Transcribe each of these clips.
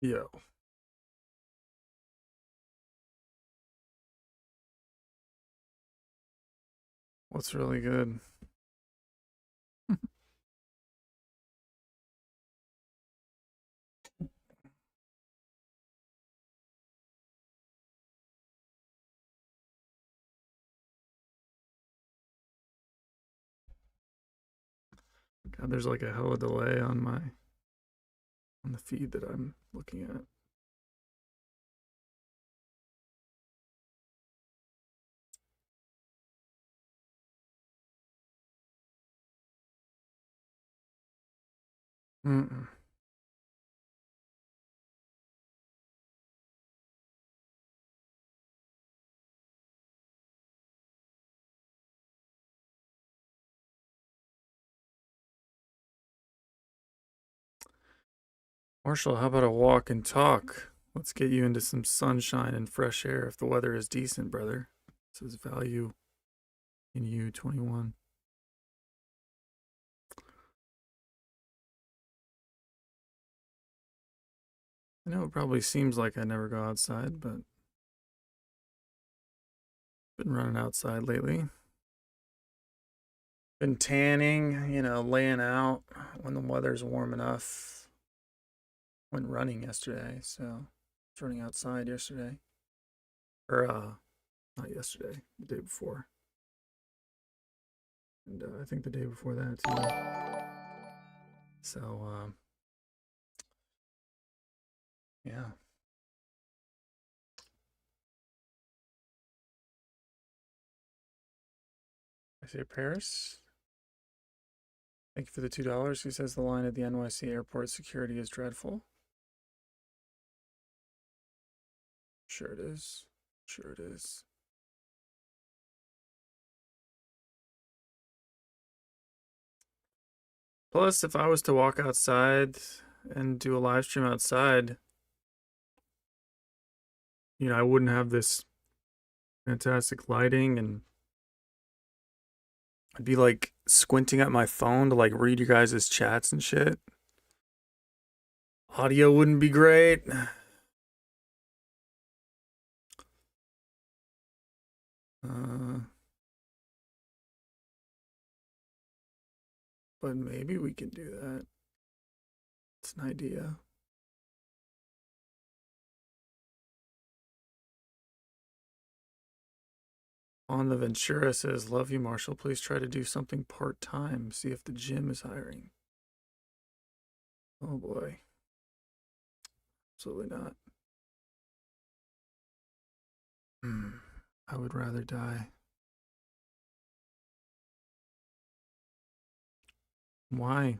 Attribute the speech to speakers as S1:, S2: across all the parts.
S1: Yo. What's really good? God, there's like a hella delay on the feed that I'm looking at. Mm-mm. Marshall, how about a walk and talk? Let's get you into some sunshine and fresh air if the weather is decent, brother. This is value in you 21. I know it probably seems like I never go outside, but been running outside lately. Been tanning, laying out when the weather's warm enough. Went running yesterday, so I was running outside yesterday. Or not yesterday, the day before. And I think the day before that too. So yeah. I say Paris. Thank you for the $2. He says the line at the NYC airport security is dreadful. Sure it is. Sure it is. Plus, if I was to walk outside and do a live stream outside, I wouldn't have this fantastic lighting, and I'd be like squinting at my phone to like read you guys' chats and shit. Audio wouldn't be great. But maybe we can do that. It's an idea. On the Ventura says, love you, Marshall. Please try to do something part-time. See if the gym is hiring. Oh boy. Absolutely not. I would rather die. Why?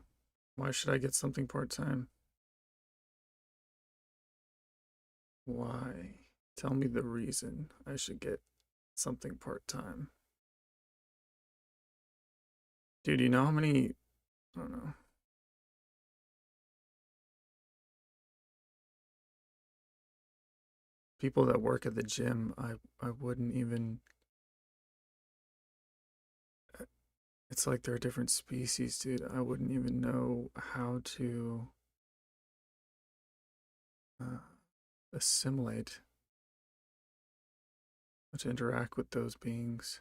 S1: Why should I get something part-time? Why? Tell me the reason I should get something part-time. Dude, you know how many, I don't know. People that work at the gym, I wouldn't even, it's like they're a different species, dude. I wouldn't even know how to assimilate, how to interact with those beings.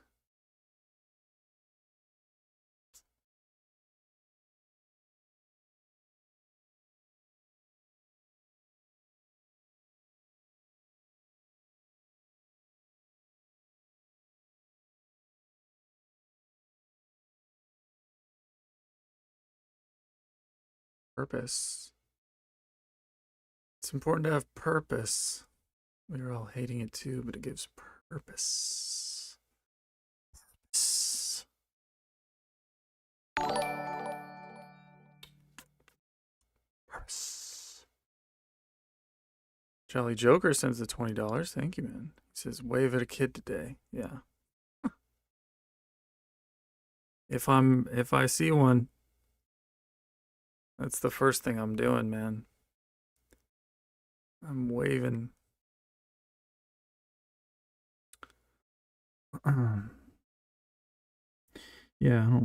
S1: Purpose. It's important to have purpose. We are all hating it too, but it gives purpose. Purpose. Jolly Joker sends the $20. Thank you, man. He says, wave at a kid today. Yeah. If I see one, that's the first thing I'm doing, man. I'm waving. Yeah,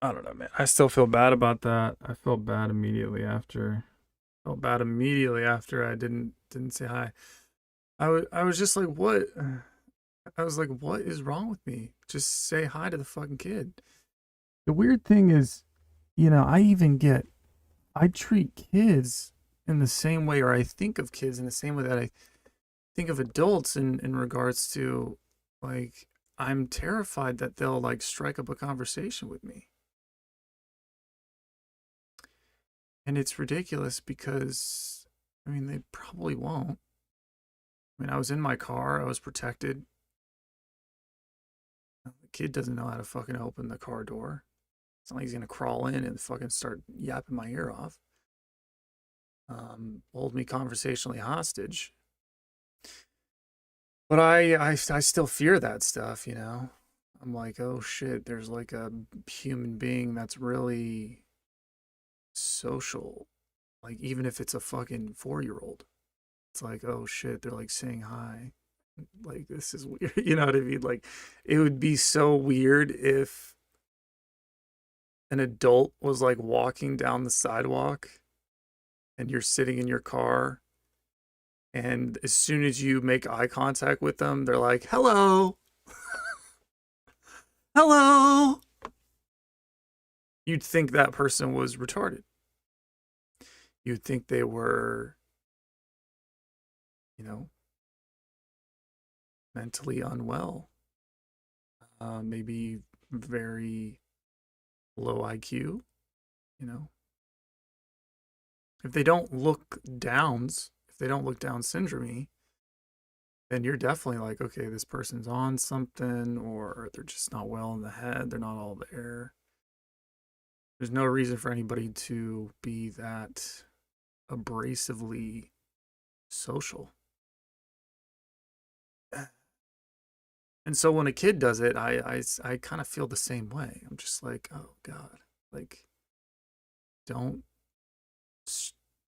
S1: I don't know, man. I still feel bad about that. I felt bad immediately after Felt bad immediately after I didn't say hi. I was just like, what? I was like, what is wrong with me? Just say hi to the fucking kid. The weird thing is, I treat kids in the same way, or I think of kids in the same way that I think of adults in regards to, like, I'm terrified that they'll like strike up a conversation with me. And it's ridiculous because, I mean, they probably won't. I mean, I was in my car, I was protected. The kid doesn't know how to fucking open the car door. It's not like he's gonna crawl in and fucking start yapping my ear off. Hold me conversationally hostage. But I still fear that stuff, you know? I'm like, oh shit, there's like a human being that's really social. Like, even if it's a fucking 4-year-old, it's like, oh shit, they're like saying hi. Like, this is weird. You know what I mean? Like, it would be so weird if an adult was like walking down the sidewalk and you're sitting in your car, and as soon as you make eye contact with them, they're like, hello, hello. You'd think that person was retarded. You'd think they were, you know, mentally unwell, maybe very low IQ, you know. If they don't look downs, if they don't look down syndrome, then you're definitely like, okay, this person's on something, or they're just not well in the head, they're not all there. There's no reason for anybody to be that abrasively social. And so when a kid does it, I kind of feel the same way. I'm just like, oh God, like, don't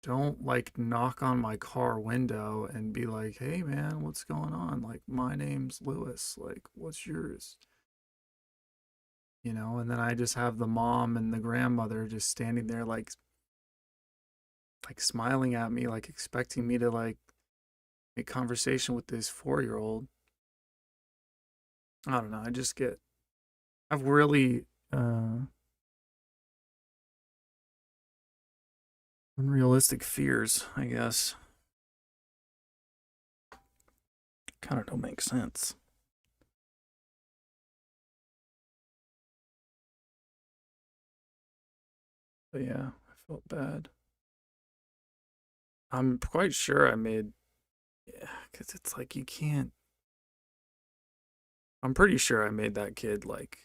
S1: don't like knock on my car window and be like, hey man, what's going on? Like, my name's Lewis. Like, what's yours? You know, and then I just have the mom and the grandmother just standing there like smiling at me, like expecting me to like make conversation with this 4-year-old. I don't know. I've really unrealistic fears, I guess. Kind of don't make sense. But yeah, I felt bad. I'm quite sure I made, yeah, because it's like you can't. I'm pretty sure I made that kid like,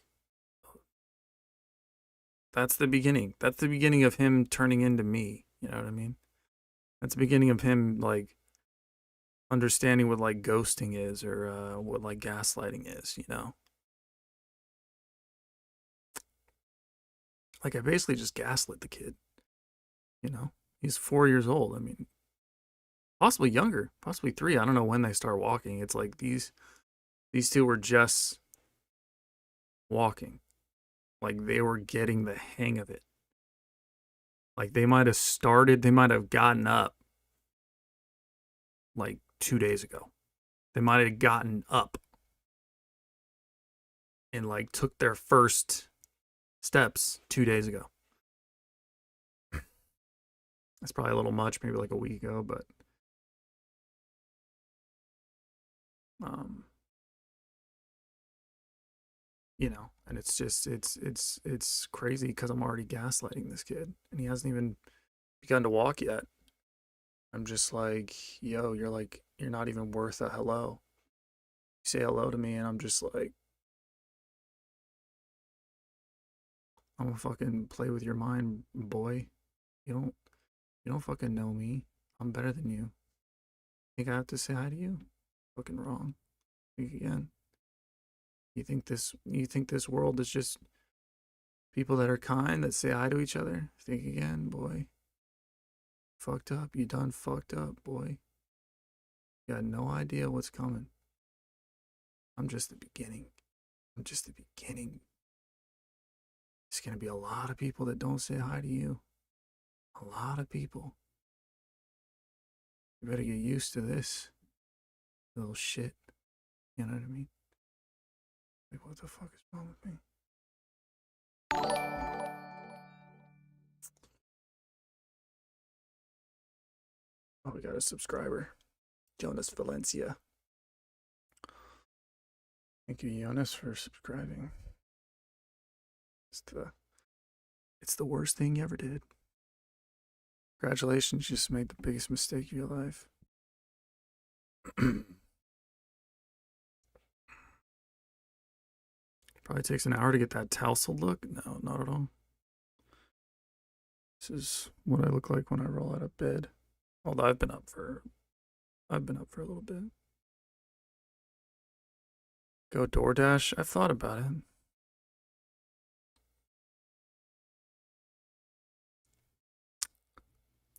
S1: that's the beginning. That's the beginning of him turning into me. You know what I mean? That's the beginning of him like understanding what like ghosting is, or what like gaslighting is, you know? Like, I basically just gaslit the kid, you know? He's 4 years old. I mean, possibly younger, possibly 3. I don't know when they start walking. It's like these two were just walking. Like, they were getting the hang of it. Like, they might have gotten up like 2 days ago. They might have gotten up and like took their first steps 2 days ago. That's probably a little much, maybe like a week ago, but um, you know, and it's just it's crazy because I'm already gaslighting this kid, and he hasn't even begun to walk yet. I'm just like, yo, you're not even worth a hello. You say hello to me, and I'm just like, I'm gonna fucking play with your mind, boy. You don't you don't fucking know me. I'm better than you. Think I have to say hi to you? Fucking wrong. Think again. You think this world is just people that are kind that say hi to each other? Think again, boy. Fucked up. You done fucked up, boy. You got no idea what's coming. I'm just the beginning. I'm just the beginning. There's gonna be a lot of people that don't say hi to you. A lot of people. You better get used to this little shit. You know what I mean? Like, what the fuck is wrong with me? Oh, we got a subscriber. Jonas Valencia. Thank you, Jonas, for subscribing. It's the worst thing you ever did. Congratulations, you just made the biggest mistake of your life. Probably takes an hour to get that tousled look. No, not at all. This is what I look like when I roll out of bed. Although I've been up for a little bit. Go DoorDash? I've thought about it.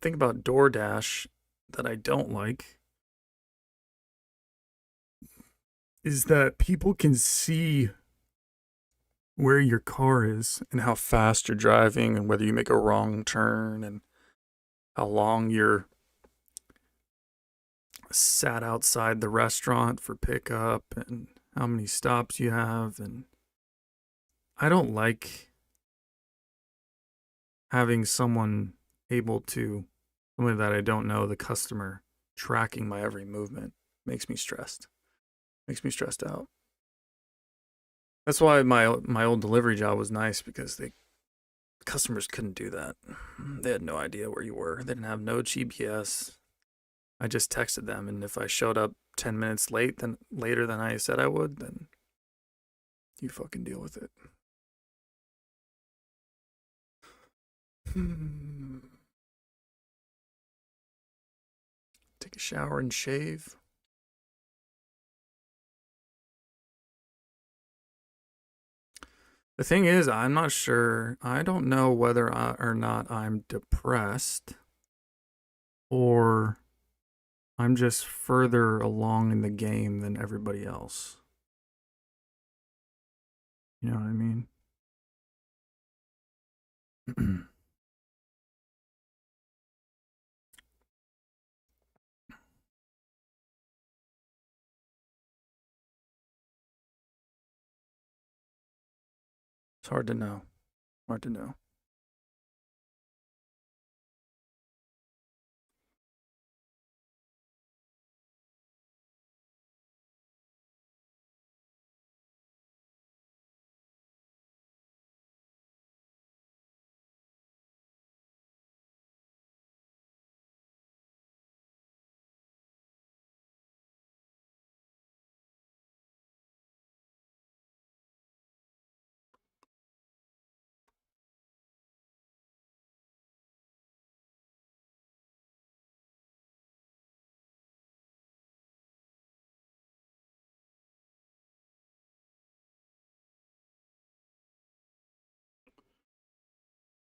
S1: Thing about DoorDash that I don't like is that people can see where your car is and how fast you're driving and whether you make a wrong turn and how long you're sat outside the restaurant for pickup and how many stops you have. And I don't like having somebody that I don't know, the customer, tracking my every movement. Makes me stressed. Makes me stressed out. That's why my old delivery job was nice, because customers couldn't do that. They had no idea where you were. They didn't have no GPS. I just texted them, and if I showed up 10 minutes later than I said I would, then you fucking deal with it. Take a shower and shave. The thing is, I'm not sure. I don't know whether or not I'm depressed or I'm just further along in the game than everybody else. You know what I mean? It's hard to know. Hard to know.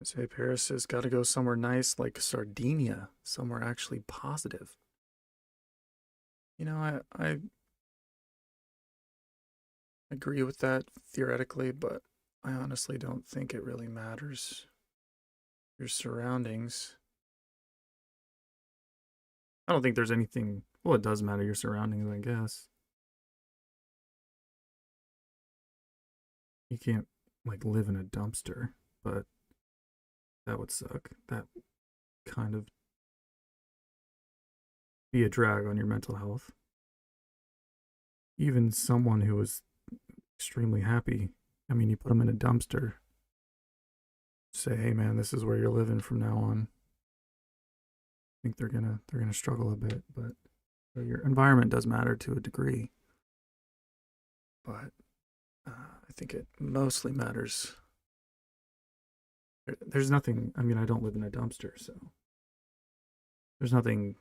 S1: Say Paris has got to go somewhere nice like Sardinia, somewhere actually positive. You know, I agree with that theoretically, but I honestly don't think it really matters. Your surroundings. I don't think there's anything. Well, it does matter your surroundings, I guess. You can't like live in a dumpster, but that would suck. That kind of be a drag on your mental health. Even someone who was extremely happy, I mean, you put them in a dumpster, say, "Hey, man, this is where you're living from now on." I think they're gonna struggle a bit, but your environment does matter to a degree. But I think it mostly matters. There's nothing. I mean, I don't live in a dumpster, so there's nothing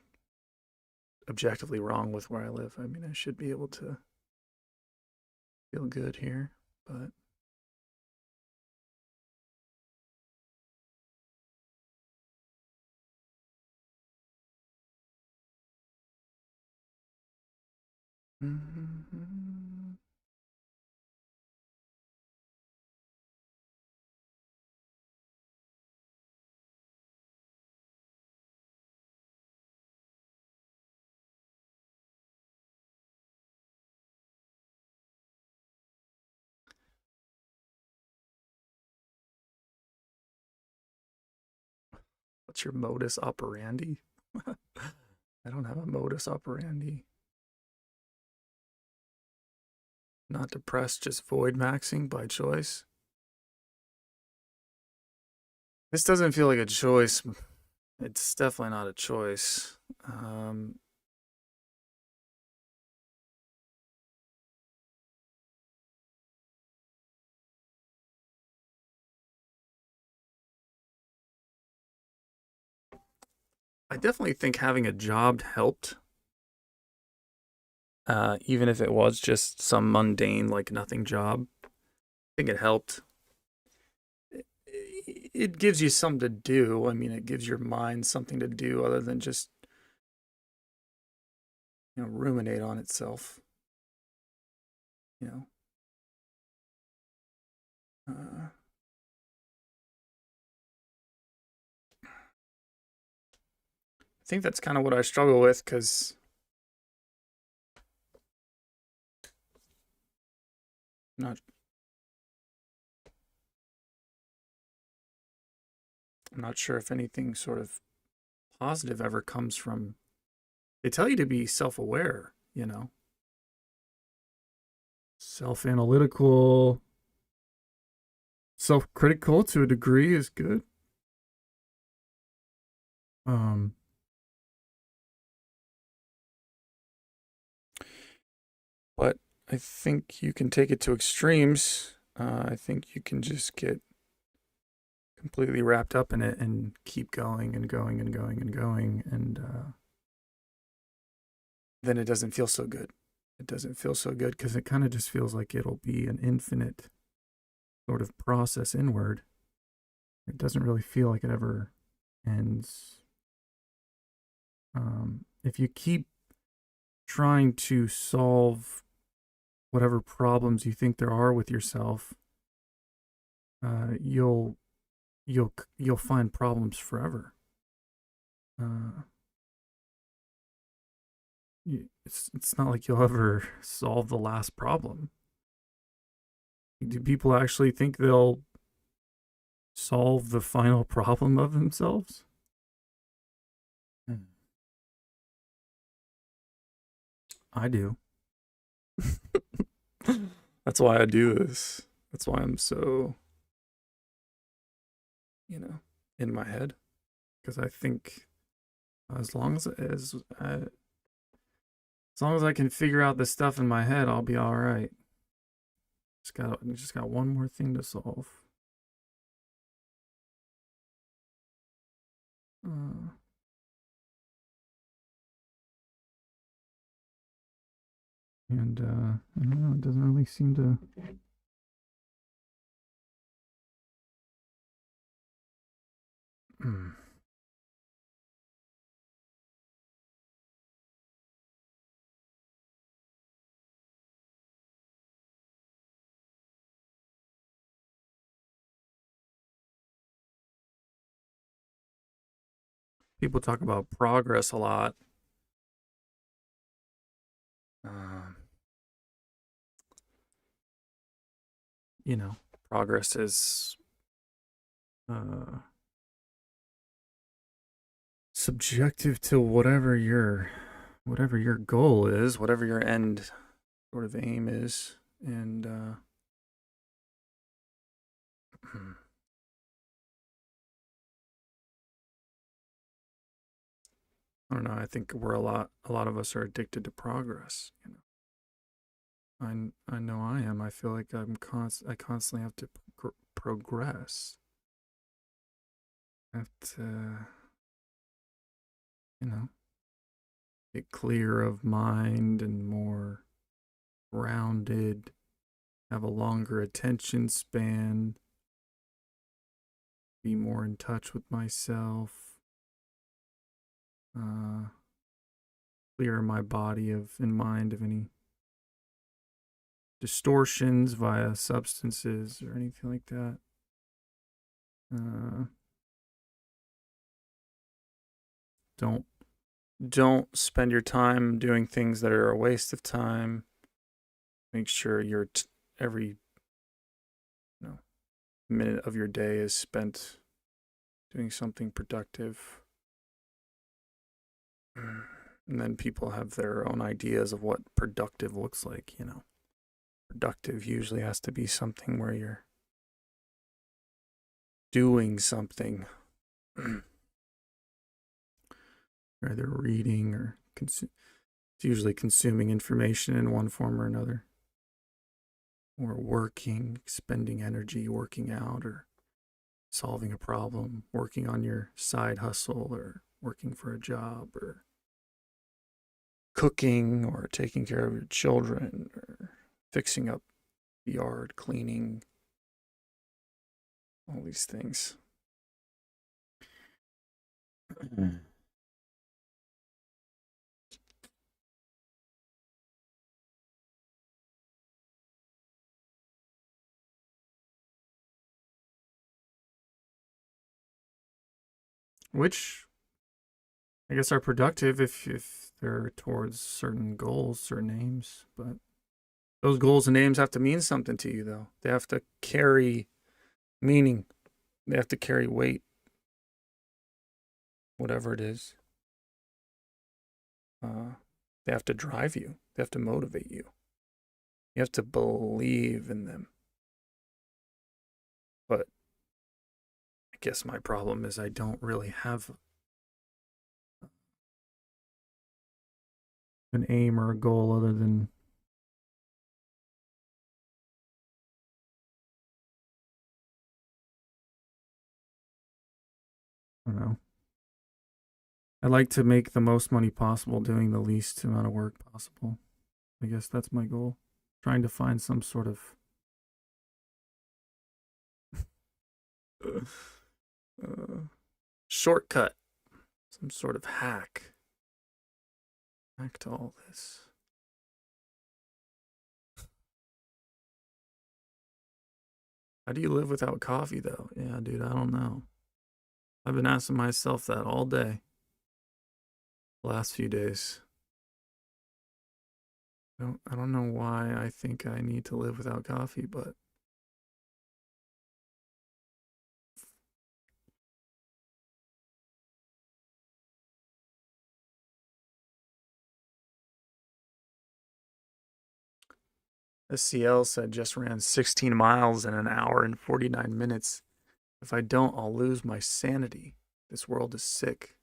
S1: objectively wrong with where I live. I mean, I should be able to feel good here, but What's your modus operandi? I don't have a modus operandi. Not depressed, just void maxing by choice. This doesn't feel like a choice. It's definitely not a choice. I definitely think having a job helped. Even if it was just some mundane, like nothing job, I think it helped. It gives you something to do. I mean, it gives your mind something to do other than just, ruminate on itself. You know, I think that's kind of what I struggle with because not I'm not sure if anything sort of positive ever comes from. They tell you to be self-aware, self-analytical, self-critical to a degree is good. Um, but I think you can take it to extremes. I think you can just get completely wrapped up in it and keep going and going and going and going, and then it doesn't feel so good. It doesn't feel so good because it kind of just feels like it'll be an infinite sort of process inward. It doesn't really feel like it ever ends. If you keep trying to solve whatever problems you think there are with yourself, you'll find problems forever. It's not like you'll ever solve the last problem. Do people actually think they'll solve the final problem of themselves? I do. That's why I do this. That's why I'm so, in my head. Because I think as long as I can figure out this stuff in my head, I'll be all right. Just got one more thing to solve. And I don't know, it doesn't really seem to. People talk about progress a lot. Progress is subjective to whatever your goal is, whatever your end sort of aim is, and I don't know. I think we're a lot of us are addicted to progress. I know I am. I feel like I constantly have to progress. I have to, get clear of mind and more rounded, have a longer attention span, be more in touch with myself, clear my body and mind of any distortions via substances or anything like that. Don't spend your time doing things that are a waste of time. Make sure every minute of your day is spent doing something productive. And then people have their own ideas of what productive looks like, you know. Productive usually has to be something where you're doing something, either reading or it's usually consuming information in one form or another, or working, spending energy working out or solving a problem, working on your side hustle or working for a job or cooking or taking care of your children or fixing up the yard, cleaning, all these things. Which I guess are productive if they're towards certain goals, certain aims, but those goals and aims have to mean something to you though. They have to carry meaning. They have to carry weight, whatever it is. They have to drive you. They have to motivate you. You have to believe in them. But I guess my problem is I don't really have an aim or a goal other than I don't know. I like to make the most money possible doing the least amount of work possible. I guess that's my goal. Trying to find some sort of shortcut, some sort of hack to all this. How do you live without coffee though? Yeah, dude, I don't know. I've been asking myself that all day. Last few days. I don't know why I think I need to live without coffee, but SCL said just ran 16 miles in an hour and 49 minutes. If I don't, I'll lose my sanity. This world is sick.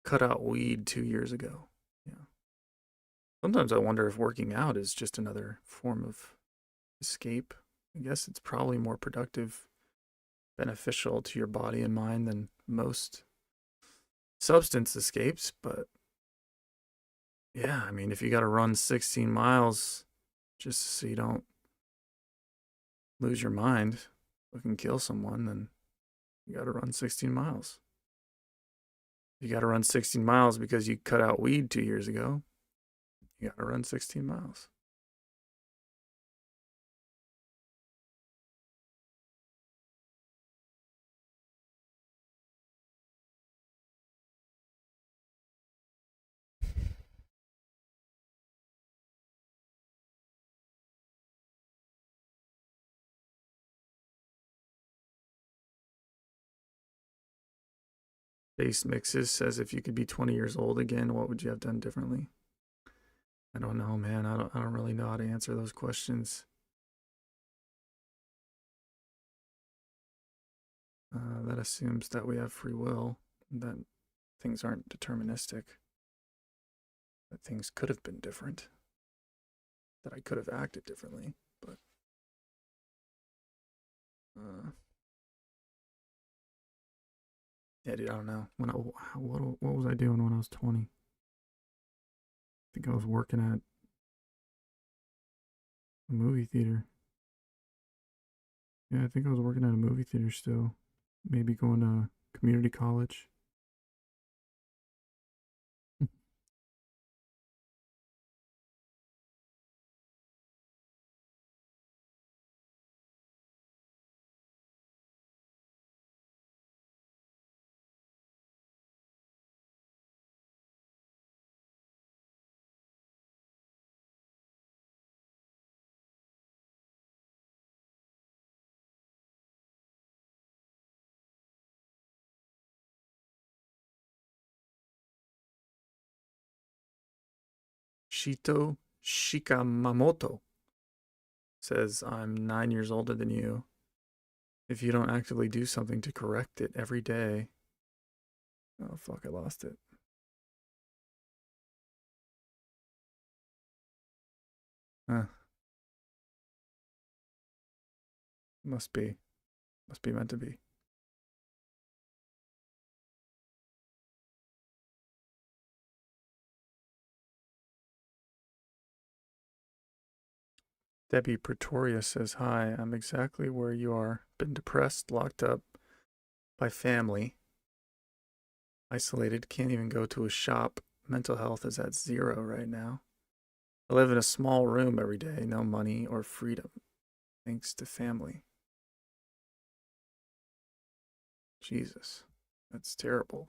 S1: Cut out weed 2 years ago. Yeah. Sometimes I wonder if working out is just another form of escape. I guess it's probably more productive, beneficial to your body and mind than most substance escapes. But yeah, I mean, if you got to run 16 miles just so you don't lose your mind, fucking kill someone, then you got to run 16 miles. You got to run 16 miles because you cut out weed 2 years ago. You got to run 16 miles. Base Mixes says if you could be 20 years old again, what would you have done differently? I don't know, man. I don't really know how to answer those questions. That assumes that we have free will, that things aren't deterministic, that things could have been different, that I could have acted differently, but yeah, dude, I don't know. What was I doing when I was 20? I think I was working at a movie theater. Yeah, I think I was working at a movie theater still. Maybe going to community college. Shito Shikamamoto says, I'm 9 years older than you. If you don't actively do something to correct it every day. Oh, fuck, I lost it. Huh. Must be. Must be meant to be. Debbie Pretoria says, hi, I'm exactly where you are. Been depressed, locked up by family, isolated, can't even go to a shop. Mental health is at 0 right now. I live in a small room every day, no money or freedom, thanks to family. Jesus, that's terrible.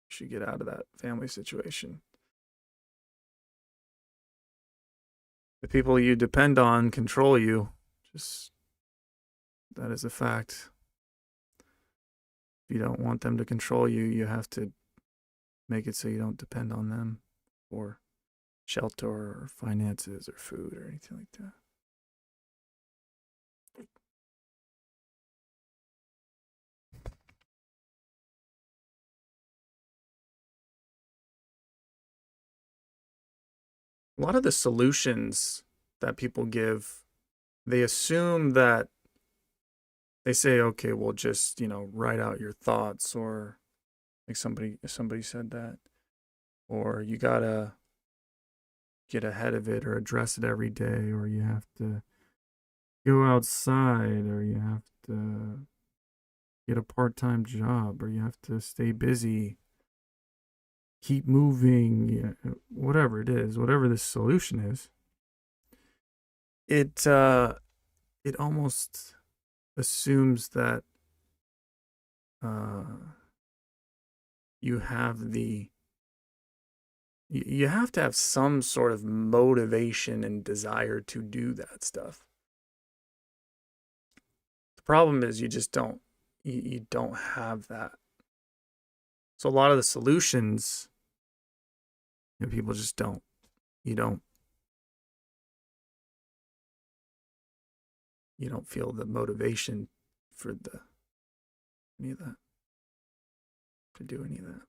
S1: You should get out of that family situation. The people you depend on control you. Just, that is a fact. If you don't want them to control you, you have to make it so you don't depend on them for shelter or finances or food or anything like that. A lot of the solutions that people give, they assume that they say, okay, well, just, write out your thoughts, or like somebody said that, or you gotta get ahead of it or address it every day, or you have to go outside, or you have to get a part-time job, or you have to stay busy, keep moving, whatever it is, whatever the solution is. It almost assumes that you have you have to have some sort of motivation and desire to do that stuff. The problem is you just don't you don't have that. So a lot of the solutions, people just don't. You don't feel the motivation for any of that, to do any of that.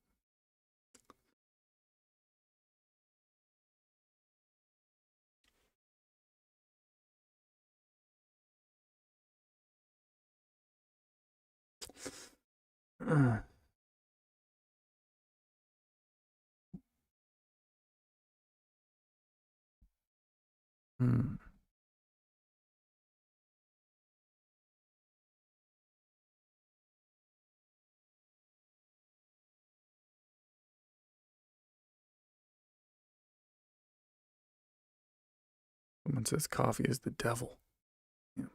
S1: Hmm. Someone says coffee is the devil. Yeah.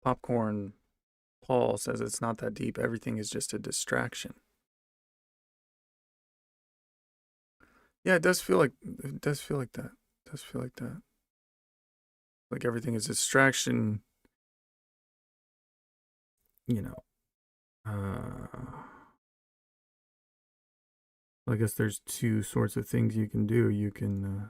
S1: Popcorn Paul says it's not that deep. Everything is just a distraction. Yeah, it does feel like that. It does feel like that. Like everything is a distraction. You know. I guess there's two sorts of things you can do. You can,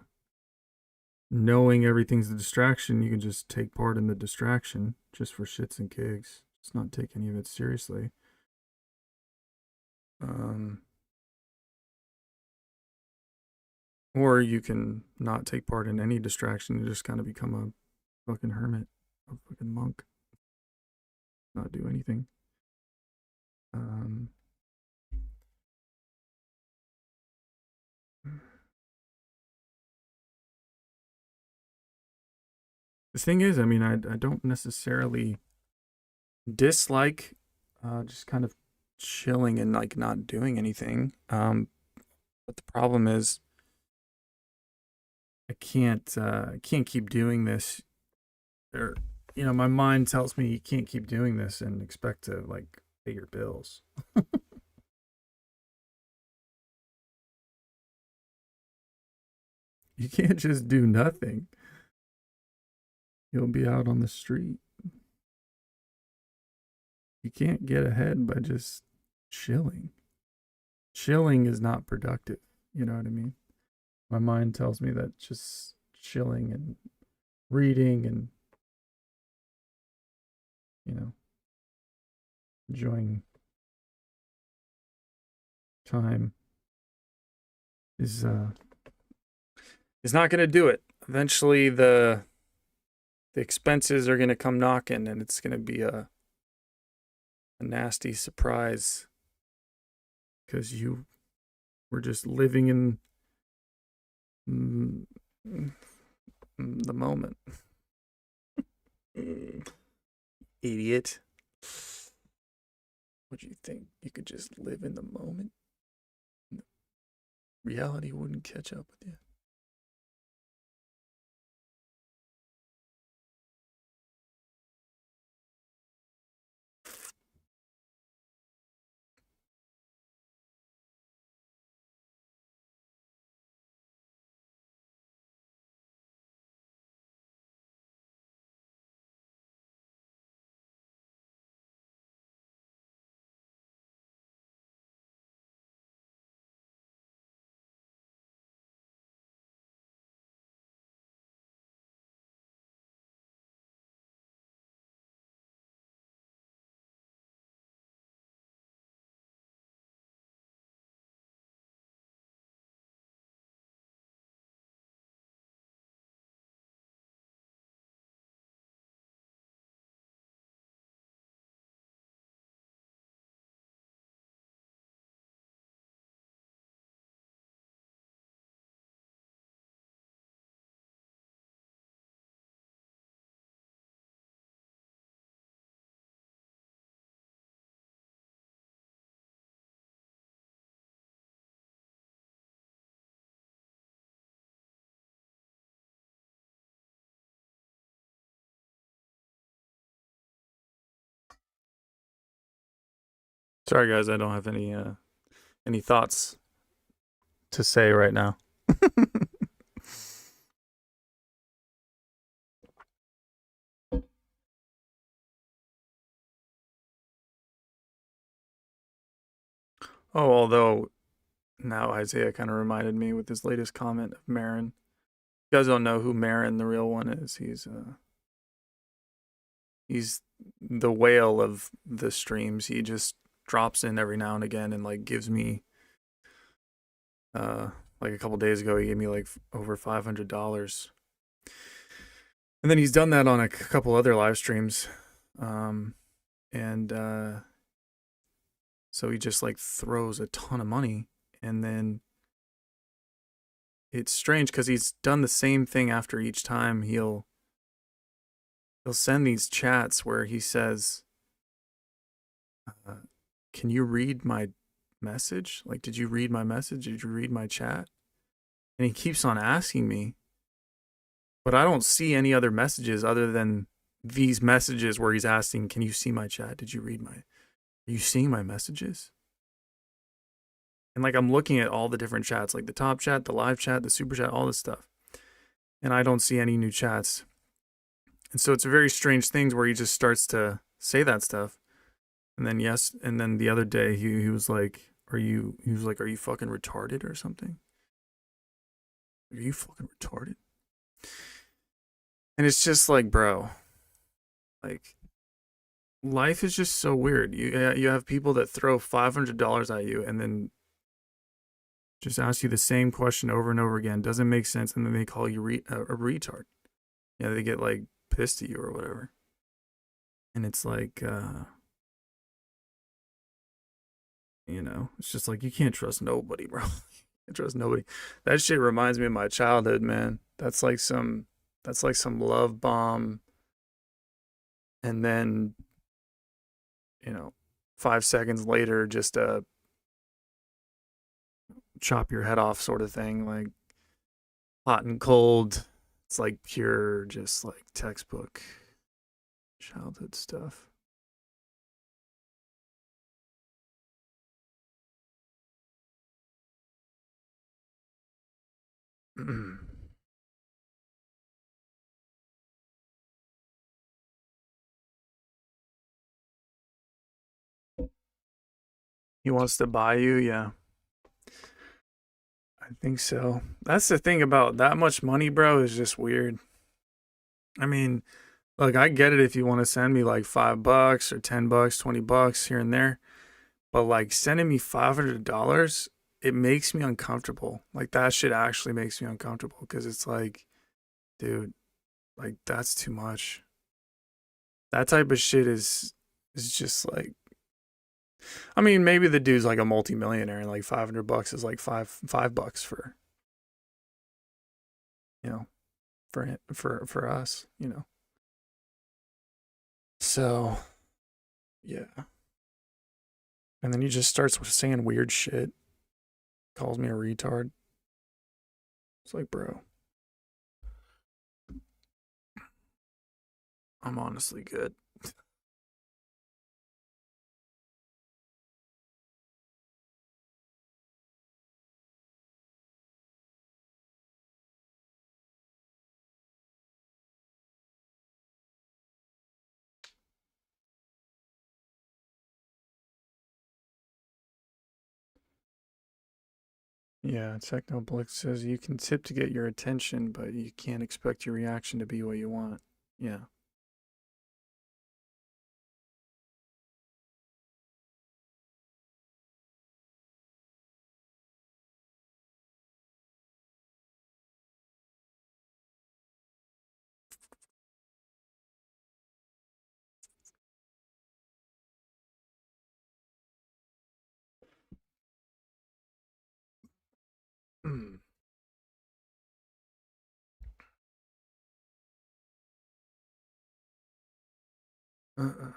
S1: knowing everything's a distraction, you can just take part in the distraction just for shits and gigs. Just not take any of it seriously. Or you can not take part in any distraction and just kind of become a fucking hermit, a fucking monk, not do anything. The thing is, I mean, I don't necessarily dislike just kind of chilling and like not doing anything. But the problem is, I can't keep doing this. Or, my mind tells me you can't keep doing this and expect to like pay your bills. You can't just do nothing. You'll be out on the street. You can't get ahead by just chilling. Chilling is not productive. You know what I mean? My mind tells me that just chilling and reading and, you know, enjoying time is not going to do it. Eventually the expenses are going to come knocking and it's going to be a nasty surprise because you were just living in the moment. Idiot. What do you think? You could just live in the moment? Reality wouldn't catch up with you. Sorry guys, I don't have any thoughts to say right now. Oh, although now Isaiah kind of reminded me with his latest comment of Marin. You guys don't know who Marin, the real one, is. He's the whale of the streams. He just drops in every now and again and like gives me like a couple days ago he gave me like over $500. And then he's done that on a couple other live streams. And so he just like throws a ton of money and then it's strange because he's done the same thing after each time. He'll send these chats where he says, can you read my message? Like, did you read my message? Did you read my chat? And he keeps on asking me, but I don't see any other messages other than these messages where he's asking, can you see my chat? Did you read are you seeing my messages? And like, I'm looking at all the different chats, like the top chat, the live chat, the super chat, all this stuff. And I don't see any new chats. And so it's a very strange thing where he just starts to say that stuff. And then and then the other day he was like, are you fucking retarded or something? Are you fucking retarded? And it's just like, bro, like life is just so weird. You have people that throw $500 at you and then just ask you the same question over and over again. Doesn't make sense. And then they call you a retard. Yeah, they get like pissed at you or whatever. And it's like, it's just like you can't trust nobody, bro. You can't trust nobody. That shit reminds me of my childhood, man. That's like some love bomb. And then, 5 seconds later, just a chop your head off sort of thing. Like, hot and cold. It's like pure, just like textbook childhood stuff. He wants to buy you, yeah. I think so. That's the thing about that much money, bro, is just weird. I mean, look, I get it if you want to send me like $5 or $10, $20 here and there, but like sending me $500, it makes me uncomfortable. Like that shit actually makes me uncomfortable because it's like, dude, like that's too much. That type of shit is just like, I mean, maybe the dude's like a multimillionaire and like $500 is like $5 for, you know, for us, you know. So yeah. And then he just starts saying weird shit, calls me a retard. It's like, bro, I'm honestly good. Yeah, Technoblix says you can tip to get your attention, but you can't expect your reaction to be what you want. Yeah. Mm. Uh-uh.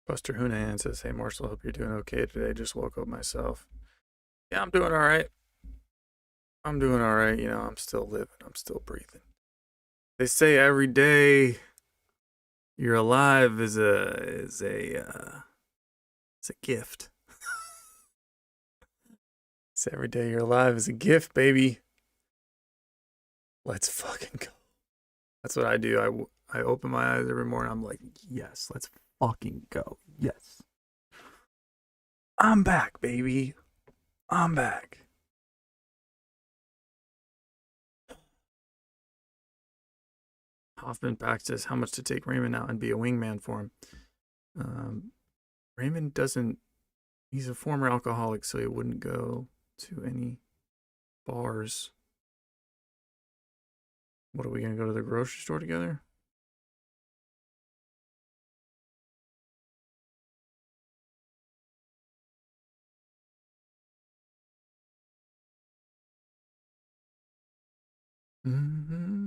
S1: Buster Hounahan says, "Hey Marshall, hope you're doing okay today. Just woke up myself. Yeah, I'm doing all right. I'm doing all right. You know, I'm still living. I'm still breathing. They say every day you're alive is a gift. So every day you're alive is a gift, baby. Let's fucking go. That's what I do. I open my eyes every morning. I'm like, yes, let's fucking go. Yes. I'm back, baby. I'm back. Hoffman Pack says how much to take Raymond out and be a wingman for him. Um, Raymond doesn't, he's a former alcoholic, so he wouldn't go to any bars. What are we going to go to the grocery store together? Mm-hmm.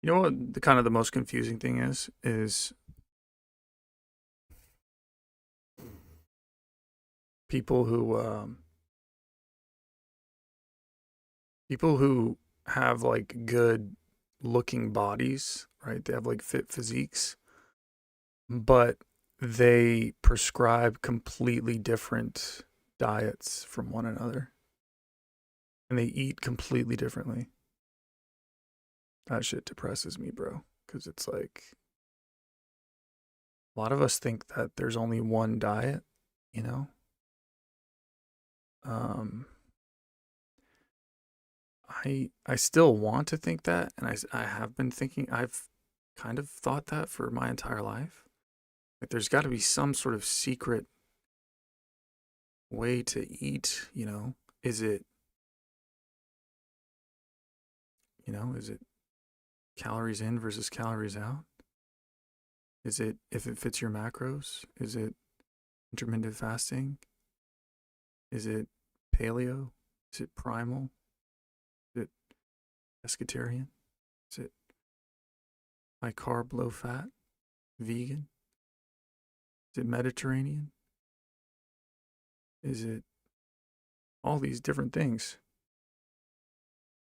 S1: You know what the kind of the most confusing thing is people who people who have like good looking bodies, right? They have like fit physiques, but they prescribe completely different diets from one another and they eat completely differently. That shit depresses me, bro, because it's like a lot of us think that there's only one diet, you know? Um, I still want to think that, and I have been thinking, I've kind of thought that for my entire life. Like there's got to be some sort of secret way to eat, you know? Is it, is it calories in versus calories out? Is it if it fits your macros? Is it intermittent fasting? Is it paleo? Is it primal? Is it pescatarian? Is it high carb, low fat, vegan? Is it Mediterranean? Is it all these different things?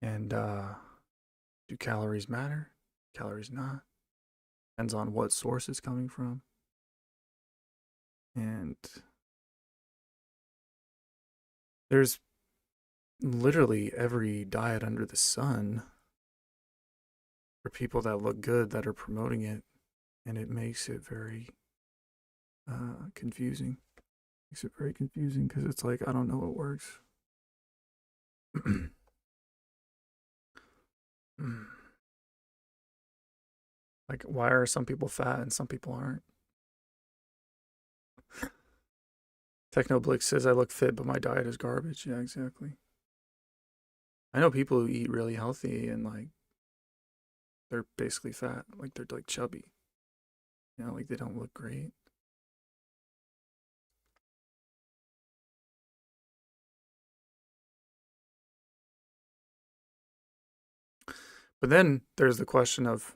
S1: And do calories matter? Calories not. Depends on what source it's coming from. And there's literally every diet under the sun for people that look good that are promoting it. And it makes it very confusing. Makes it very confusing because it's like, I don't know what works. Like, why are some people fat and some people aren't? Technoblix says I look fit, but my diet is garbage. Yeah, exactly. I know people who eat really healthy and like they're basically fat, like they're like chubby. You know, like they don't look great. But then there's the question of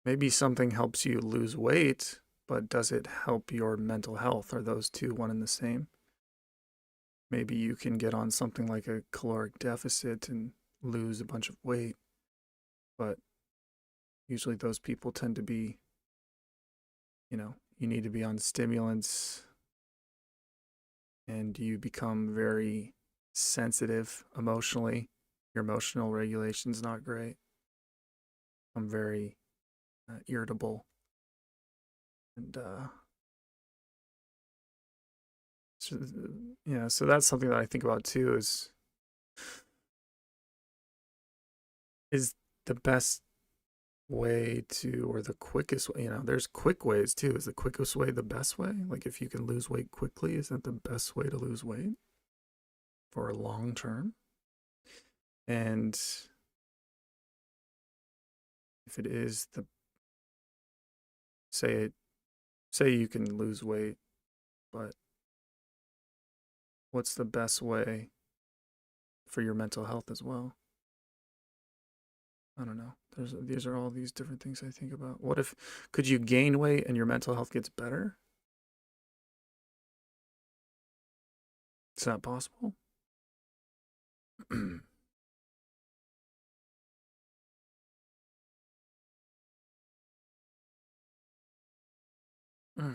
S1: maybe something helps you lose weight, but does it help your mental health? Are those two one and the same? Maybe you can get on something like a caloric deficit and lose a bunch of weight, but usually those people tend to be, you need to be on stimulants and you become very sensitive emotionally. Your emotional regulation's not great. I'm very irritable. And so, yeah, so that's something that I think about too is the best way to, or the quickest way, there's quick ways too. Is the quickest way the best way? Like if you can lose weight quickly, is that the best way to lose weight for a long term? And if it is say it, say you can lose weight, but what's the best way for your mental health as well? I don't know. These are all these different things I think about. What if could you gain weight and your mental health gets better? Is that possible? I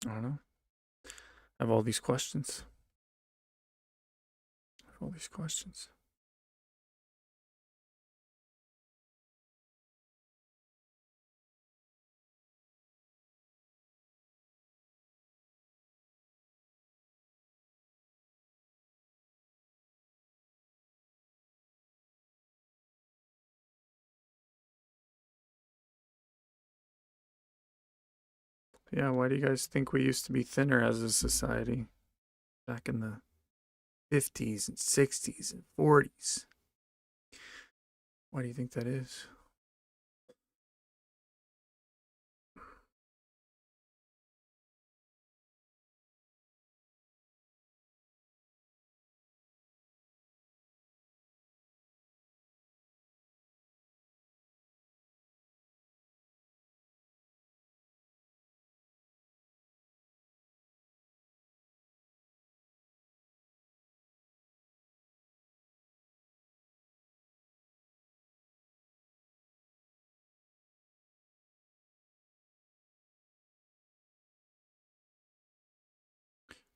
S1: don't know. I have all these questions. I have all these questions. Yeah, why do you guys think we used to be thinner as a society back in the 50s and 60s and 40s? Why do you think that is?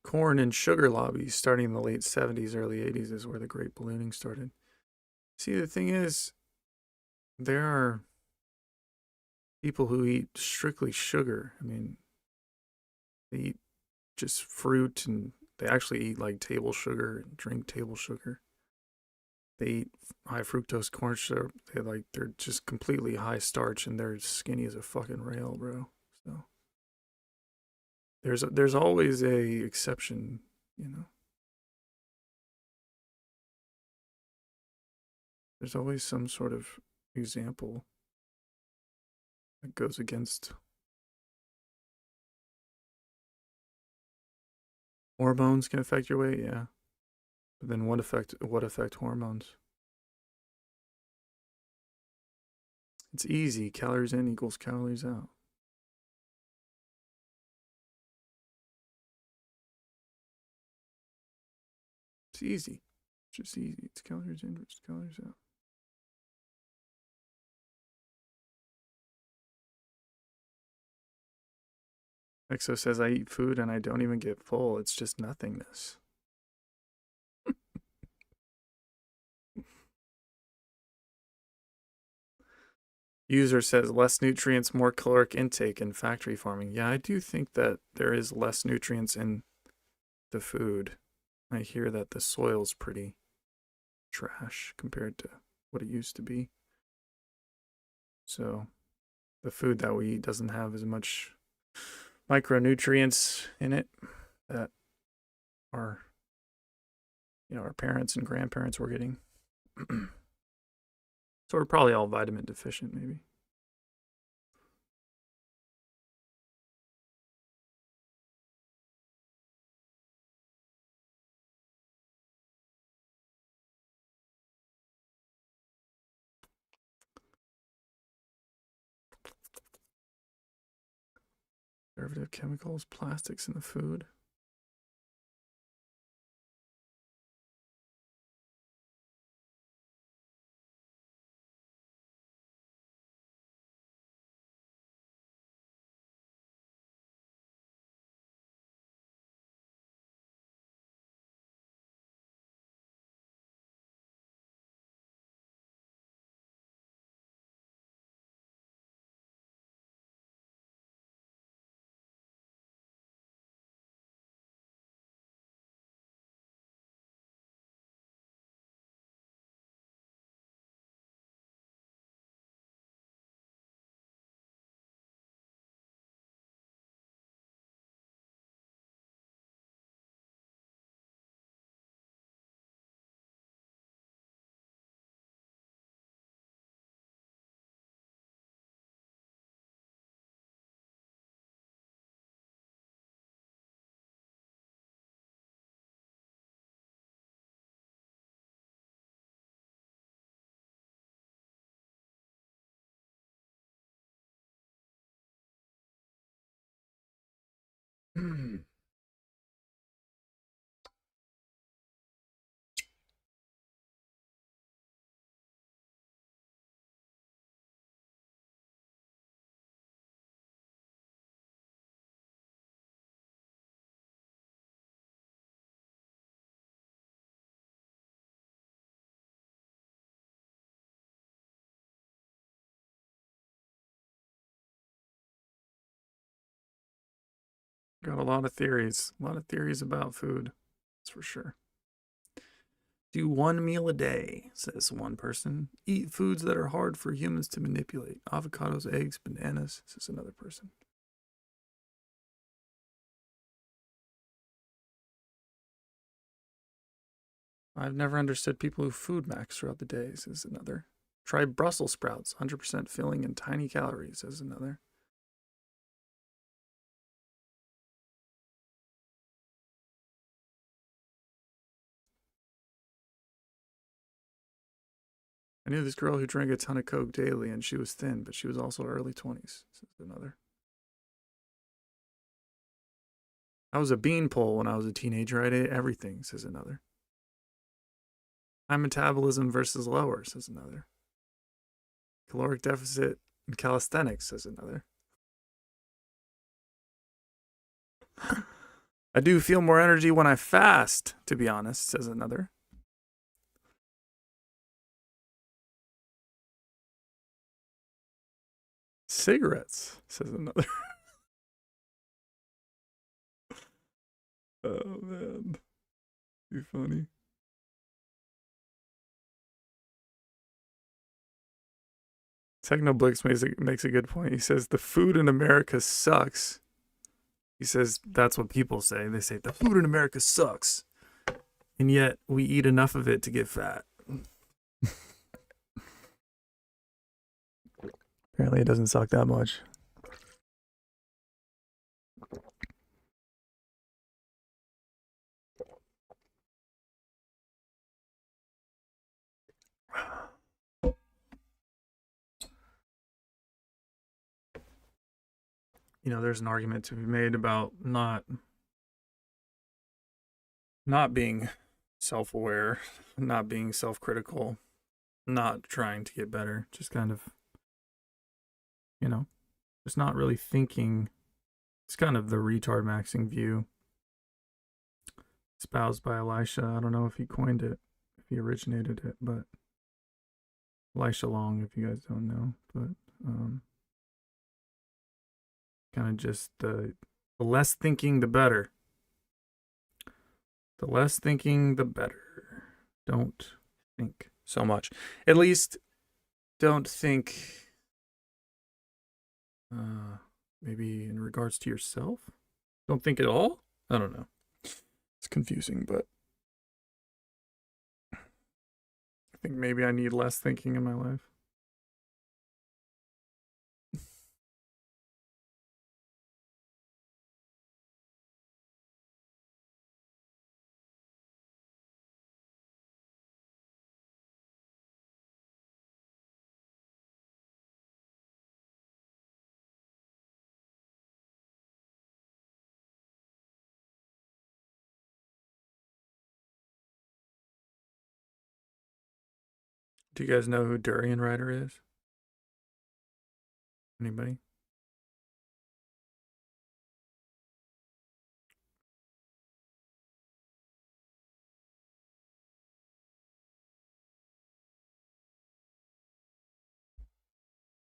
S1: corn and sugar lobbies starting in the late 70s, early 80s is where the great ballooning started. See, the thing is, there are people who eat strictly sugar. I mean, they eat just fruit and they actually eat like table sugar and drink table sugar. They eat high fructose corn syrup. They're just completely high starch and they're skinny as a fucking rail, bro. So there's always a exception, you know. There's always some sort of example that goes against hormones can affect your weight, yeah. But then what affect hormones? It's easy. Calories in equals calories out. It's easy. It's just easy. It's calories in versus calories out. Exo says I eat food and I don't even get full. It's just nothingness. User says less nutrients, more caloric intake in factory farming. Yeah, I do think that there is less nutrients in the food. I hear that the soil's pretty trash compared to what it used to be. So the food that we eat doesn't have as much micronutrients in it that our our parents and grandparents were getting. So we're probably all vitamin deficient, maybe. Preservative chemicals, plastics in the food. Got a lot of theories. A lot of theories about food. That's for sure. Do one meal a day, says one person. Eat foods that are hard for humans to manipulate. Avocados, eggs, bananas, says another person. I've never understood people who food max throughout the day, says another. Try Brussels sprouts, 100% filling and tiny calories, says another. I knew this girl who drank a ton of Coke daily and she was thin, but she was also early 20s, says another. I was a beanpole when I was a teenager. I ate everything, says another. High metabolism versus lower, says another. Caloric deficit and calisthenics, says another. I do feel more energy when I fast, to be honest, says another. Cigarettes, says another. Oh man, too funny. Technoblix makes a good point. He says the food in America sucks. He says that's what people say. They say the food in America sucks, and yet we eat enough of it to get fat. Apparently, it doesn't suck that much. You know, there's an argument to be made about not being self-aware, not being self-critical, not trying to get better, just kind of, you know, just not really thinking. It's kind of the retard maxing view espoused by Elisha. I don't know if he coined it, if he originated it, but Elisha Long, if you guys don't know, but kind of just the less thinking, the better. The less thinking, the better. Don't think so much. At least don't think maybe in regards to yourself. Don't think at all. I don't know. It's confusing, but I think maybe I need less thinking in my life. Do you guys know who Durian Rider is? Anybody?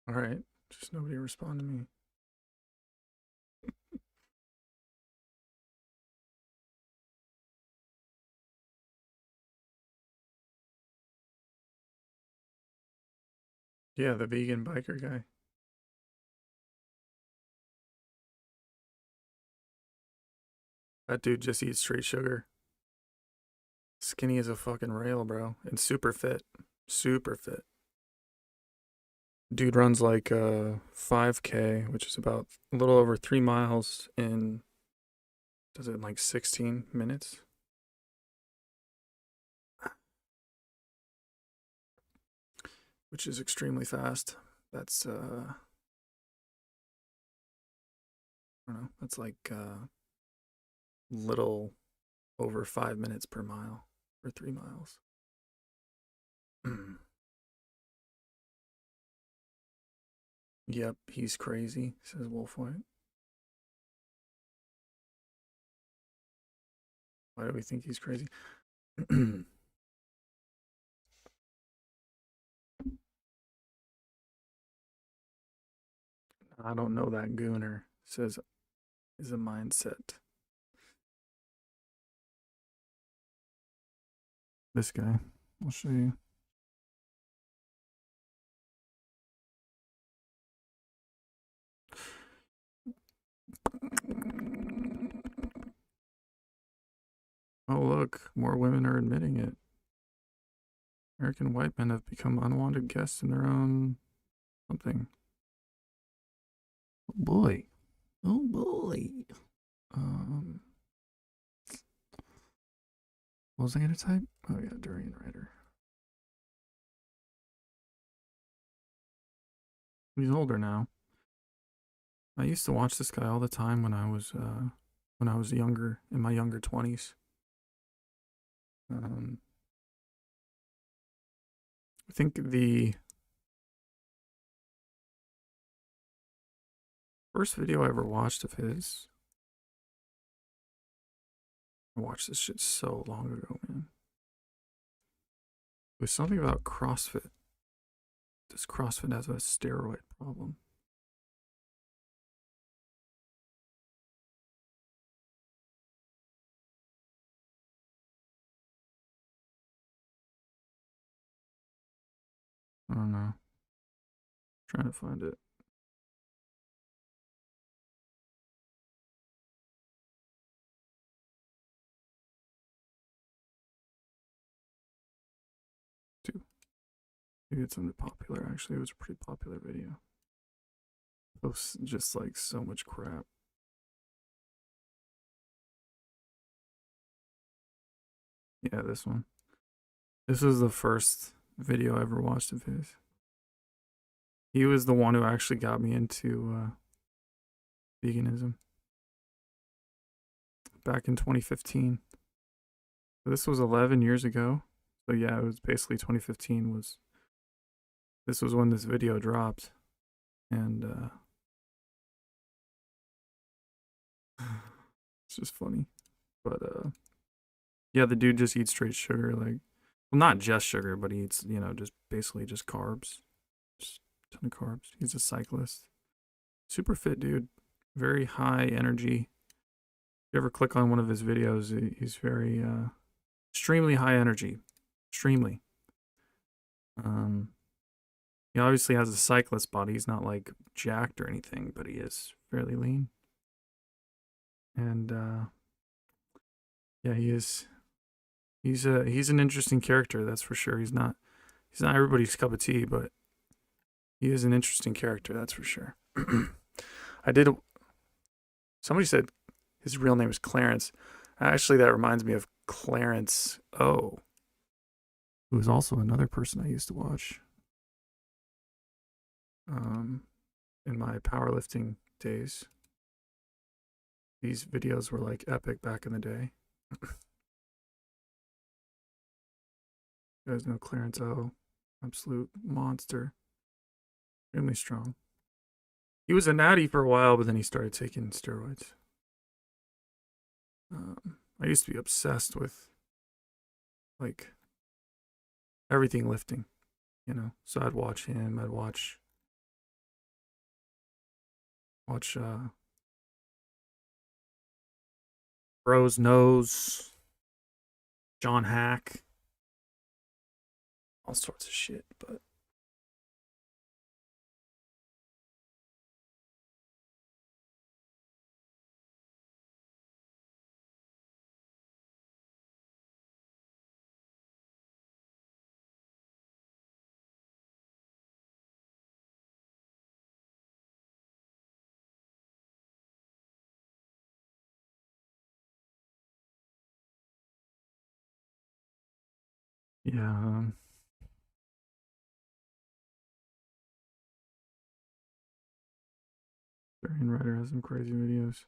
S1: All right. Just nobody respond to me. Yeah, the vegan biker guy. That dude just eats straight sugar. Skinny as a fucking rail, bro. And super fit. Super fit. Dude runs like 5K, which is about a little over 3 miles in, does it in like 16 minutes? Which is extremely fast. That's, I don't know, that's like little over 5 minutes per mile for 3 miles. Yep, he's crazy, says Wolfwhite. Why do we think he's crazy? I don't know that gooner, says is a mindset. This guy, I'll show you. Oh, look, more women are admitting it. American white men have become unwanted guests in their own something. Oh boy. Oh boy. What was I gonna type? Oh yeah, Durian Rider. He's older now. I used to watch this guy all the time when I was younger, in my younger 20s. I think the first video I ever watched of his I watched this shit so long ago, man. It was something about CrossFit. Does CrossFit have a steroid problem? I don't know. Trying to find it. Too. Maybe it's something popular. Actually, it was a pretty popular video. It was just like so much crap. Yeah, this one. This was the first video I ever watched of his. He was the one who actually got me into veganism back in 2015. So this was 11 years ago. So yeah, it was basically 2015 was. This was when this video dropped, and it's just funny. But yeah, the dude just eats straight sugar, like, well, not just sugar, but he eats, just basically just carbs, just a ton of carbs. He's a cyclist, super fit dude, very high energy. If you ever click on one of his videos, he's very extremely high energy, extremely. He obviously has a cyclist body. He's not like jacked or anything, but he is fairly lean. And yeah, he is. He's an interesting character, that's for sure. He's not everybody's cup of tea, but he is an interesting character, that's for sure. Somebody said his real name is Clarence. Actually, that reminds me of Clarence O, who is also another person I used to watch in my powerlifting days. These videos were like epic back in the day. You guys know Clarence O, absolute monster, extremely strong. He was a natty for a while, but then he started taking steroids. I used to be obsessed with like everything lifting, So I'd watch him. I'd watch Bros Nose, John Hack, all sorts of shit. But yeah, Darian Ryder has some crazy videos.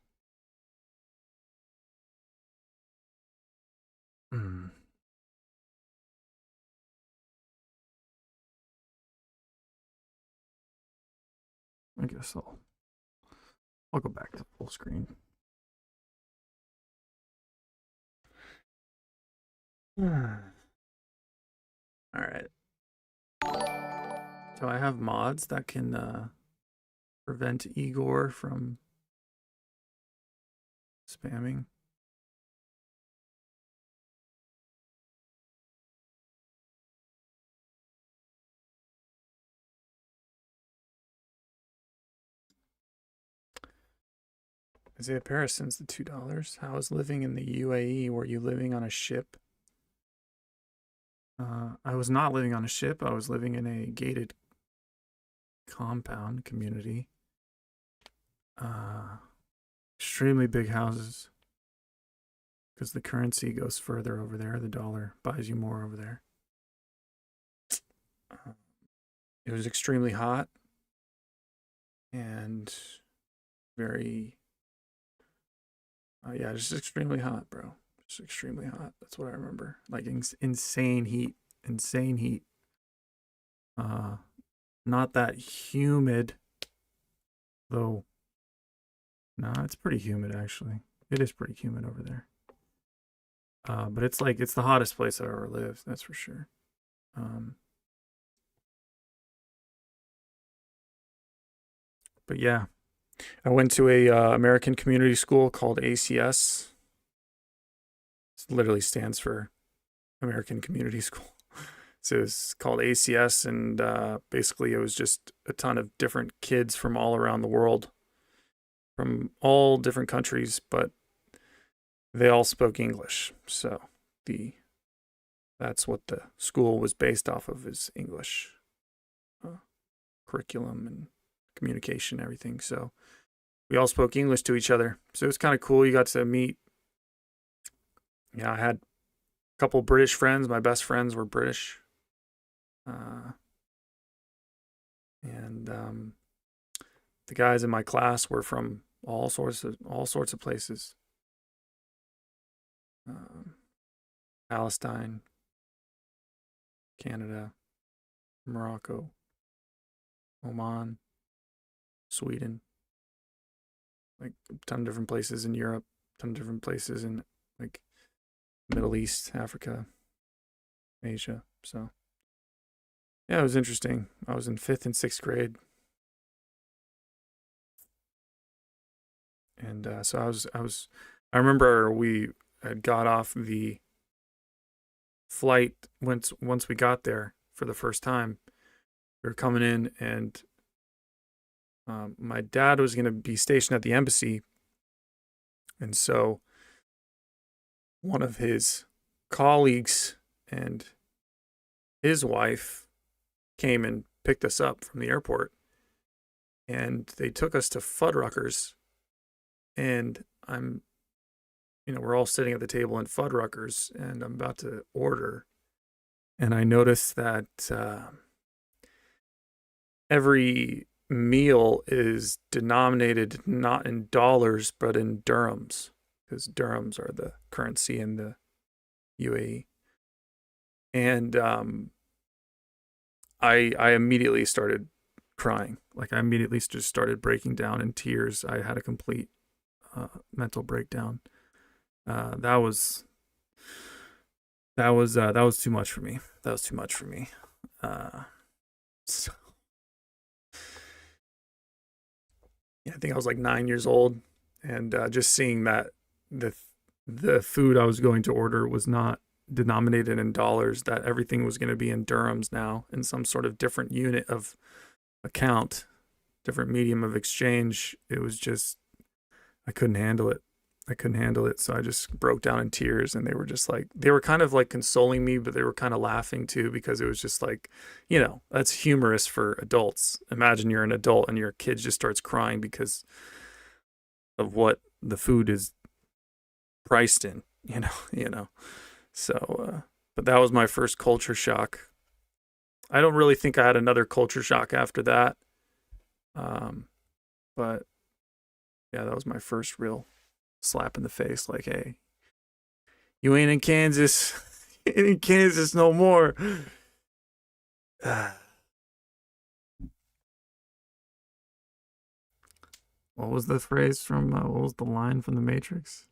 S1: I guess I'll go back to full screen. All right. So I have mods that can prevent Igor from spamming. Isaiah Paris sends the $2. How is living in the UAE? Were you living on a ship? I was not living on a ship. I was living in a gated compound community. Extremely big houses. Because the currency goes further over there. The dollar buys you more over there. It was extremely hot. And very... yeah, just extremely hot, bro. Just extremely hot. That's what I remember. Like insane heat. Insane heat. Not that humid, though. No, it's pretty humid, actually. It is pretty humid over there. But it's the hottest place I've ever lived. That's for sure. Um, but yeah, I went to a American community school called ACS. It literally stands for American Community School. So it's called ACS, and basically it was just a ton of different kids from all around the world, from all different countries, but they all spoke English. So the that's what the school was based off of, is English curriculum and communication, everything. So we all spoke English to each other. So it was kind of cool. You got to meet. Yeah, I had a couple British friends. My best friends were British. And the guys in my class were from all sorts of places. Palestine, Canada, Morocco, Oman, Sweden, like a ton of different places in Europe, a ton of different places in like Middle East, Africa, Asia. So yeah, it was interesting. I was in 5th and 6th grade. And so I remember we had got off the flight once we got there for the first time. We were coming in, and my dad was going to be stationed at the embassy. And so one of his colleagues and his wife came and picked us up from the airport, and they took us to Fuddruckers. And we're all sitting at the table in Fuddruckers, and I'm about to order, and I noticed that every meal is denominated not in dollars but in dirhams, because dirhams are the currency in the UAE. And I immediately started crying. Like, I immediately just started breaking down in tears. I had a complete mental breakdown. That was too much for me. That was too much for me. So, yeah, I think I was like 9 years old, and just seeing that the food I was going to order was not denominated in dollars, that everything was going to be in dirhams now, in some sort of different unit of account, different medium of exchange. It was just, I couldn't handle it. So I just broke down in tears, and they were kind of like consoling me, but they were kind of laughing too, because it was just like, that's humorous for adults. Imagine you're an adult and your kid just starts crying because of what the food is priced in, So, but that was my first culture shock. I don't really think I had another culture shock after that. But yeah, that was my first real slap in the face. Like, hey, you ain't in Kansas. You ain't in Kansas no more. What was the phrase from, what was the line from The Matrix?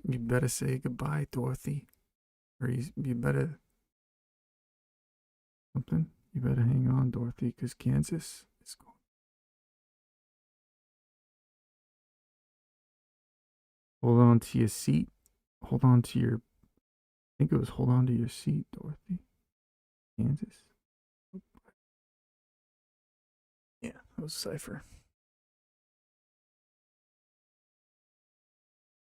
S1: You better say goodbye, Dorothy. Or you better something. You better hang on, Dorothy, because Kansas is going. Hold on to your seat. Hold on to your. I think it was hold on to your seat, Dorothy. Kansas. Yeah, that was Cypher.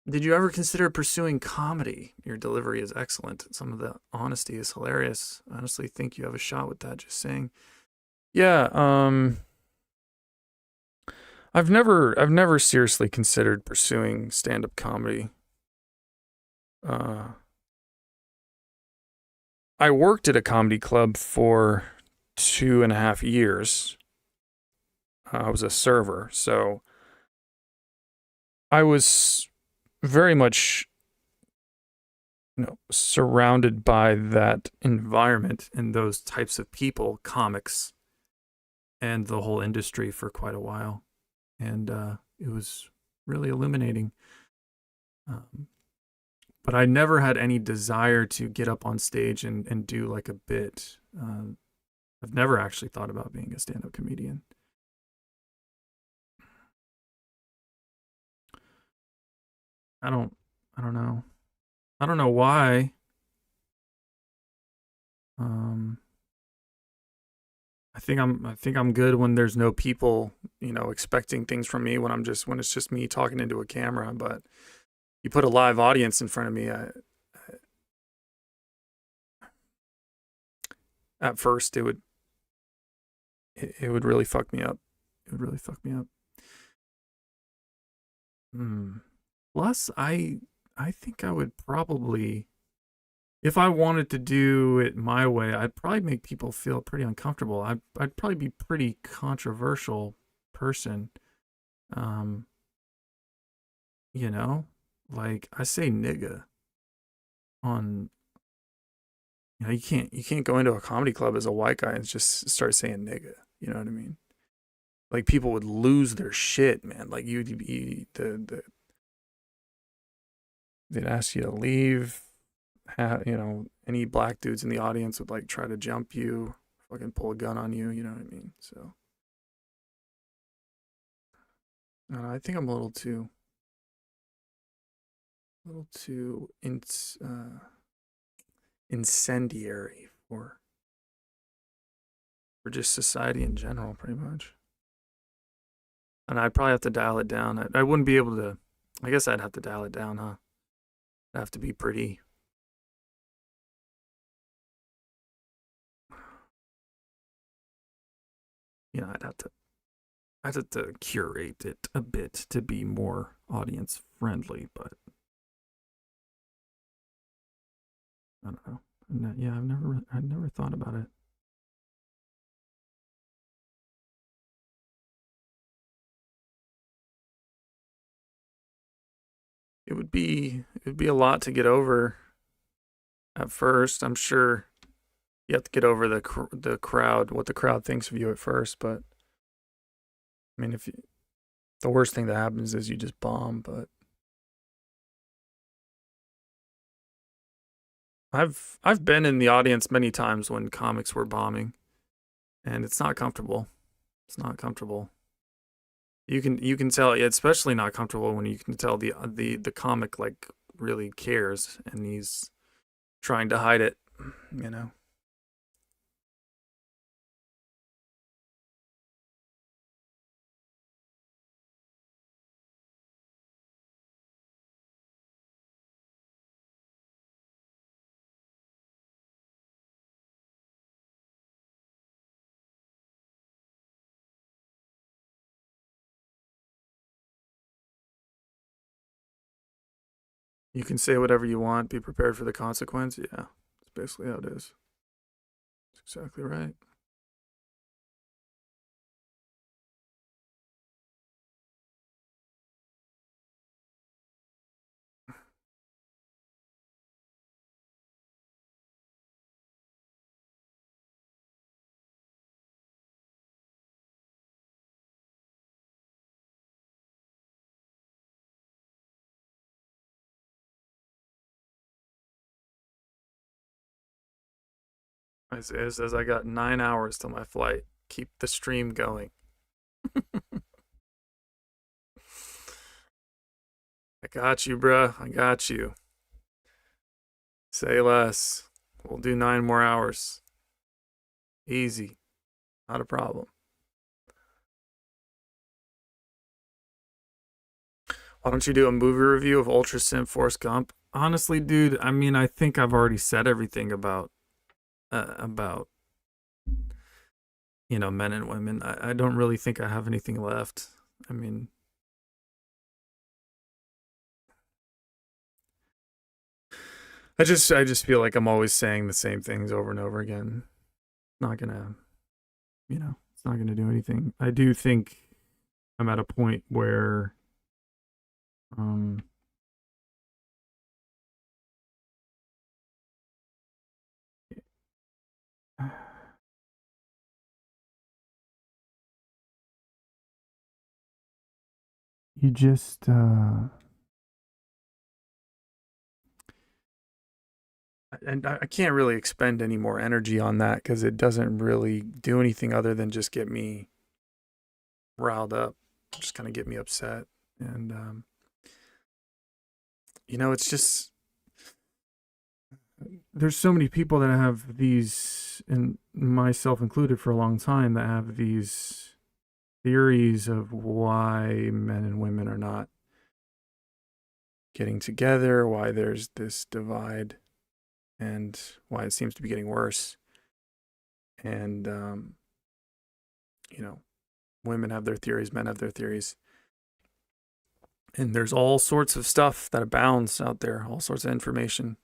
S1: Did you ever consider pursuing comedy? Your delivery is excellent. Some of the honesty is hilarious. I honestly think you have a shot with that, just saying. Yeah, I've never seriously considered pursuing stand-up comedy. I worked at a comedy club for 2.5 years. I was a server, so I was very much, surrounded by that environment and those types of people, comics, and the whole industry for quite a while. And it was really illuminating. Um, but I never had any desire to get up on stage and do like a bit. I've never actually thought about being a stand-up comedian. I don't I don't know. I don't know why. Um I think I'm good when there's no people, expecting things from me when it's just me talking into a camera, but you put a live audience in front of me, at first it would really fuck me up. It would really fuck me up. Hmm. Plus, I think I would probably, if I wanted to do it my way, I'd probably make people feel pretty uncomfortable. I'd probably be pretty controversial person. Um, you know, like I say nigga on, you can't go into a comedy club as a white guy and just start saying nigga. You know what I mean? Like people would lose their shit, man. Like you'd be they'd ask you to leave. Any black dudes in the audience would like try to jump you, fucking pull a gun on you. You know what I mean? So I think I'm a little too incendiary for just society in general, pretty much. And I'd probably have to dial it down. I wouldn't be able to. I guess I'd have to dial it down, huh? I'd have to be pretty. I'd have to curate it a bit to be more audience friendly, but I don't know. Yeah, I've never thought about it. It would be a lot to get over at first. I'm sure you have to get over the crowd, what the crowd thinks of you at first. But I mean, the worst thing that happens is you just bomb. But I've been in the audience many times when comics were bombing, and it's not comfortable. It's not comfortable. You can tell, it's especially not comfortable when you can tell the comic like really cares and he's trying to hide it. You know. You can say whatever you want. Be prepared for the consequence. Yeah, that's basically how it is. That's exactly right. It says I got 9 hours till my flight. Keep the stream going. I got you, bruh. I got you. Say less. We'll do 9 more hours. Easy. Not a problem. Why don't you do a movie review of Ultra Sim Force Gump? Honestly, dude, I mean, I think I've already said everything about men and women. I don't really think I have anything left. I mean, I just feel like I'm always saying the same things over and over again. Not gonna, it's not gonna do anything. I do think I'm at a point where, um, you just and I can't really expend any more energy on that because it doesn't really do anything other than just get me riled up, just kind of get me upset. And it's just there's so many people that have these, and myself included for a long time, that have these theories of why men and women are not getting together, why there's this divide, and why it seems to be getting worse. And you know, women have their theories, men have their theories, and there's all sorts of stuff that abounds out there, all sorts of information,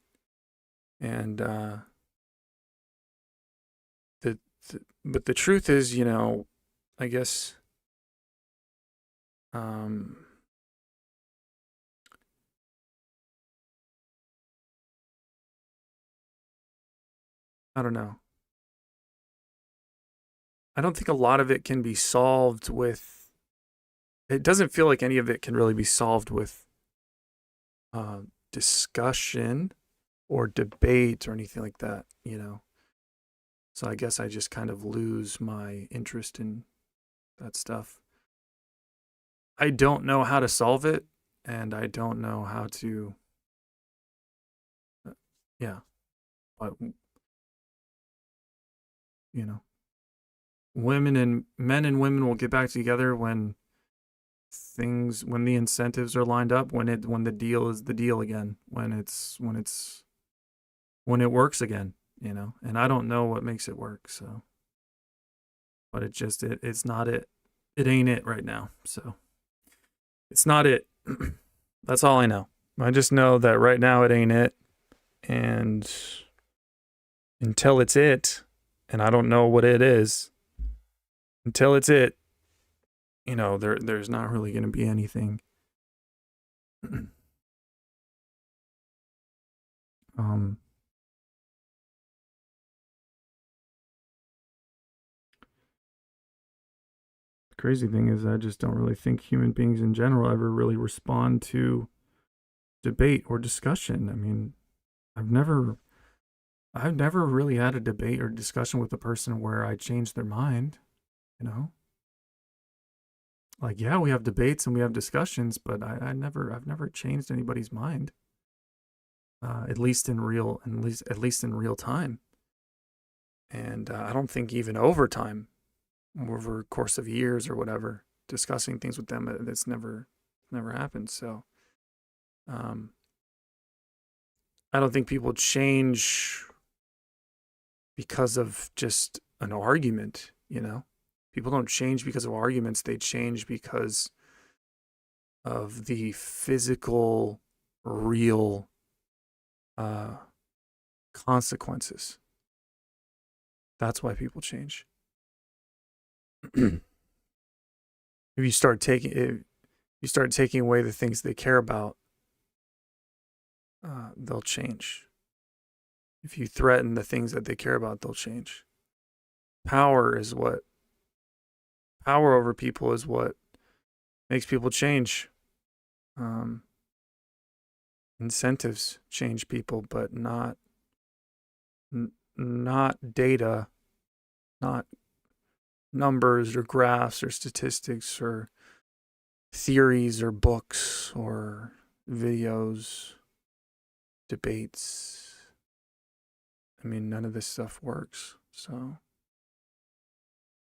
S1: and the, but the truth is, I guess, um, I don't know. I don't think a lot of it can be solved with. It doesn't feel like any of it can really be solved with uh, discussion or debate or anything like that. So I guess I just kind of lose my interest in that stuff. I don't know how to solve it, and I don't know how to. Yeah, but you know, women and men and women will get back together when the incentives are lined up, when the deal is the deal again, when it works again. And I don't know what makes it work, so but it's not it ain't it right now, so it's not it. That's all I know. I just know that right now it ain't it, and until it's it, and I don't know what it is, until it's it, there's not really going to be anything. um the crazy thing is I just don't really think human beings in general ever really respond to debate or discussion. I mean, I've never I've never really had a debate or discussion with a person where I changed their mind, you know? Like, yeah, we have debates and we have discussions, but I've never changed anybody's mind. At least in real time. And I don't think even over time, over a course of years or whatever, discussing things with them, that's never happened. So, um, I don't think people change because of just an argument. People don't change because of arguments, they change because of the physical, real uh, consequences. That's why people change. If you start taking away the things they care about, they'll change. If you threaten the things that they care about, they'll change. Power is what Power over people is what makes people change. Um, Incentives change people, but not data, not numbers or graphs or statistics or theories or books or videos, debates. I mean, none of this stuff works. So,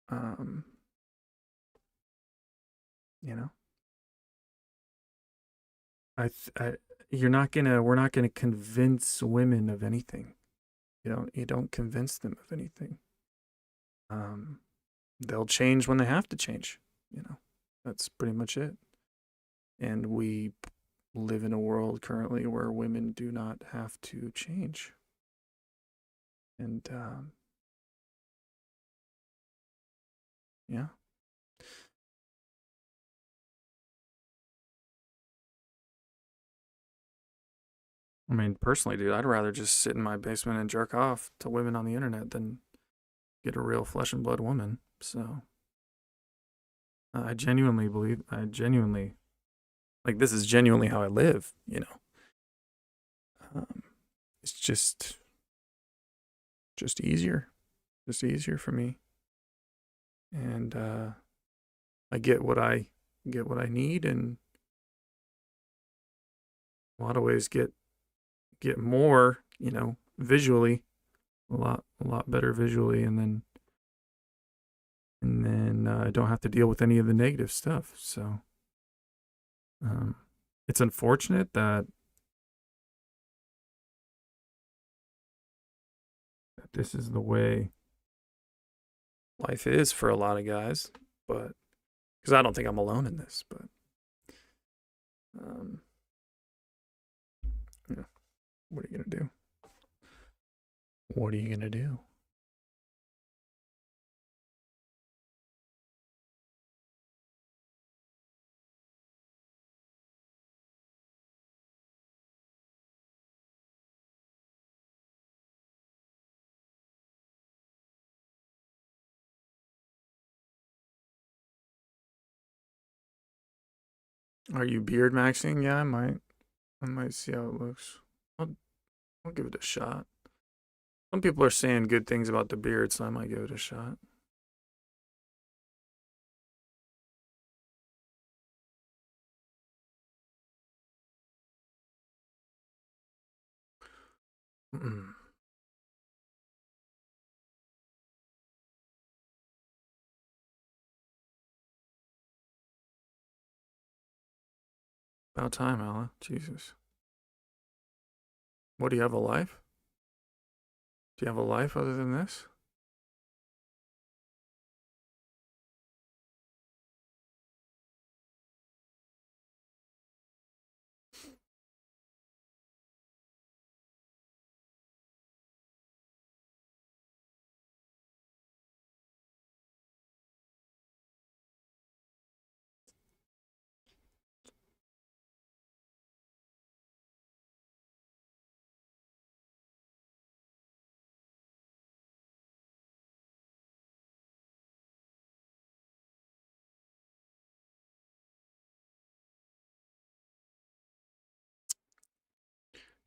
S1: um, you know, I we're not gonna convince women of anything. You don't convince them of anything. Um, they'll change when they have to change. That's pretty much it. And we live in a world currently where women do not have to change. And yeah. I mean, personally, dude, I'd rather just sit in my basement and jerk off to women on the internet than get a real flesh and blood woman. So I genuinely Like this is genuinely how I live, you know. It's just easier, just easier for me, and I get what I need, and a lot of ways get more, you know, visually, a lot better visually, and then I don't have to deal with any of the negative stuff. So um, it's unfortunate that this is the way life is for a lot of guys, but because I don't think I'm alone in this, but um, you know, what are you gonna do? What are you gonna do? Are you beard maxing? Yeah, I might. I might see how it looks. I'll, I'll give it a shot. Some people are saying good things about the beard, so I might give it a shot. Mm-mm. About time, Ella. Jesus. What, do you have a life? Do you have a life other than this?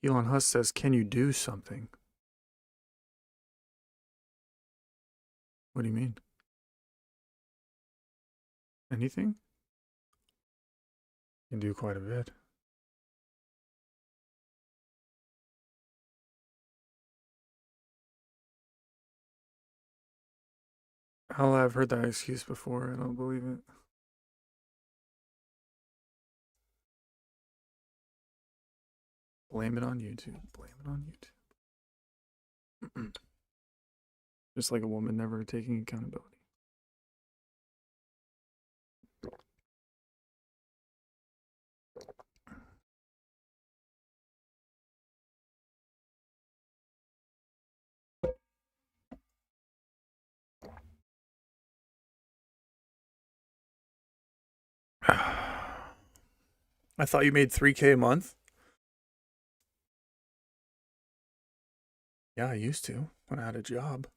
S1: Elon Husk says, can you do something? What do you mean? Anything? You can do quite a bit. Hell, I've heard that excuse before. I don't believe it. Blame it on YouTube. Blame it on YouTube. Just like a woman never taking accountability. I thought you made 3K a month. Yeah, I used to when I had a job.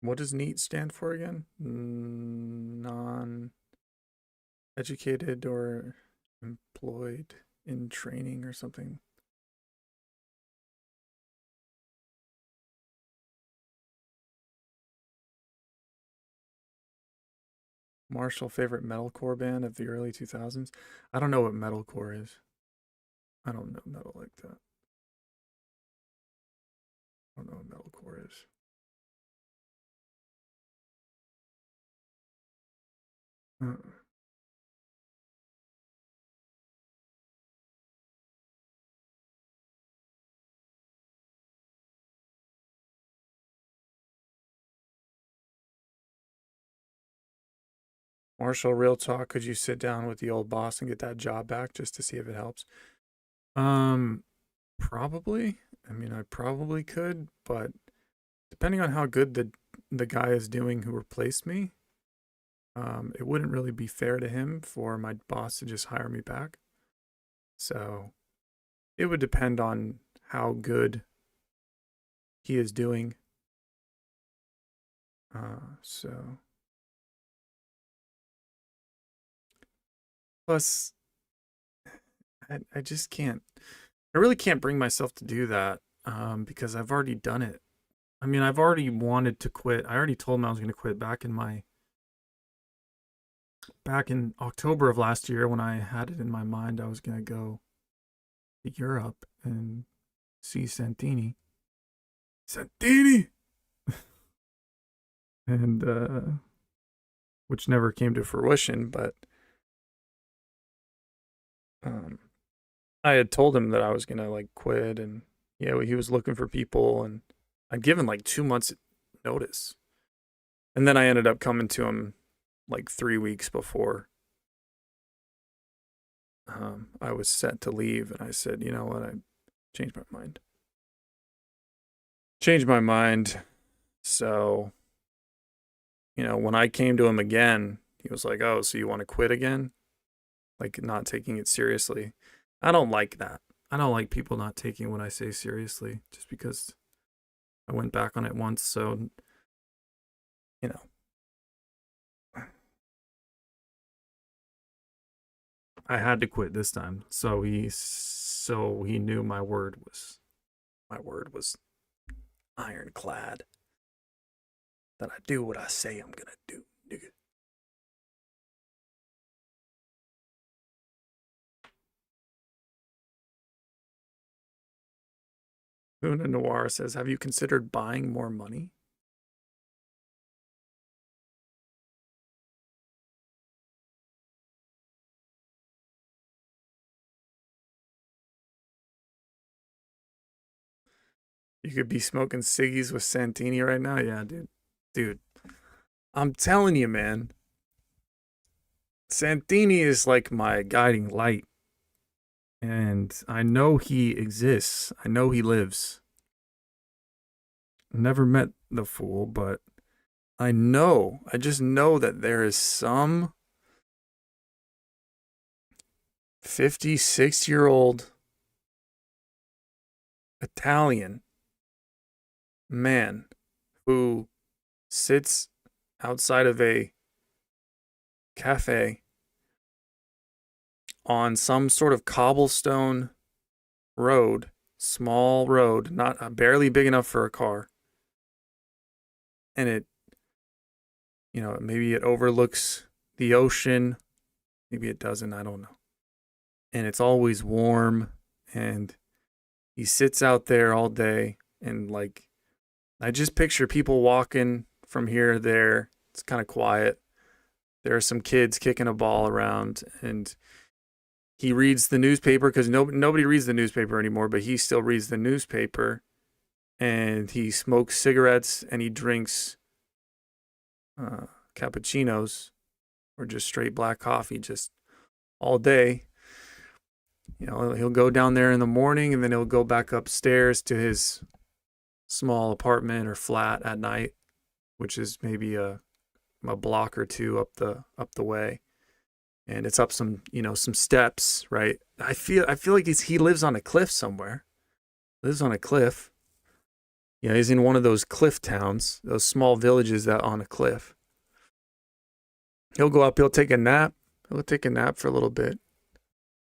S1: What does NEAT stand for again? Non educated or employed in training or something. Marshall favorite metalcore band of the early 2000s. I don't know what metalcore is. I don't know metal like that. I don't know what metalcore is. Uh, Marshall, real talk, could you sit down with the old boss and get that job back just to see if it helps? Probably. I mean, I probably could, but depending on how good the guy is doing who replaced me, it wouldn't really be fair to him for my boss to just hire me back. So it would depend on how good he is doing. So plus, I just can't. I really can't bring myself to do that because I've already done it. I mean, I've already wanted to quit. I already told him I was going to quit back in October of last year when I had it in my mind I was going to go to Europe and see Santini. Santini! And which never came to fruition, but I had told him that I was gonna like quit, and yeah, he was looking for people, and I'd given like 2 months notice, and then I ended up coming to him like 3 weeks before I was set to leave, and I said, you know what, I changed my mind. Changed my mind. So, when I came to him again, he was like, "Oh, so you want to quit again?" Like not taking it seriously. I don't like that. I don't like people not taking what I say seriously just because I went back on it once. So, you know, I had to quit this time. So he knew my word was ironclad. That I do what I say I'm gonna do, nigga. Una Noir says, "Have you considered buying more money?" You could be smoking ciggies with Santini right now. Yeah, dude. Dude, I'm telling you, man. Santini is like my guiding light. And I know he exists. I know he lives. Never met the fool, but I just know that there is some 56-year-old Italian man who sits outside of a cafe on some sort of cobblestone road, small road, not barely big enough for a car. And maybe it overlooks the ocean. Maybe it doesn't. I don't know. And it's always warm. And he sits out there all day. And like, I just picture people walking from here to there. It's kind of quiet. There are some kids kicking a ball around. And he reads the newspaper because nobody reads the newspaper anymore, but he still reads the newspaper. And he smokes cigarettes and he drinks cappuccinos or just straight black coffee just all day. He'll go down there in the morning and then he'll go back upstairs to his small apartment or flat at night, which is maybe a block or two up the way. And it's up some steps, right? I feel like he lives on a cliff somewhere. Lives on a cliff. He's in one of those cliff towns, those small villages that on a cliff. He'll go up, he'll take a nap. He'll take a nap for a little bit.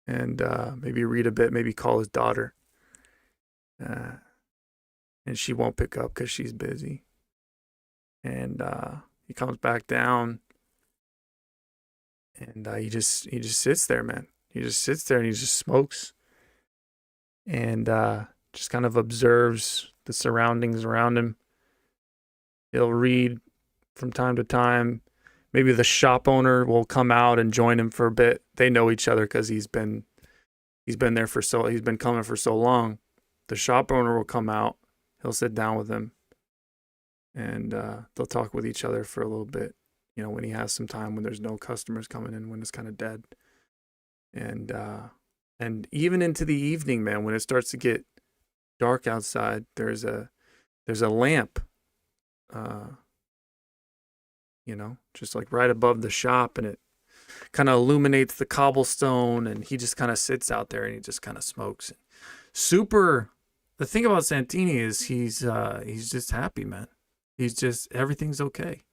S1: And maybe read a bit, maybe call his daughter. And she won't pick up because she's busy. And he comes back down. And he just sits there, man. He just sits there and he just smokes. And just kind of observes the surroundings around him. He'll read from time to time. Maybe the shop owner will come out and join him for a bit. They know each other because he's been coming for so long. The shop owner will come out. He'll sit down with him, and they'll talk with each other for a little bit. when he has some time, when there's no customers coming in, when it's kind of dead. And even into the evening, man, when it starts to get dark outside, there's a lamp, uh, just like right above the shop, and it kind of illuminates the cobblestone, and he just kind of sits out there and he just kind of smokes. Super. The thing about Santini is he's just happy, man. He's just, everything's okay.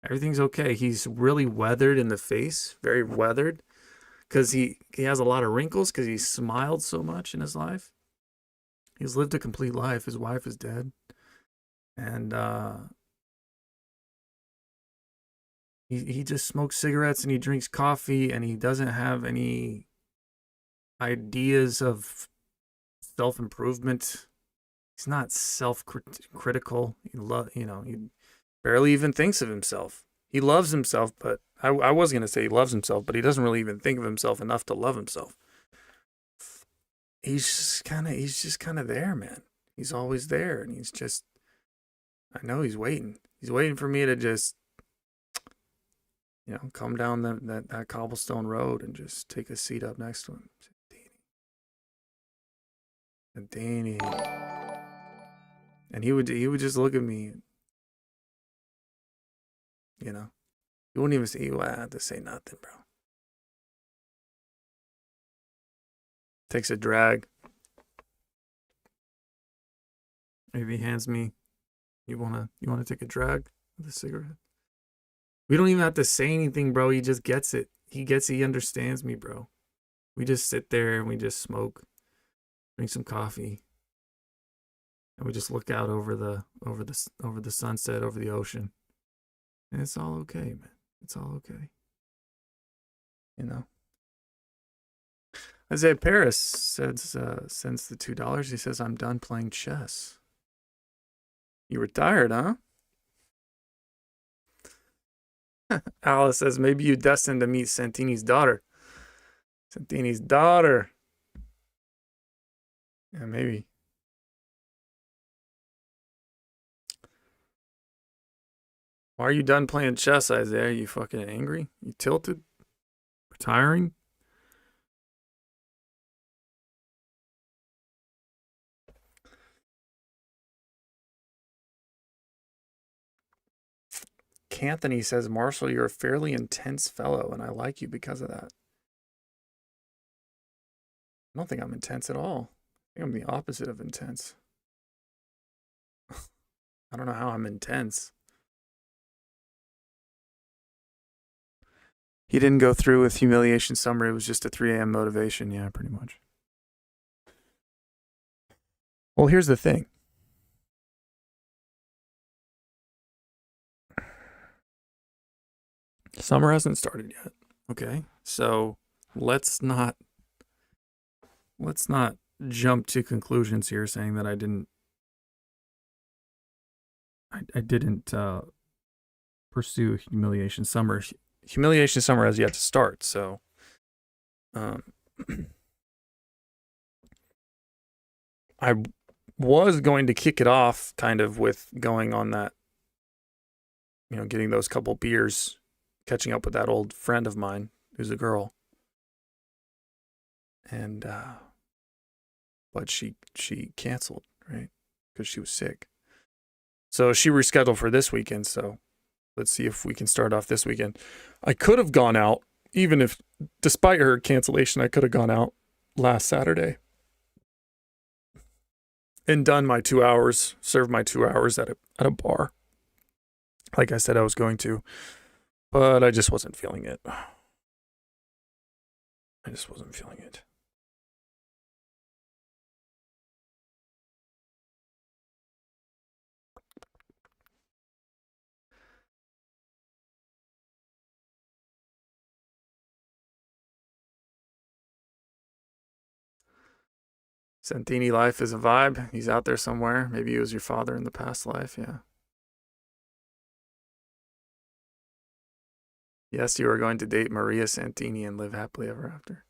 S1: Everything's okay. He's really weathered in the face, very weathered, because he has a lot of wrinkles because he smiled so much in his life. He's lived a complete life. His wife is dead, and he just smokes cigarettes and he drinks coffee, and he doesn't have any ideas of self-improvement. He's not self-critical. He barely even thinks of himself. He loves himself, but I was going to say he loves himself, but he doesn't really even think of himself enough to love himself. He's just kind of there, man. He's always there, and I know he's waiting. He's waiting for me to just, come down that cobblestone road and just take a seat up next to him. Santini. And he would just look at me, He wouldn't even say, "Well, I have to say nothing, bro." Takes a drag. Maybe he hands me, you wanna take a drag with a cigarette? We don't even have to say anything, bro. He just gets it. He understands me, bro. We just sit there and we just smoke, drink some coffee, and we just look out over the sunset, over the ocean. And it's all okay, man. It's all okay. Isaiah Paris sends the $2. He says, "I'm done playing chess." You retired, huh? Alice says, "Maybe you destined to meet Santini's daughter." Santini's daughter. Yeah, maybe. Why are you done playing chess, Isaiah? You fucking angry? You tilted? Retiring? Canthony says, "Marshall, you're a fairly intense fellow, and I like you because of that." I don't think I'm intense at all. I think I'm the opposite of intense. I don't know how I'm intense. He didn't go through with Humiliation Summer. It was just a 3 a.m. motivation. Yeah, pretty much. Well, here's the thing. Summer hasn't started yet. Okay? So let's not jump to conclusions here saying that I didn't pursue Humiliation Summer. Humiliation Summer has yet to start, so I was going to kick it off kind of with going on that, getting those couple beers, catching up with that old friend of mine who's a girl. And but she canceled, right? Because she was sick. So she rescheduled for this weekend, so let's see if we can start off this weekend. I could have gone out, even if, despite her cancellation, I could have gone out last Saturday and done my 2 hours, served my 2 hours at a bar, like I said I was going to, but I just wasn't feeling it. I just wasn't feeling it. Santini life is a vibe. He's out there somewhere. Maybe he was your father in the past life. Yeah. Yes, you are going to date Maria Santini and live happily ever after.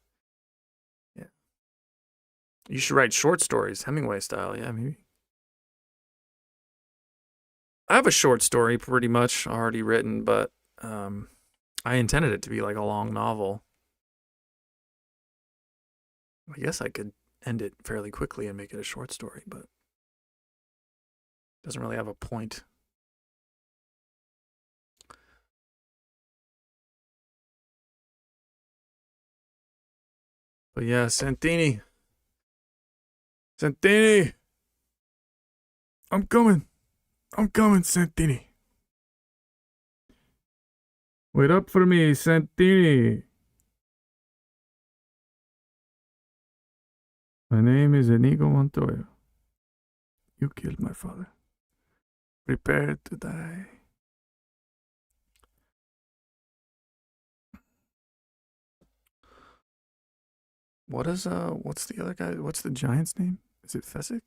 S1: Yeah. You should write short stories, Hemingway style. Yeah, maybe. I have a short story pretty much already written, but I intended it to be like a long novel. I guess I could end it fairly quickly and make it a short story, but it doesn't really have a point. But yeah, Santini. Santini! I'm coming. I'm coming, Santini. Wait up for me, Santini. My name is Inigo Montoya. You killed my father. Prepare to die. What's the other guy? What's the giant's name? Is it Fezzik?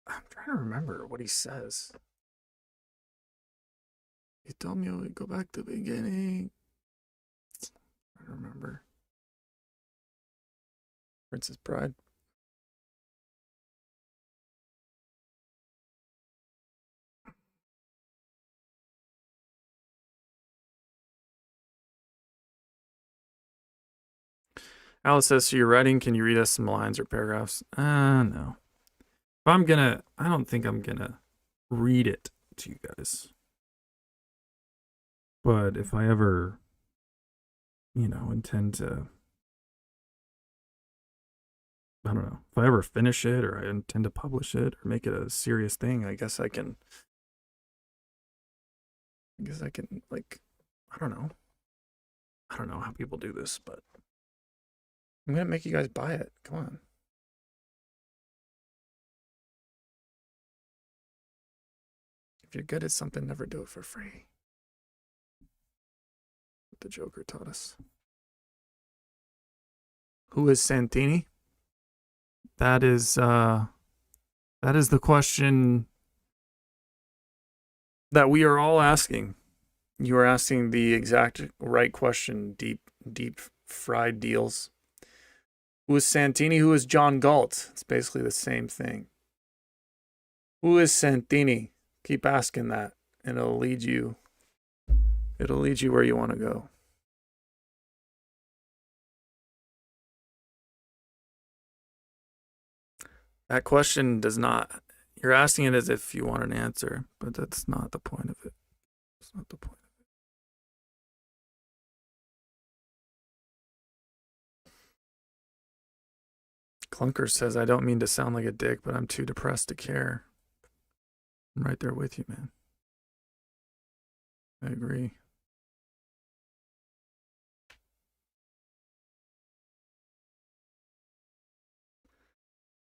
S1: I'm trying to remember what he says. He told me we go back to the beginning. I don't remember. Princess Bride. Alice says, so you're writing, can you read us some lines or paragraphs? No. If I'm gonna, I don't think I'm gonna read it to you guys. But if I ever, intend to, I don't know, if I ever finish it or I intend to publish it or make it a serious thing, I guess I can, like, I don't know. I don't know how people do this, but I'm gonna make you guys buy it. Come on. If you're good at something, never do it for free. What the Joker taught us. Who is Santini? That is the question that we are all asking. You are asking the exact right question, deep fried deals. Who is Santini? Who is John Galt? It's basically the same thing. Who is Santini? Keep asking that, and it'll lead you where you want to go. That question does not, you're asking it as if you want an answer, but that's not the point of it. It's not the point of it. Clunker says, I don't mean to sound like a dick, but I'm too depressed to care. I'm right there with you, man. I agree.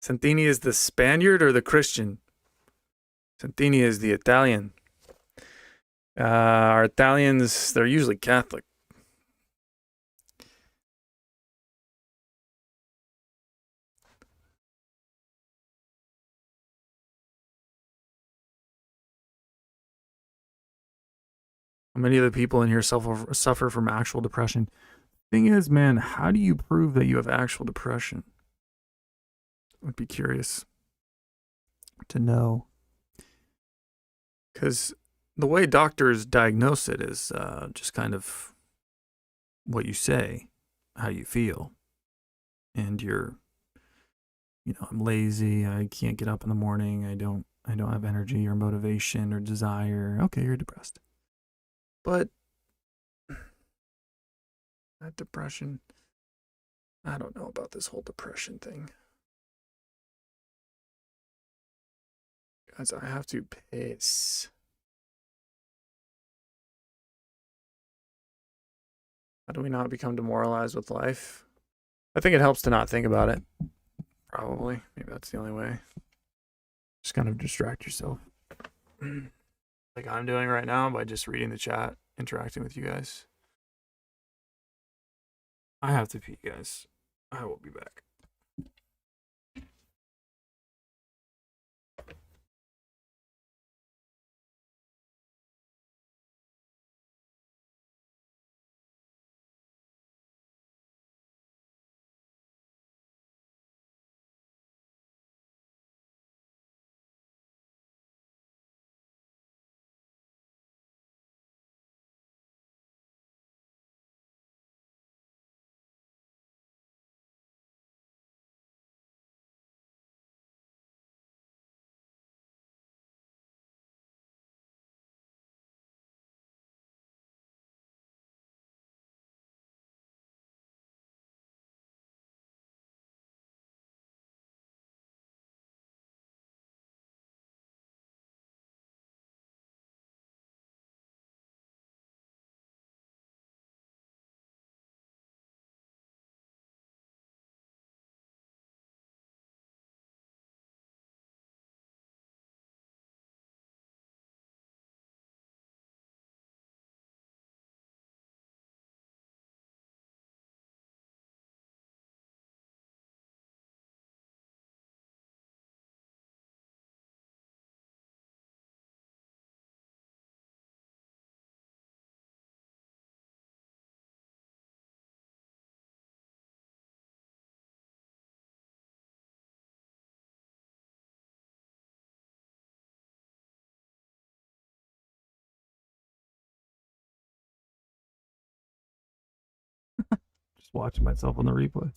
S1: Santini is the Spaniard or the Christian? Santini is the Italian. Our Italians, they're usually Catholic. Many of the people in here suffer from actual depression. Thing is, man, how do you prove that you have actual depression? I'd be curious to know. Because the way doctors diagnose it is just kind of what you say, how you feel. And I'm lazy, I can't get up in the morning, I don't have energy or motivation or desire. Okay, you're depressed. But that depression, I don't know about this whole depression thing. Guys, I have to piss. How do we not become demoralized with life? I think it helps to not think about it. Probably. Maybe that's the only way. Just kind of distract yourself. Like I'm doing right now by just reading the chat, interacting with you guys. I have to pee, guys. I will be back. Just watching myself on the replay.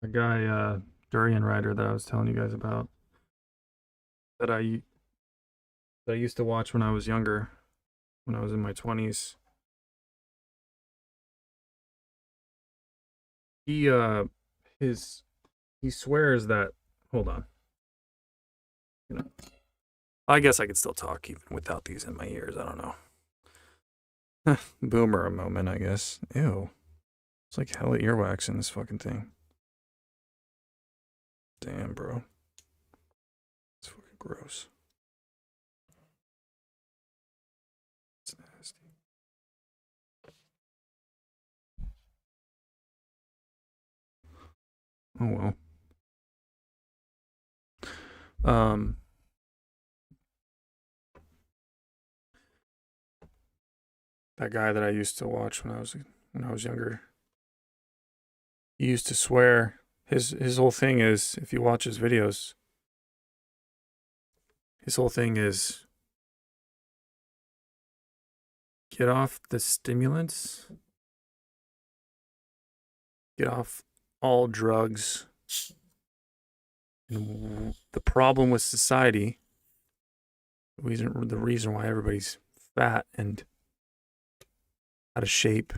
S1: The guy, durian rider that I was telling you guys about, that I used to watch when I was younger, when I was in my 20s. He his he swears that, hold on. You know, I guess I could still talk even without these in my ears. I don't know. Boomer moment, I guess. Ew. It's like hella earwax in this fucking thing. Damn, bro. It's fucking gross. It's nasty. Oh well. That guy that I used to watch when I was younger, he used to swear. His whole thing is, if you watch his videos, his whole thing is get off the stimulants, get off all drugs. And the problem with society, the reason why everybody's fat and out of shape,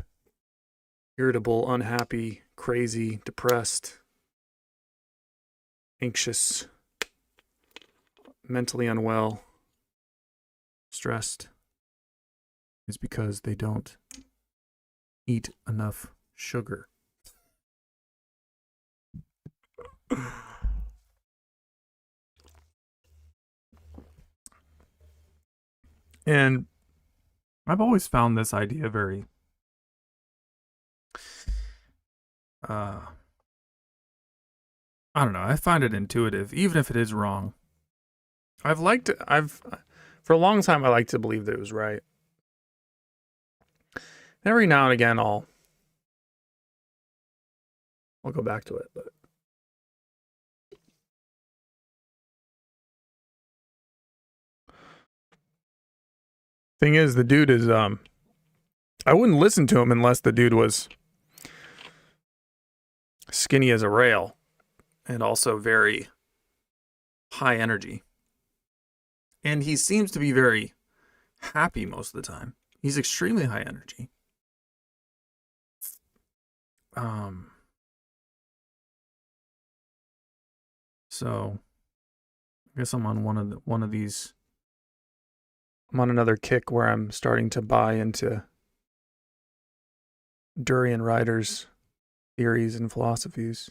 S1: irritable, unhappy, crazy, depressed, anxious, mentally unwell, stressed, is because they don't eat enough sugar. And I've always found this idea very I don't know, I find it intuitive, even if it is wrong. For a long time I like to believe that it was right. Every now and again I'll go back to it, but thing is, the dude is I wouldn't listen to him unless the dude was skinny as a rail and also very high energy. And he seems to be very happy most of the time. He's extremely high energy. So I guess I'm on one of these. I'm on another kick where I'm starting to buy into durian riders' theories and philosophies.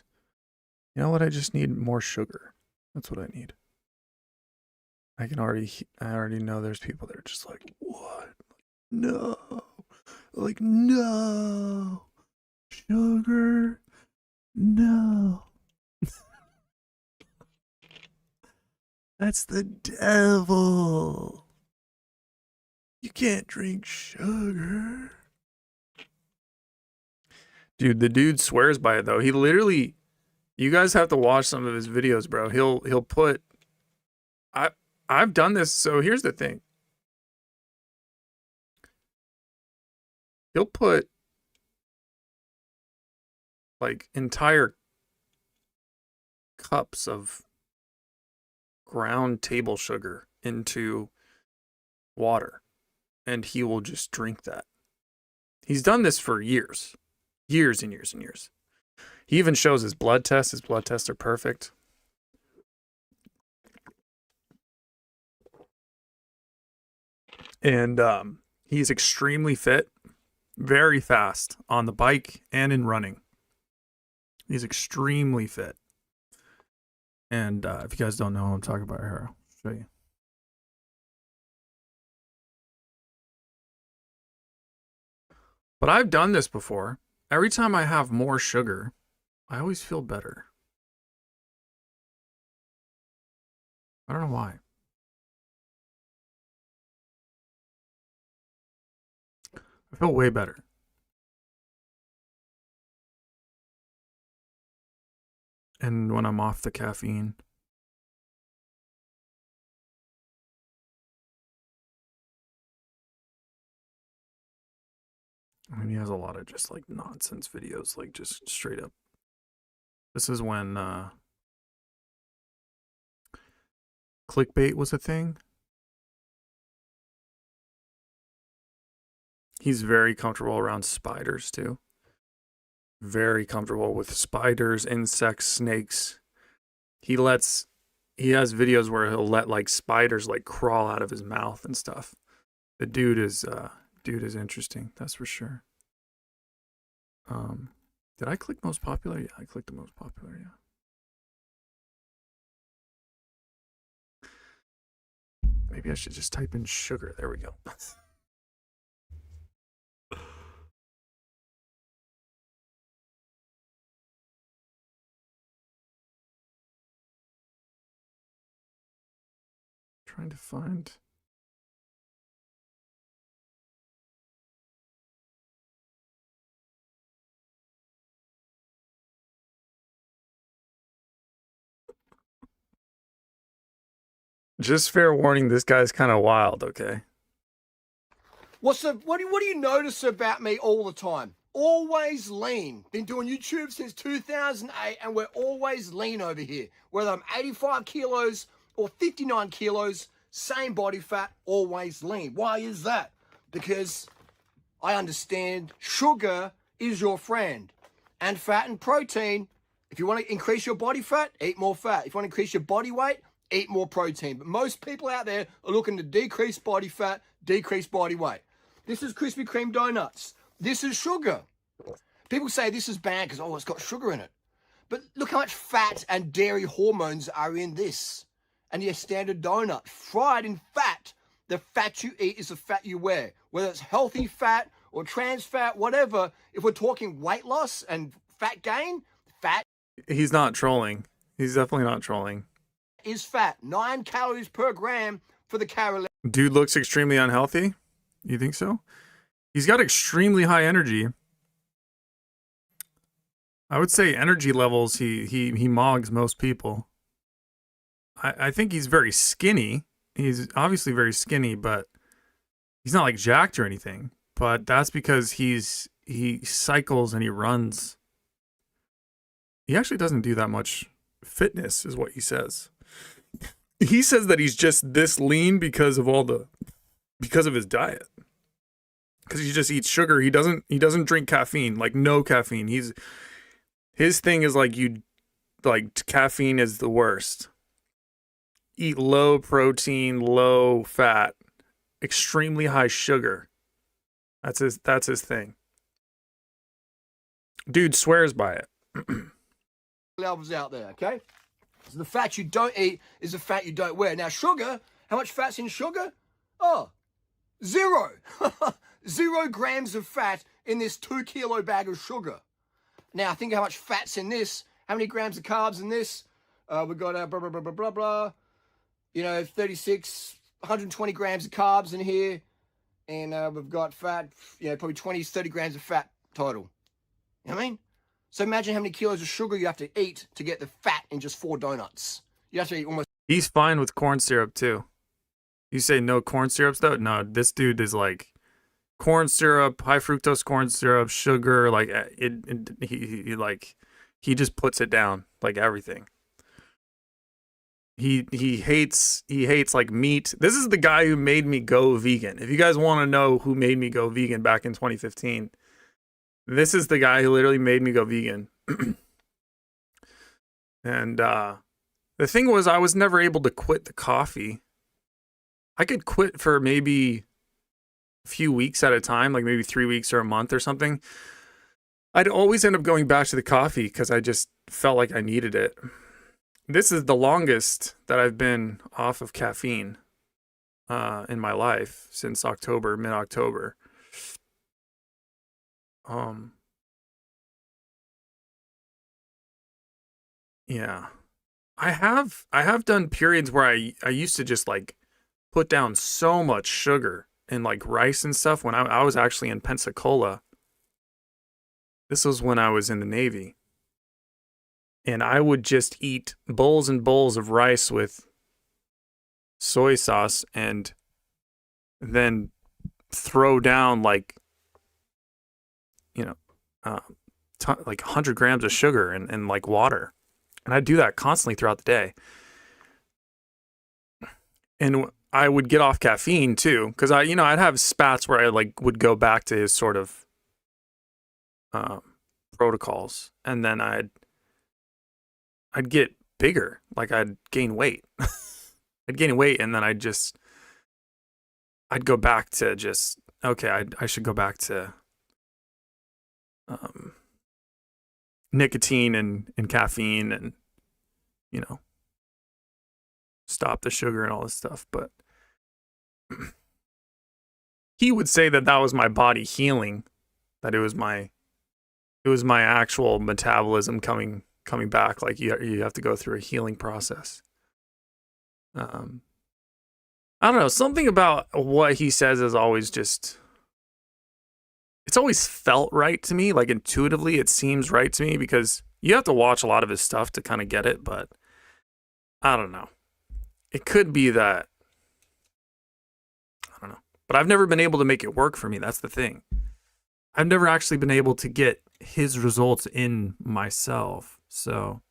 S1: You know what? I just need more sugar. That's what I need. I already know there's people that are just like, what? No. Like, no. Sugar. No. That's the devil. You can't drink sugar. Dude, the dude swears by it though. He literally, you guys have to watch some of his videos, bro. He'll put, I've done this. So here's the thing. He'll put like entire cups of ground table sugar into water, and he will just drink that. He's done this for years and years and years. He even shows his blood tests. His blood tests are perfect. And he's extremely fit, very fast on the bike and in running. He's extremely fit. And if you guys don't know, I'm talking about her. I'll show you. But I've done this before. Every time I have more sugar, I always feel better. I don't know why. I feel way better. And when I'm off the caffeine, I mean, he has a lot of just like nonsense videos, like just straight up. This is when clickbait was a thing. He's very comfortable around spiders too. Very comfortable with spiders, insects, snakes. He has videos where he'll let like spiders like crawl out of his mouth and stuff. The dude is interesting, that's for sure. Did I click most popular? Yeah, I clicked the most popular, yeah. Maybe I should just type in sugar. There we go. Trying to find. Just fair warning, this guy's kind of wild, okay?
S2: What do you notice about me all the time? Always lean. Been doing YouTube since 2008 and we're always lean over here. Whether I'm 85 kilos or 59 kilos, same body fat, always lean. Why is that? Because I understand sugar is your friend. And fat and protein, if you want to increase your body fat, eat more fat. If you want to increase your body weight, eat more protein. But most people out there are looking to decrease body fat, decrease body weight. This is Krispy Kreme donuts. This is sugar. People say this is bad because, it's got sugar in it. But look how much fat and dairy hormones are in this. And your standard donut, fried in fat. The fat you eat is the fat you wear. Whether it's healthy fat or trans fat, whatever. If we're talking weight loss and fat gain, fat.
S1: He's not trolling. He's definitely not trolling.
S2: Is fat. 9 calories per gram for the calorie.
S1: Dude looks extremely unhealthy. You think so? He's got extremely high energy. I would say energy levels, he mogs most people. I think he's very skinny. He's obviously very skinny, but he's not like jacked or anything. But that's because he cycles and he runs. He actually doesn't do that much fitness, is what he says. He says that he's just this lean because of his diet. Because he just eats sugar. He doesn't drink caffeine, like no caffeine. His thing is like caffeine is the worst. Eat low protein, low fat, extremely high sugar. That's his thing. Dude swears by it.
S2: Levels out there, okay? So the fat you don't eat is the fat you don't wear. Now sugar, how much fat's in sugar? Oh, 0. 0 grams of fat in this 2 kilo bag of sugar. Now think how much fat's in this. How many grams of carbs in this? We've got blah, blah, blah, blah, blah, blah. 120 grams of carbs in here. And we've got fat, probably 20, 30 grams of fat total. You know what I mean? So imagine how many kilos of sugar you have to eat to get the fat in just 4 donuts. You have to eat almost...
S1: He's fine with corn syrup too. You say no corn syrups though? No, this dude is like corn syrup, high fructose corn syrup, sugar, like he just puts it down like everything. He hates like meat. This is the guy who made me go vegan. If you guys want to know who made me go vegan back in 2015, this is the guy who literally made me go vegan. And the thing was, I was never able to quit the coffee. I could quit for maybe a few weeks at a time, like maybe 3 weeks or a month or something. I'd always end up going back to the coffee because I just felt like I needed it. This is the longest that I've been off of caffeine in my life since mid-October. Yeah. I have done periods where I used to just like put down so much sugar and like rice and stuff when I was actually in Pensacola. This was when I was in the Navy. And I would just eat bowls and bowls of rice with soy sauce and then throw down like, you know, uh, like 100 grams of sugar and like water. And I'd do that constantly throughout the day. And I would get off caffeine too, because I'd have spats where I like would go back to his sort of um, protocols, and then I'd get bigger, like I'd gain weight. I'd gain weight, and then I'd go back to just okay. I should go back to um, nicotine and caffeine, and you know, stop the sugar and all this stuff. But he would say that that was my body healing, that it was my actual metabolism coming back. Like you have to go through a healing process. I don't know, something about what he says is always just, it's always felt right to me. Like intuitively, it seems right to me because you have to watch a lot of his stuff to kind of get it. But I don't know. It could be that, I don't know. But I've never been able to make it work for me. That's the thing. I've never actually been able to get his results in myself. So,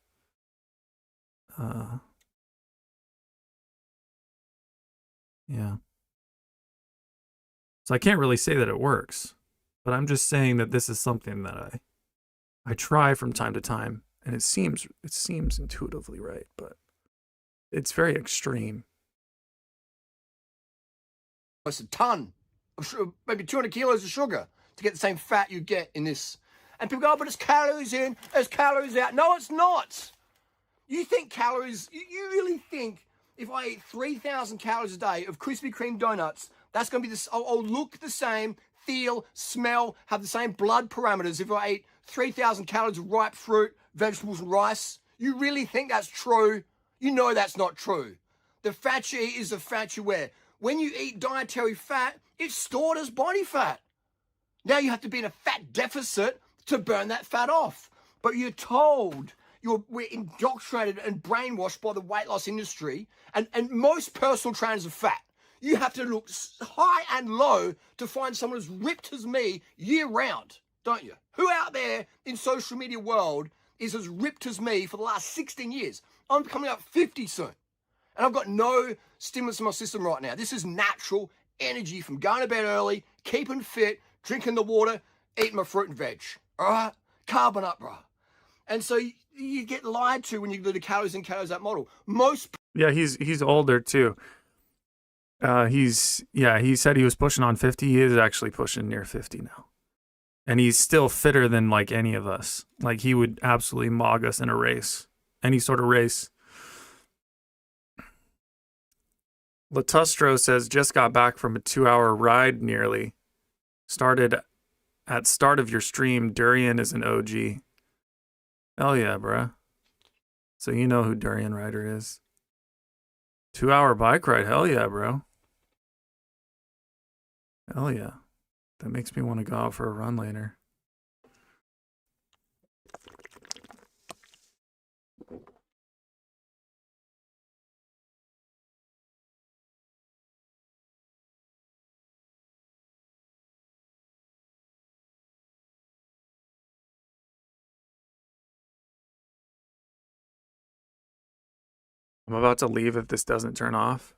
S1: yeah. So I can't really say that it works, but I'm just saying that this is something that I try from time to time, and it seems intuitively right, but it's very extreme.
S2: It's a ton of sugar, maybe 200 kilos of sugar to get the same fat you get in this. And people go, oh, but it's calories in, there's calories out. No, it's not. You think calories, you really think if I eat 3,000 calories a day of Krispy Kreme donuts, that's going to be this, I'll look the same, feel, smell, have the same blood parameters if I eat 3,000 calories of ripe fruit, vegetables, and rice? You really think that's true? You know that's not true. The fat you eat is the fat you wear. When you eat dietary fat, it's stored as body fat. Now you have to be in a fat deficit to burn that fat off. But you're told, we're indoctrinated and brainwashed by the weight loss industry, and most personal trainers are fat. You have to look high and low to find someone as ripped as me year round, don't you? Who out there in social media world is as ripped as me for the last 16 years? I'm coming up 50 soon. And I've got no stimulus in my system right now. This is natural energy from going to bed early, keeping fit, drinking the water, eating my fruit and veg. All right? Carbon up, bro. And so you get lied to when you do the calories in, calories out model.
S1: Yeah, he's older too. He said he was pushing on 50. He is actually pushing near 50 now. And he's still fitter than like any of us. Like he would absolutely mog us in a race. Any sort of race. Latustro says, just got back from a 2-hour ride nearly. Started at start of your stream. Durian is an OG. Hell yeah, bruh. So you know who Durian Rider is. 2-hour bike ride. Hell yeah, bro. Hell yeah. That makes me want to go out for a run later. I'm about to leave if this doesn't turn off.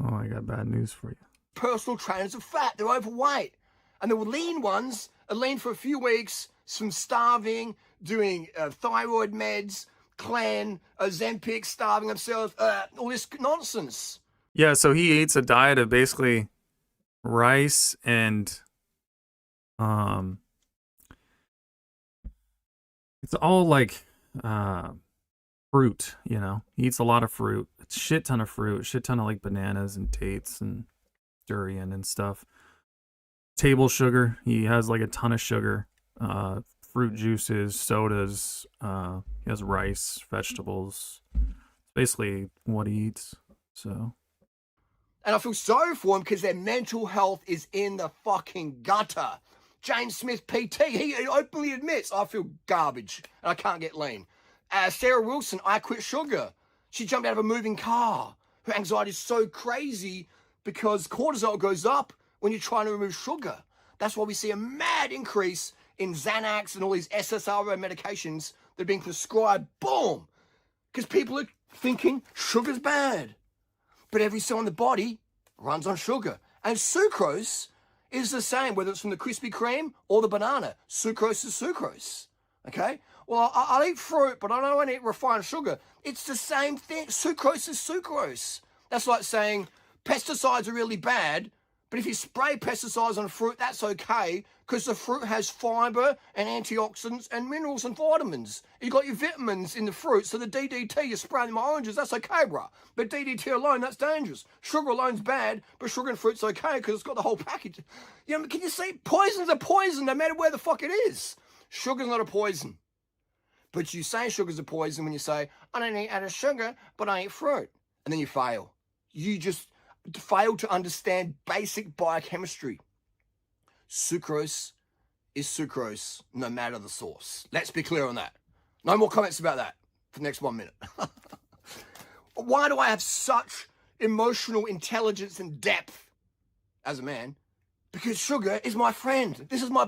S1: Oh, I got bad news for you.
S2: Personal trainers are fat. They're overweight. And the lean ones are lean for a few weeks, some starving, doing thyroid meds, Clan, Ozempic, starving themselves, all this nonsense.
S1: Yeah, so he eats a diet of basically rice and it's all like fruit, you know. He eats a lot of fruit. It's a shit ton of fruit, shit ton of like bananas and dates and durian and stuff. Table sugar. He has like a ton of sugar. fruit juices, sodas. He has rice, vegetables. Basically what he eats. So
S2: And I feel sorry for him because their mental health is in the fucking gutter. James Smith, PT, he openly admits, I feel garbage and I can't get lean. Sarah Wilson, I quit sugar. She jumped out of a moving car. Her anxiety is so crazy because cortisol goes up when you're trying to remove sugar. That's why we see a mad increase in Xanax and all these SSRI medications that are being prescribed. Boom! Because people are thinking sugar's bad. But every cell in the body runs on sugar. And sucrose is the same, whether it's from the Krispy Kreme or the banana. Sucrose is sucrose, okay? Well, I'll eat fruit, but I don't want to eat refined sugar. It's the same thing. Sucrose is sucrose. That's like saying pesticides are really bad, but if you spray pesticides on fruit, that's okay because the fruit has fiber and antioxidants and minerals and vitamins. You got your vitamins in the fruit, so the DDT you're spraying in my oranges, that's okay, bruh. But DDT alone, that's dangerous. Sugar alone's bad, but sugar and fruit's okay because it's got the whole package. You know, can you see? Poison's a poison no matter where the fuck it is. Sugar's not a poison. But you say sugar's a poison when you say, I don't eat out of sugar, but I eat fruit. And then you fail. You just fail to understand basic biochemistry. Sucrose is sucrose no matter the source. Let's be clear on that. No more comments about that for the next 1 minute. Why do I have such emotional intelligence and depth as a man? Because sugar is my friend. This is my...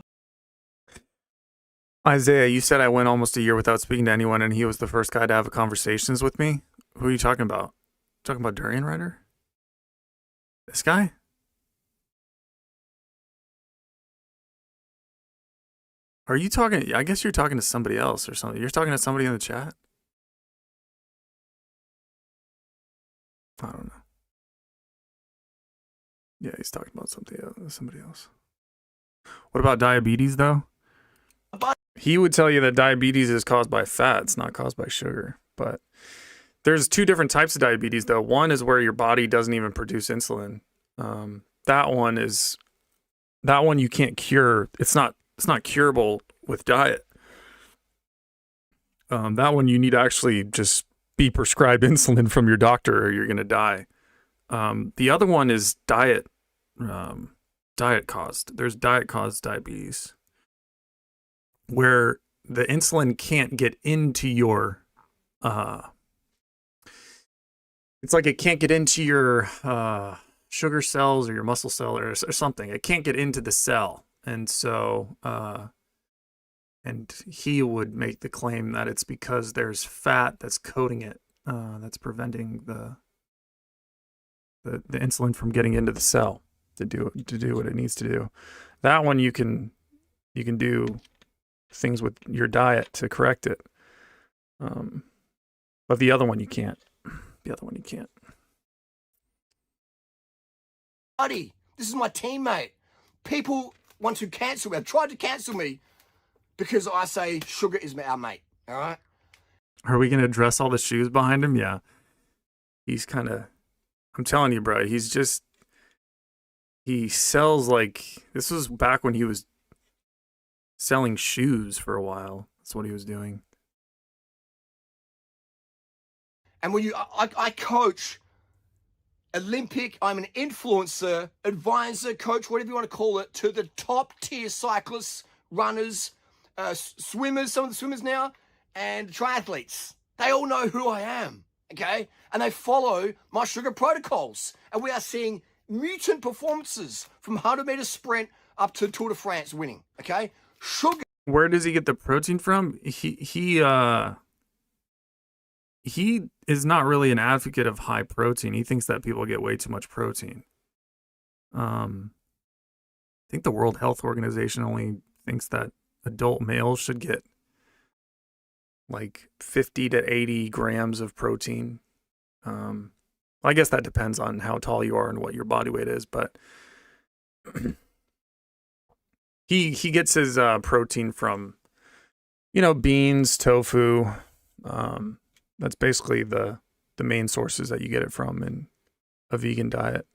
S1: Isaiah, you said I went almost a year without speaking to anyone, and he was the first guy to have conversations with me. Who are you talking about? Talking about Durian Rider? This guy? Are you talking? I guess you're talking to somebody else or something. You're talking to somebody in the chat? I don't know. Yeah, he's talking about somebody else. What about diabetes, though? He would tell you that diabetes is caused by fat. It's not caused by sugar. But there's two different types of diabetes, though. One is where your body doesn't even produce insulin. That one you can't cure. It's not curable with diet. That one you need to actually just be prescribed insulin from your doctor, or you're gonna die. The other one is diet caused. There's diet caused diabetes, where the insulin can't get into your it's like it can't get into your sugar cells or your muscle cell or something. It can't get into the cell. And so and he would make the claim that it's because there's fat that's coating it, that's preventing the insulin from getting into the cell to do what it needs to do. That one you can do things with your diet to correct it. But the other one you can't.
S2: Buddy, this is my teammate. People want to cancel me. Have tried to cancel me because I say sugar is our mate. All right.
S1: Are we gonna address all the shoes behind him? Yeah. He's kind of. I'm telling you, bro. He sells like, this was back when he was selling shoes for a while. That's what he was doing.
S2: And when I coach Olympic, I'm an influencer, advisor, coach, whatever you want to call it, to the top tier cyclists, runners, swimmers, some of the swimmers now, and triathletes. They all know who I am, okay? And they follow my sugar protocols. And we are seeing mutant performances from 100-meter sprint up to Tour de France winning, okay? Sugar.
S1: Where does he get the protein from? He is not really an advocate of high protein. He thinks that people get way too much protein. I think the World Health Organization only thinks that adult males should get like 50 to 80 grams of protein. I guess that depends on how tall you are and what your body weight is, but he gets his protein from, beans, tofu. That's basically the main sources that you get it from in a vegan diet.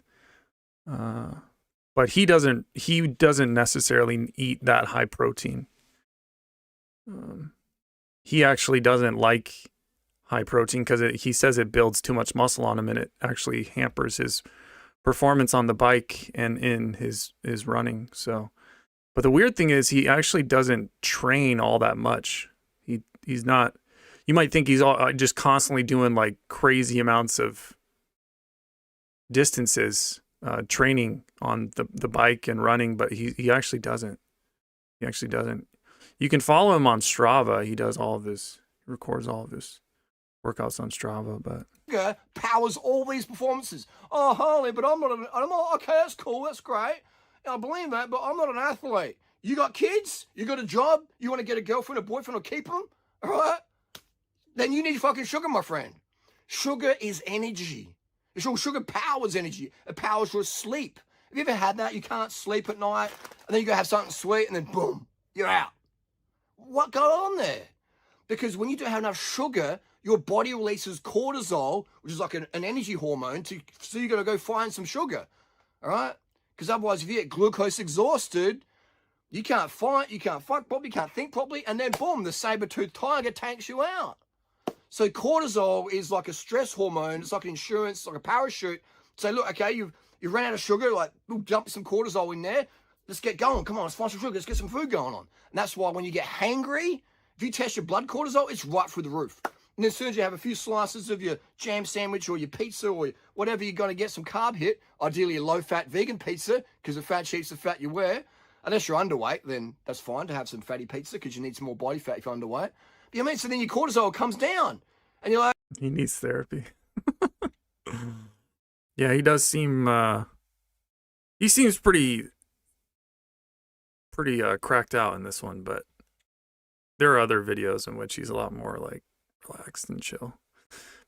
S1: But he doesn't necessarily eat that high protein. He actually doesn't like high protein because he says it builds too much muscle on him and it actually hampers his performance on the bike and in his running. So, but the weird thing is he actually doesn't train all that much. He's not. You might think he's all, just constantly doing like crazy amounts of distances, training on the bike and running, but he actually doesn't. He actually doesn't. You can follow him on Strava. He does all of his, he records all of his workouts on Strava, but
S2: powers all these performances. Oh, Harley, but I'm not, okay, that's cool, that's great. I believe that, but I'm not an athlete. You got kids? You got a job? You want to get a girlfriend, a boyfriend, or keep them? All right? Then you need fucking sugar, my friend. Sugar is energy. Sugar powers energy. It powers your sleep. Have you ever had that? You can't sleep at night, and then you go have something sweet, and then boom, you're out. What got on there? Because when you don't have enough sugar, your body releases cortisol, which is like an energy hormone, so you got to go find some sugar, all right? Because otherwise, if you get glucose exhausted, you can't fight, you can't fuck properly, you can't think properly, and then boom, the saber-toothed tiger takes you out. So cortisol is like a stress hormone. It's like an insurance, like a parachute. Say, look, okay, you've ran out of sugar, like, we'll dump some cortisol in there. Let's get going. Come on, let's find some sugar. Let's get some food going on. And that's why when you get hangry, if you test your blood cortisol, it's right through the roof. And as soon as you have a few slices of your jam sandwich or your pizza or whatever you're going to get some carb hit, ideally a low-fat vegan pizza, because the fat sheets the fat you wear. Unless you're underweight, then that's fine to have some fatty pizza because you need some more body fat if you're underweight. But you know what I mean? So then your cortisol comes down. And you're like...
S1: He needs therapy. Yeah, he does seem... he seems pretty cracked out in this one, but there are other videos in which he's a lot more like relaxed and chill.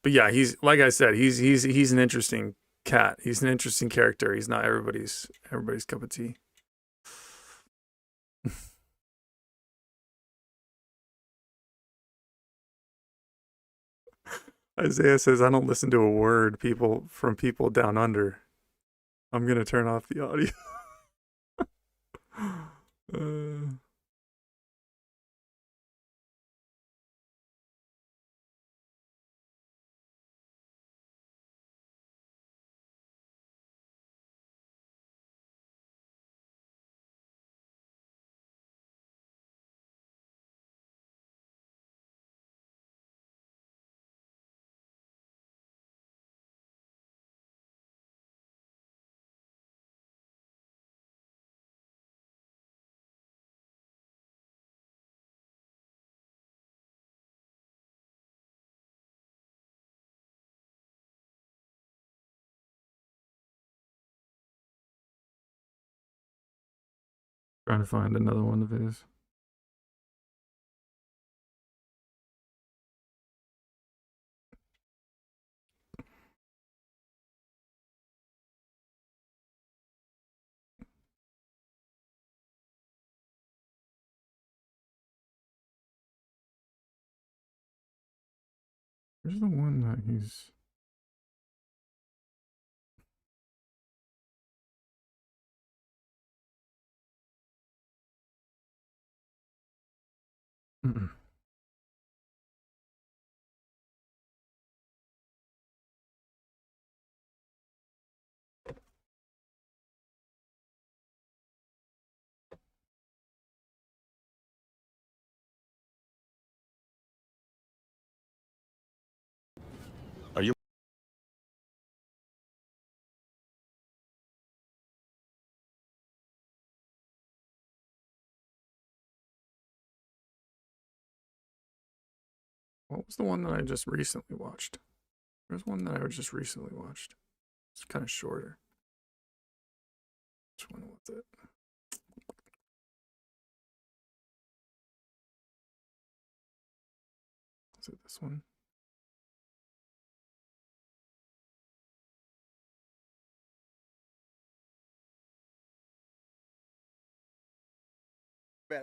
S1: But yeah, he's, like I said, he's an interesting cat. He's an interesting character. He's not everybody's cup of tea. Isaiah says, I don't listen to a word from people down under. I'm gonna turn off the audio. Trying to find another one of his. Where's the one that he's...
S2: Are you...
S1: What was the one that I just recently watched? There's one that I just recently watched. It's kind of shorter. Which one was it? Is it this one?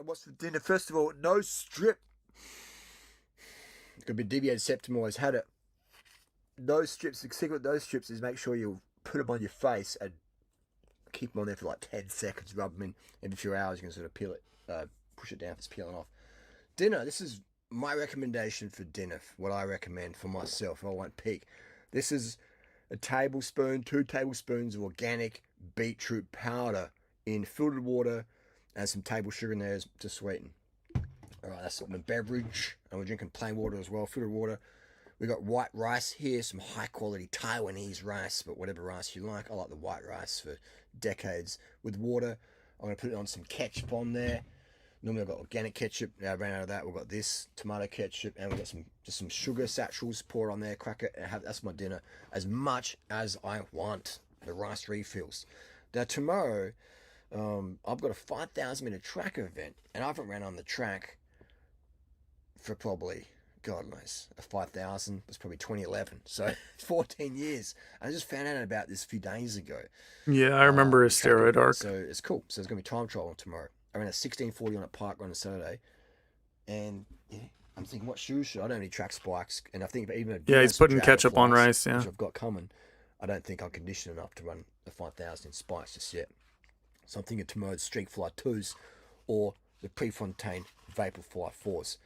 S2: What's for dinner? First of all, no strip. Could be deviated septum, always had it. Those strips, the secret with those strips is make sure you put them on your face and keep them on there for like 10 seconds, rub them in. Every few hours you can sort of peel it, push it down if it's peeling off. dinner. This is my recommendation for dinner. What I recommend for myself. I won't peak. This is a tablespoon, 2 tablespoons of organic beetroot powder in filtered water, and some table sugar in there to sweeten. All right, that's my beverage, and we're drinking plain water as well, filtered water. We got white rice here, some high quality Taiwanese rice, but whatever rice you like. I like the white rice for decades. With water, I'm going to put it on some ketchup on there. Normally I've got organic ketchup. Now I ran out of that. We've got this tomato ketchup, and we've got some sugar satchels. Pour it on there, crack it, and that's my dinner. As much as I want. The rice refills. Now tomorrow, I've got a 5,000 meter track event, and I haven't ran on the track for probably, God knows, a 5,000 was probably 2011, so 14 years. I just found out about this a few days ago.
S1: Yeah, I remember a steroid arc.
S2: So it's cool. So it's gonna be time trial tomorrow. I ran a 1640 on a park on a Saturday, and yeah, I'm thinking, what shoes should I don't have any track spikes, and I think even
S1: Yeah, he's putting ketchup on rice. Yeah,
S2: which I've got coming. I don't think I'm conditioned enough to run the 5,000 in spikes just yet. So I'm thinking tomorrow's Street Fly 2s or the Prefontaine Vaporfly 4s.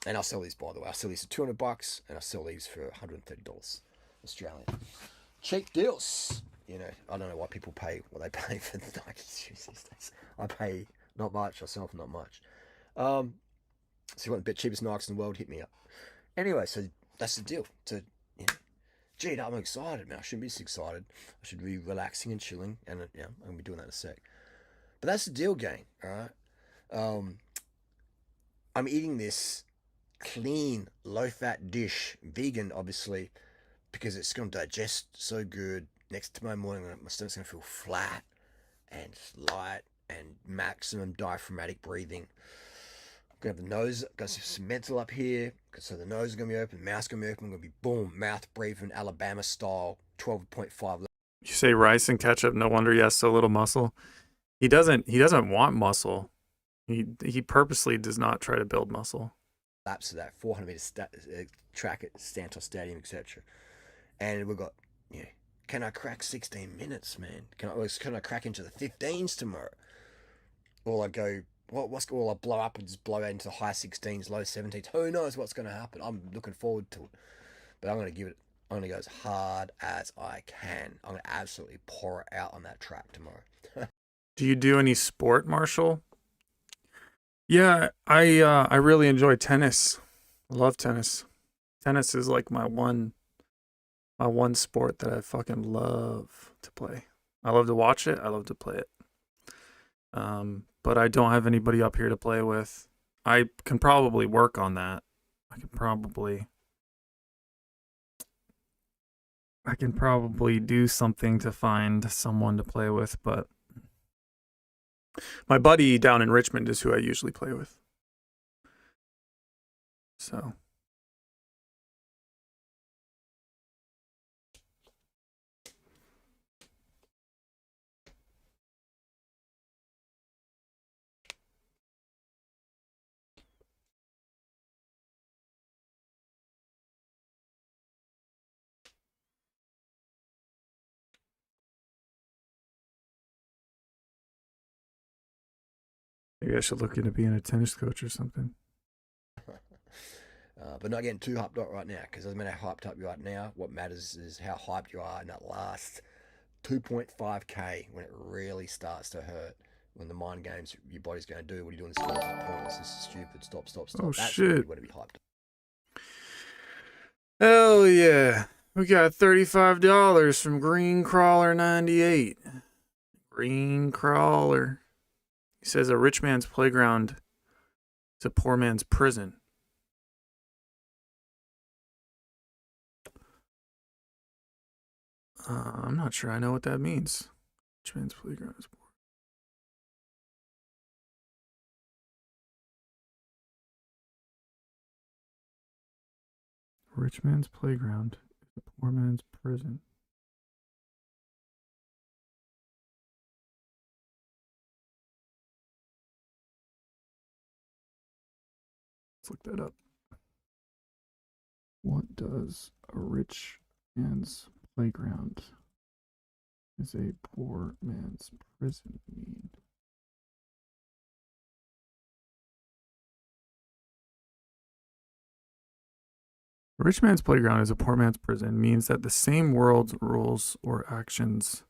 S2: And I'll sell these, by the way. I sell these for $200, and I sell these for $130 Australian. Cheap deals. You know, I don't know why people pay what they pay for the Nike shoes these days. I pay not much. I sell for not much. So you want the cheapest Nikes in the world? Hit me up. Anyway, so that's the deal. So, you know, gee, I'm excited, man. I shouldn't be this excited. I should be relaxing and chilling, and I'm gonna be doing that in a sec. But that's the deal, gang. All right. I'm eating this clean, low-fat dish, vegan, obviously, because it's gonna digest so good. Next tomorrow morning, my stomach's gonna feel flat and light and maximum diaphragmatic breathing. I'm gonna have the nose, got some mental up here, so the nose is gonna be open, mouth's gonna be open. I'm gonna be boom, mouth breathing, Alabama style, 12.5.
S1: you say rice and ketchup. No wonder he has so little muscle. He doesn't want muscle. He purposely does not try to build muscle.
S2: Laps of that 400 meter track at Santos Stadium, etc. And we've got, yeah, can I crack 16 minutes, man? Can I crack into the 15s tomorrow? Or I go, will I blow up and just blow out into the high 16s, low 17s? Who knows what's going to happen? I'm looking forward to it. But I'm going to go as hard as I can. I'm going to absolutely pour it out on that track tomorrow.
S1: Do you do any sport, Marshall? Yeah, I really enjoy tennis. I love tennis. Tennis is like my one sport that I fucking love to play. I love to watch it. I love to play it. But I don't have anybody up here to play with. I can probably work on that. I can probably do something to find someone to play with, but my buddy down in Richmond is who I usually play with. So. Maybe I should look into being a tennis coach or something.
S2: But not getting too hyped up right now, because it doesn't matter how hyped up you are right now. What matters is how hyped you are in that last 2.5k when it really starts to hurt. When the mind games your body's going to do. What are you doing? This is pointless. This is stupid. Stop.
S1: Oh,
S2: That's
S1: shit.
S2: when you want to be hyped up.
S1: Hell yeah. We got $35 from Green Crawler 98. Green Crawler. He says a rich man's playground is a poor man's prison. I'm not sure I know what that means. Rich man's playground is poor. Rich man's playground is a poor man's prison. Let's look that up. What does a rich man's playground is a poor man's prison mean? A rich man's playground is a poor man's prison means that the same world's rules or actions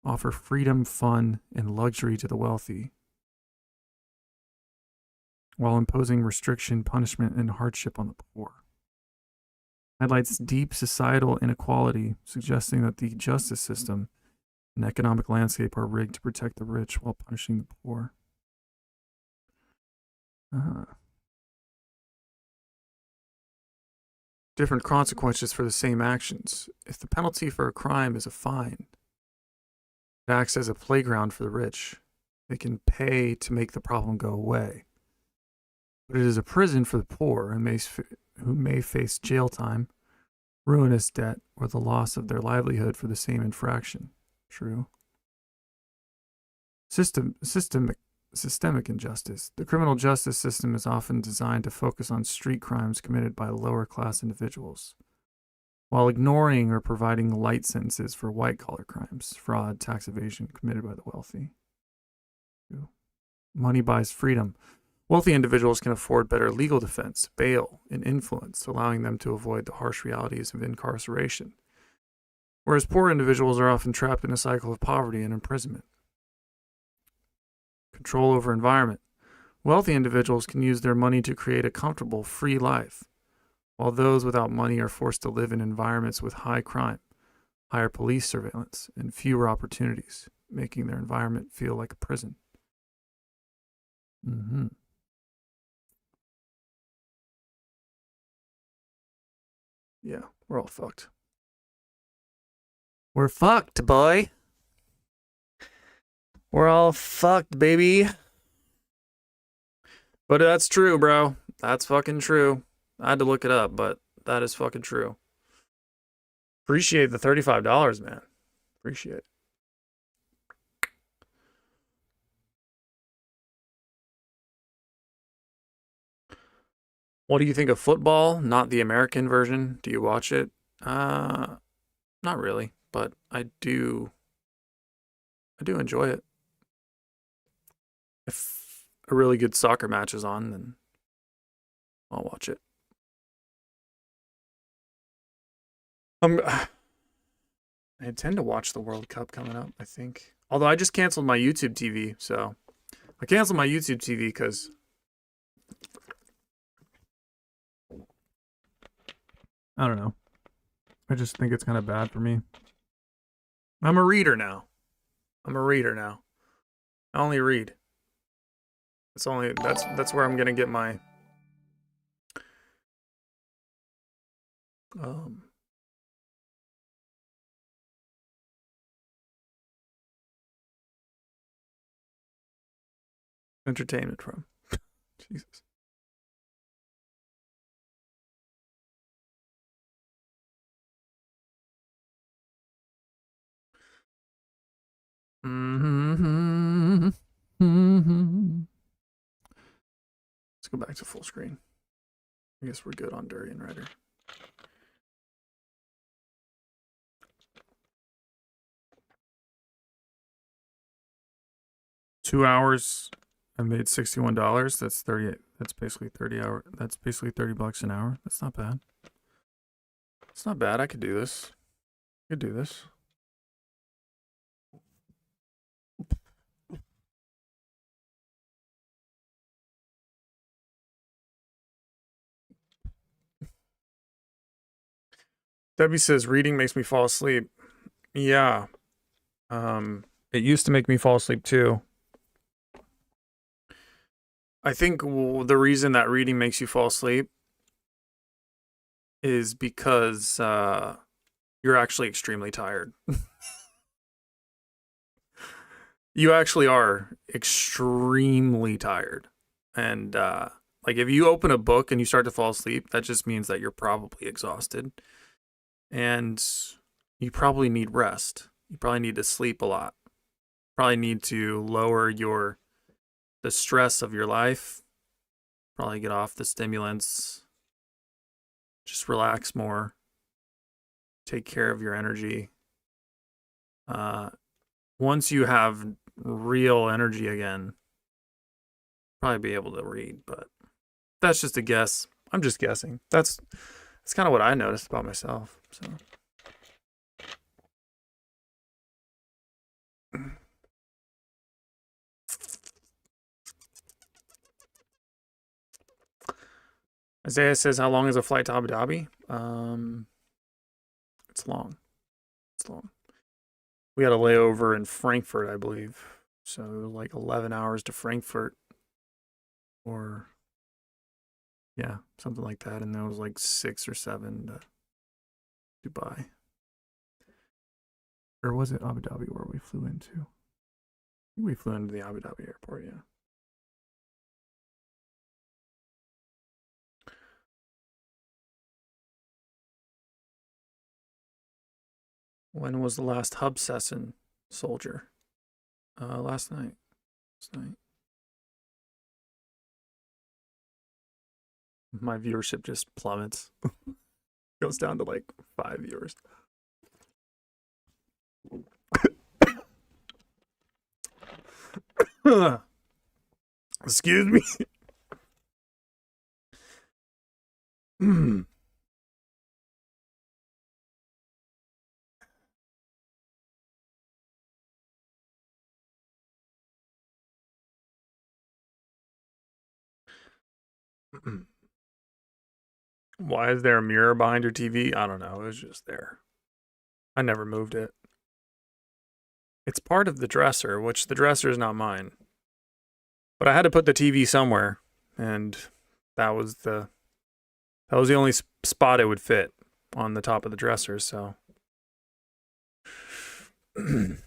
S1: offer freedom, fun, and luxury to the wealthy, while imposing restriction, punishment, and hardship on the poor. Highlights deep societal inequality, suggesting that the justice system and economic landscape are rigged to protect the rich while punishing the poor. Different consequences for the same actions. If the penalty for a crime is a fine, it acts as a playground for the rich. They can pay to make the problem go away. But it is a prison for the poor who may face jail time, ruinous debt, or the loss of their livelihood for the same infraction. True. Systemic injustice. The criminal justice system is often designed to focus on street crimes committed by lower class individuals, while ignoring or providing light sentences for white collar crimes, fraud, tax evasion committed by the wealthy. True. Money buys freedom. Wealthy individuals can afford better legal defense, bail, and influence, allowing them to avoid the harsh realities of incarceration, whereas poor individuals are often trapped in a cycle of poverty and imprisonment. Control over environment. Wealthy individuals can use their money to create a comfortable, free life, while those without money are forced to live in environments with high crime, higher police surveillance, and fewer opportunities, making their environment feel like a prison. Yeah, we're all fucked. We're fucked, boy. We're all fucked, baby. But that's true, bro. That's fucking true. I had to look it up, but that is fucking true. Appreciate the $35, man. Appreciate it. What do you think of football? Not the American version. Do you watch it? Not really, but I do enjoy it. If a really good soccer match is on, then I'll watch it. I intend to watch the World Cup coming up, I think. Although I just canceled my YouTube TV, so I canceled my YouTube TV because I don't know. I just think it's kind of bad for me. I'm a reader now. I only read. That's where I'm gonna get my entertainment from. Jesus. Let's go back to full screen. I guess we're good on Durian Rider. Two hours, I made $61. That's 38. That's basically 30 hour. That's basically $30 an hour. That's not bad. It's not bad. I could do this. I could do this. Debbie says reading makes me fall asleep. Yeah. It used to make me fall asleep too. I think the reason that reading makes you fall asleep is because you're actually extremely tired. You actually are extremely tired. And like if you open a book and you start to fall asleep, that just means that you're probably exhausted. And you probably need rest. You probably need to sleep a lot. Probably need to lower the stress of your life. Probably get off the stimulants. Just relax more. Take care of your energy. Once you have real energy again, probably be able to read, but that's just a guess. I'm just guessing. That's That's kind of what I noticed about myself. So. Isaiah says, how long is a flight to Abu Dhabi? It's long. It's long. We had a layover in Frankfurt, I believe. So like 11 hours to Frankfurt. Or, yeah, something like that. And that was like 6 or 7 to Dubai. Or was it Abu Dhabi where we flew into? I think we flew into the Abu Dhabi airport, yeah. When was the last Hub Session soldier? Last night. My viewership just plummets. Goes down to like 5 viewers. Excuse me. Why is there a mirror behind your TV? I don't know. It was just there. I never moved it. It's part of the dresser, which the dresser is not mine. But I had to put the TV somewhere, and that was the only spot it would fit on the top of the dresser, so. It's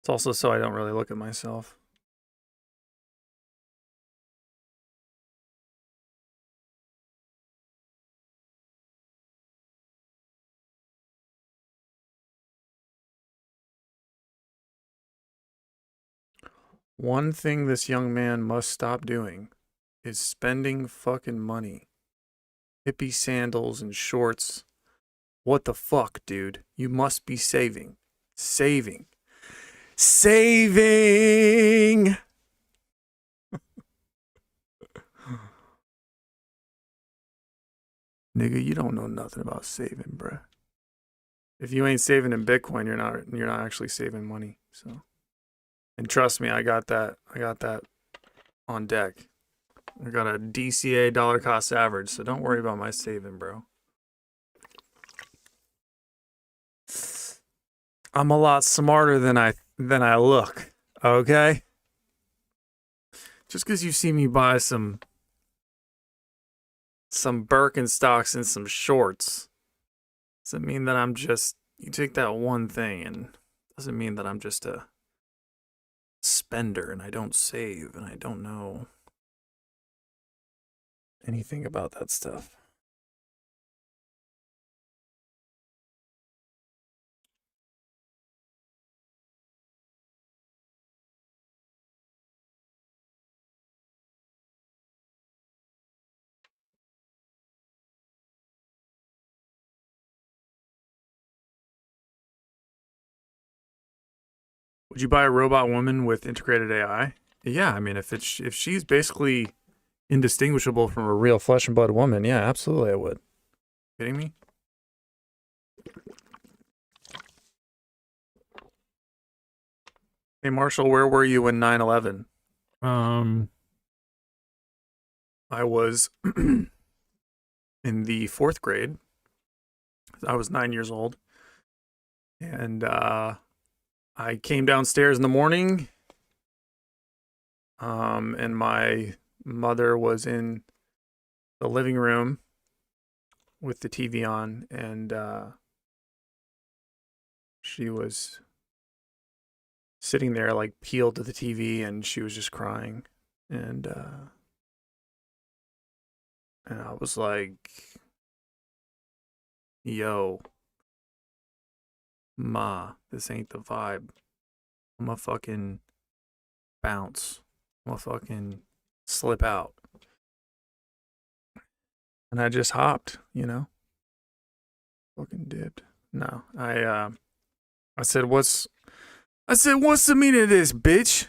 S1: also so I don't really look at myself. One thing this young man must stop doing is spending fucking money. Hippie sandals and shorts. What the fuck, dude? You must be saving. Saving. Nigga, you don't know nothing about saving, bruh. If you ain't saving in Bitcoin, you're not actually saving money. So, and trust me, I got that on deck. I got a DCA dollar cost average, so don't worry about my saving, bro. I'm a lot smarter than I look, okay? Just because you see me buy some Birkenstocks and some shorts doesn't mean that I'm just, you take that one thing and doesn't mean that I'm just a spender and I don't save and I don't know anything about that stuff. Would you buy a robot woman with integrated AI? Yeah, I mean, if she's basically indistinguishable from a real flesh and blood woman, yeah, absolutely I would. Kidding me? Hey Marshall, where were you when 9/11? I was in the 4th grade. I was 9 years old. And I came downstairs in the morning. And my mother was in the living room with the TV on, and she was sitting there like peeled to the TV, and she was just crying, and I was like, yo, ma, this ain't the vibe. I'm a fucking bounce. I'm a fucking slip out. And I just hopped, you know? Fucking dipped. No, I said, what's the meaning of this, bitch?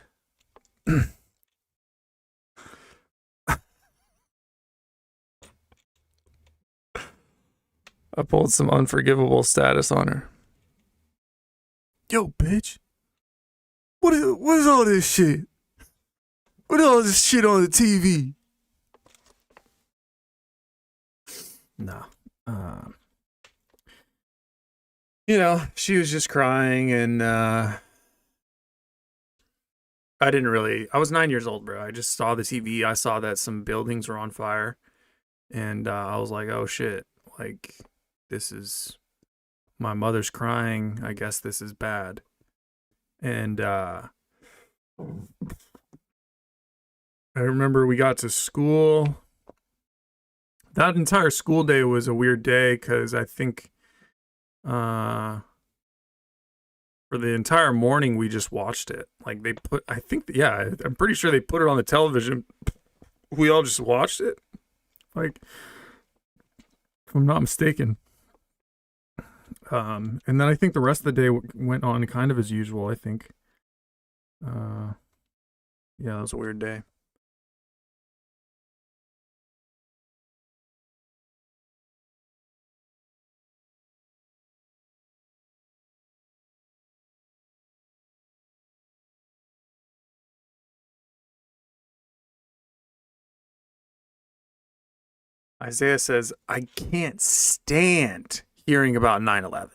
S1: I pulled some unforgivable status on her. Yo, bitch. What is all this shit? What is all this shit on the TV? No. She was just crying, and I was 9 years old, bro. I just saw the TV. I saw that some buildings were on fire, and I was like, oh shit. Like, this is, my mother's crying. I guess this is bad. And I remember we got to school. That entire school day was a weird day because I think for the entire morning we just watched it. Like I'm pretty sure they put it on the television. We all just watched it. Like, if I'm not mistaken. And then I think the rest of the day went on kind of as usual, I think. Yeah, that was a weird day. Isaiah says, I can't stand hearing about 9/11.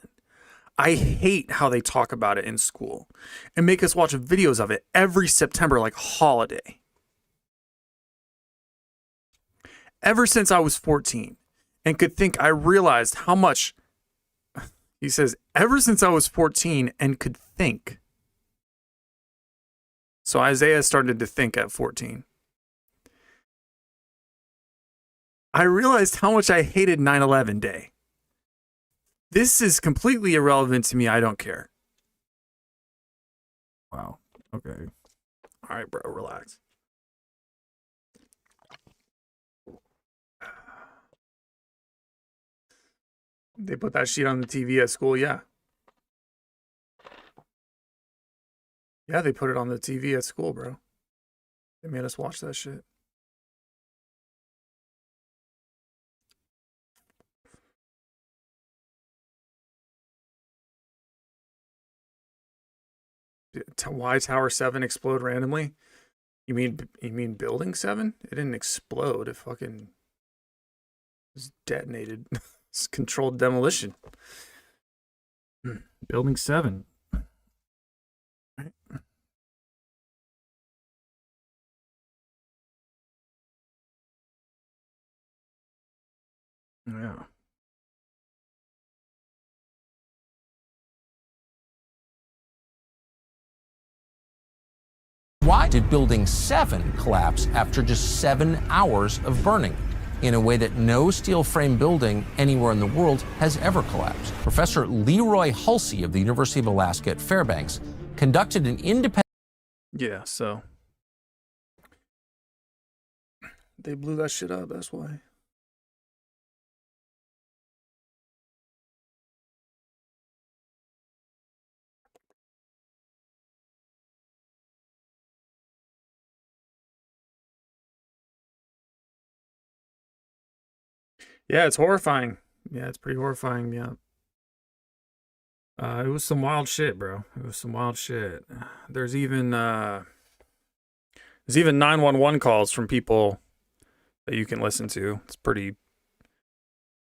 S1: I hate how they talk about it in school and make us watch videos of it every September like holiday. Ever since I was 14 and could think, I realized how much, he says, ever since I was 14 and could think. So Isaiah started to think at 14. I realized how much I hated 9/11 day. This is completely irrelevant to me. I don't care. Wow. Okay. All right, bro, relax. They put that shit on the TV at school, yeah. Yeah, they put it on the TV at school, bro. They made us watch that shit. Why Tower 7 explode randomly? You mean Building 7? It didn't explode. It fucking was detonated. It's controlled demolition. Building 7. Right. Yeah.
S3: Why did Building 7 collapse after just 7 hours of burning in a way that no steel frame building anywhere in the world has ever collapsed? Professor Leroy Hulsey of the University of Alaska at Fairbanks conducted an independent...
S1: Yeah, so they blew that shit up, that's why. Yeah, it's horrifying. Yeah, it's pretty horrifying. Yeah. It was some wild shit, bro. It was some wild shit. There's even 911 calls from people that you can listen to. It's pretty,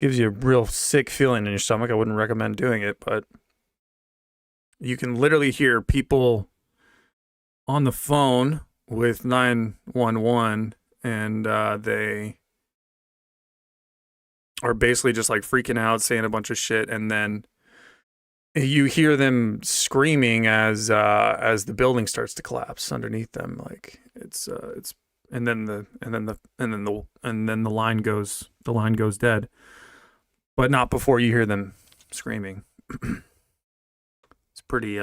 S1: gives you a real sick feeling in your stomach. I wouldn't recommend doing it, but you can literally hear people on the phone with 911, and they are basically just like freaking out, saying a bunch of shit, and then you hear them screaming as the building starts to collapse underneath them. Like it's and then the line goes dead, but not before you hear them screaming. It's pretty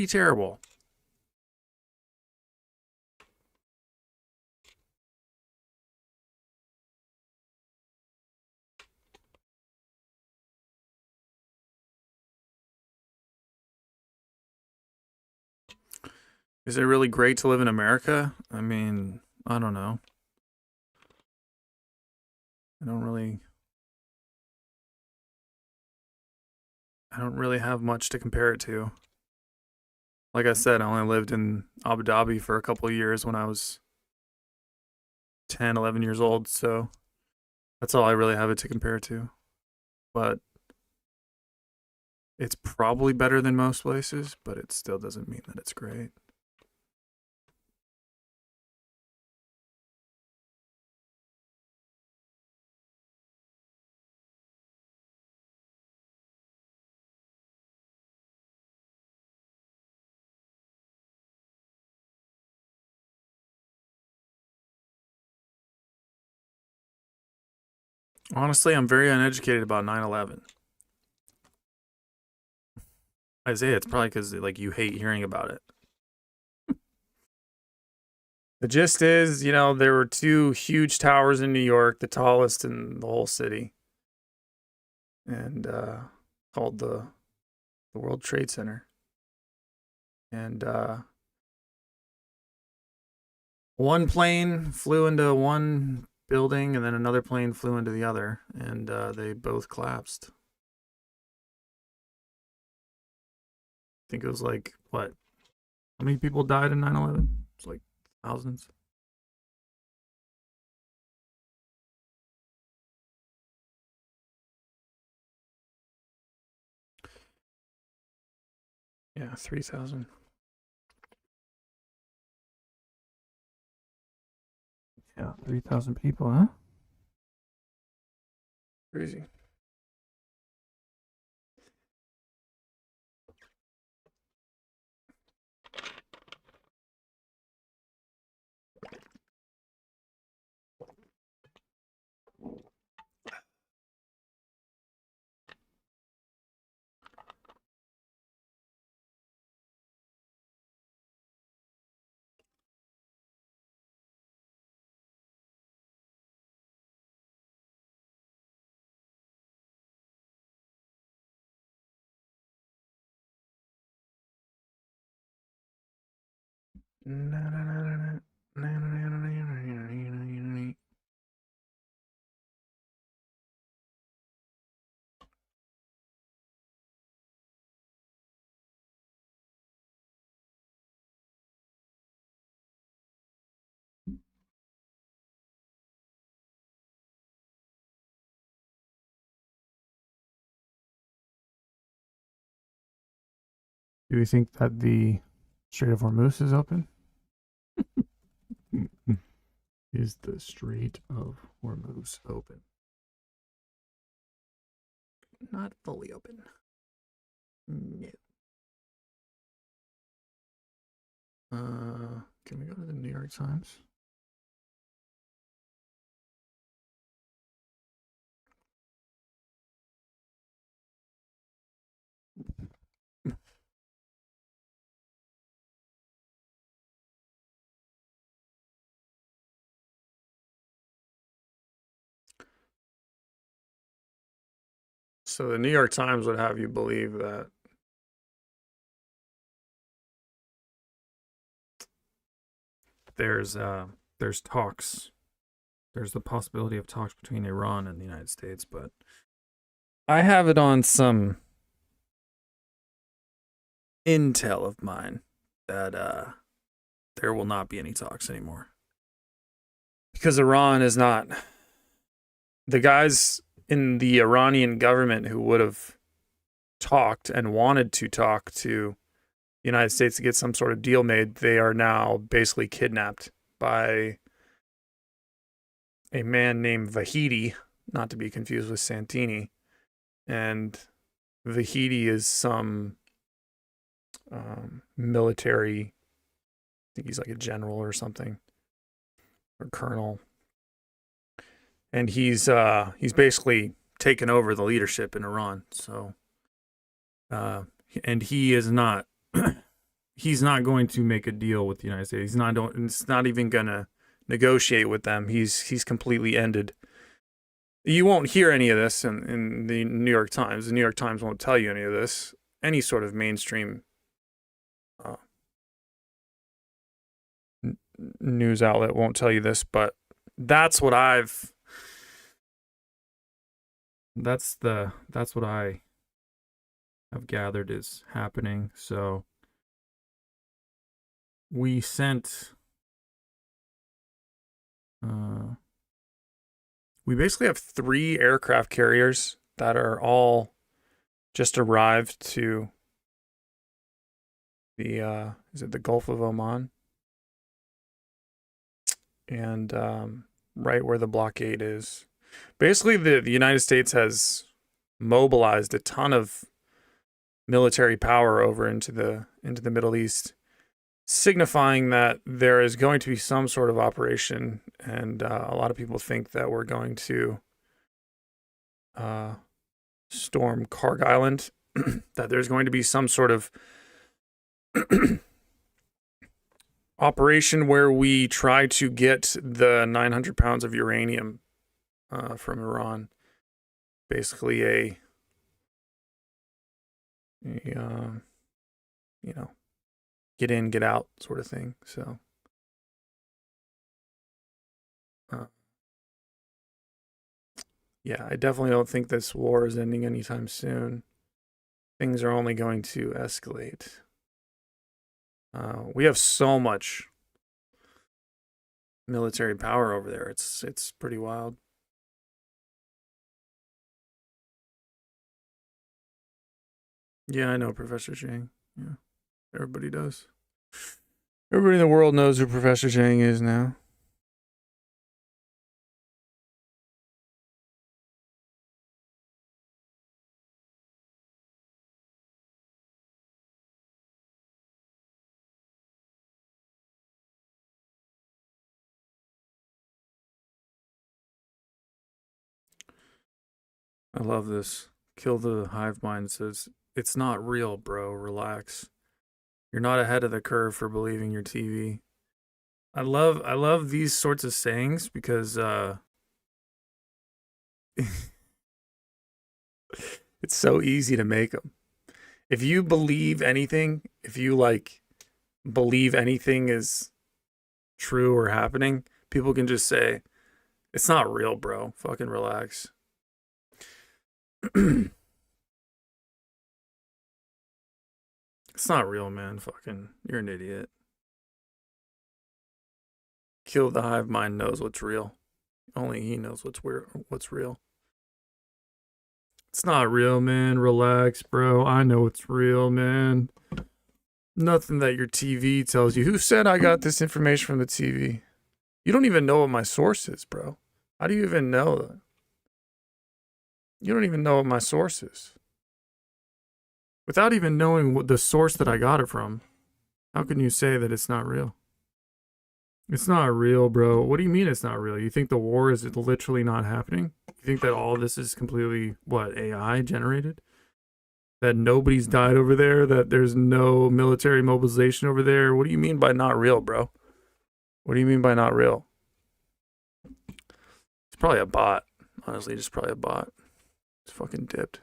S1: terrible. Is it really great to live in America? I mean, I don't know. I don't really I don't really have much to compare it to. Like I said, I only lived in Abu Dhabi for a couple of years when I was 10, 11 years old, so that's all I really have it to compare to. But it's probably better than most places, but it still doesn't mean that it's great. Honestly, I'm very uneducated about 9/11. Isaiah, it's probably because like you hate hearing about it. The gist is, there were two huge towers in New York, the tallest in the whole city, and called the World Trade Center. And one plane flew into one building, and then another plane flew into the other, and they both collapsed. I think it was like, what? How many people died in 9/11? It's like thousands. Yeah, 3,000. Yeah, 3,000 people, huh? Crazy. Do you think that the Strait of Hormuz is open? Is the Strait of Hormuz open? Not fully open. No. Can we go to the New York Times? So the New York Times would have you believe that there's talks, there's the possibility of talks between Iran and the United States, but I have it on some intel of mine that there will not be any talks anymore. Because Iran is not, the guys in the Iranian government who would have talked and wanted to talk to the United States to get some sort of deal made, they are now basically kidnapped by a man named Vahidi, not to be confused with Santini. And Vahidi is some military, I think he's like a general or something, or colonel. And he's basically taken over the leadership in Iran. So, and he is not, he's not going to make a deal with the United States. It's not even gonna negotiate with them. He's completely ended. You won't hear any of this in the New York Times. The New York Times won't tell you any of this. Any sort of mainstream news outlet won't tell you this, but that's what what I have gathered is happening. So we sent, we basically have 3 aircraft carriers that are all just arrived to the, is it the Gulf of Oman? And right where the blockade is. Basically, the United States has mobilized a ton of military power over into the Middle East, signifying that there is going to be some sort of operation. And a lot of people think that we're going to storm Karg Island, that there's going to be some sort of operation where we try to get the 900 pounds of uranium from Iran. Basically you know, get in, get out sort of thing. So, yeah, I definitely don't think this war is ending anytime soon. Things are only going to escalate. We have so much military power over there. It's pretty wild. Yeah, I know Professor Chang. Yeah, everybody does. Everybody in the world knows who Professor Chang is now. I love this. Kill the hive mind says, it's not real, bro. Relax. You're not ahead of the curve for believing your TV. I love these sorts of sayings because it's so easy to make them. If you believe anything, if you like believe anything is true or happening, people can just say, it's not real, bro. Fucking relax. It's not real, man. Fucking, you're an idiot. Kill the hive mind knows what's real. Only he knows what's real. It's not real, man. Relax, bro. I know it's real, man. Nothing that your TV tells you. Who said I got this information from the TV? You don't even know what my source is, bro. How do you even know that? You don't even know what my source is. Without even knowing what the source that I got it from, how can you say that it's not real? It's not real, bro. What do you mean it's not real? You think the war is literally not happening? You think that all this is completely, what, AI generated? That nobody's died over there? That there's no military mobilization over there? What do you mean by not real, bro? What do you mean by not real? It's probably a bot. Honestly, just probably a bot. It's fucking dipped.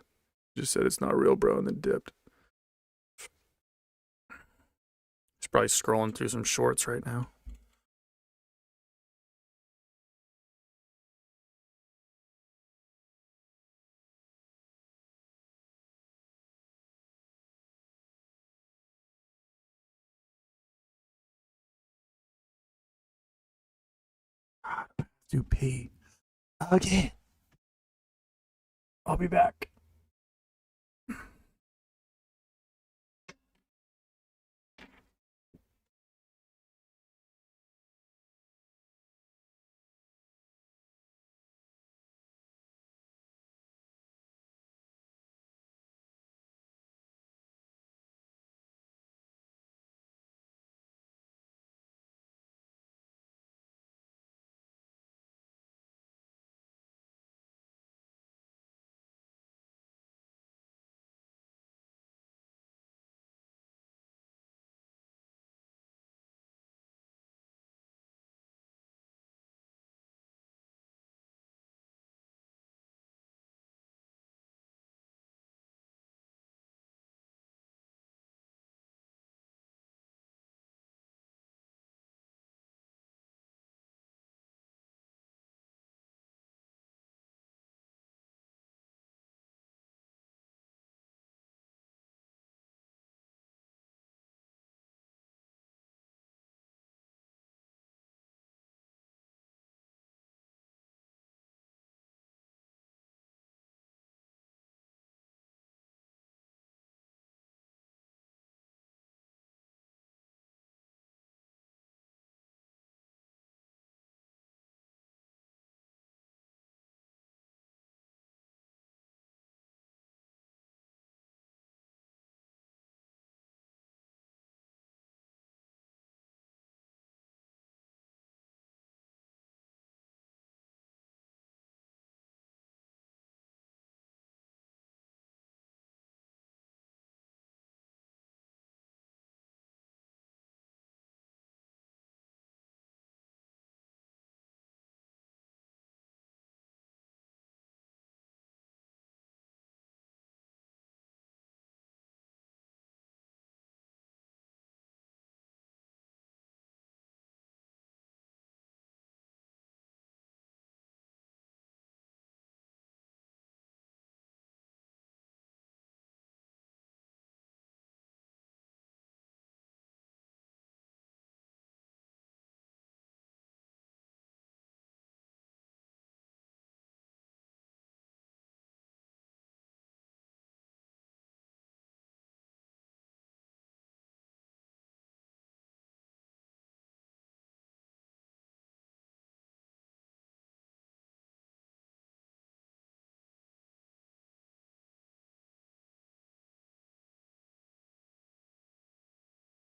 S1: Just said it's not real, bro, and then dipped. He's probably scrolling through some shorts right now. Do pee. Okay. I'll be back.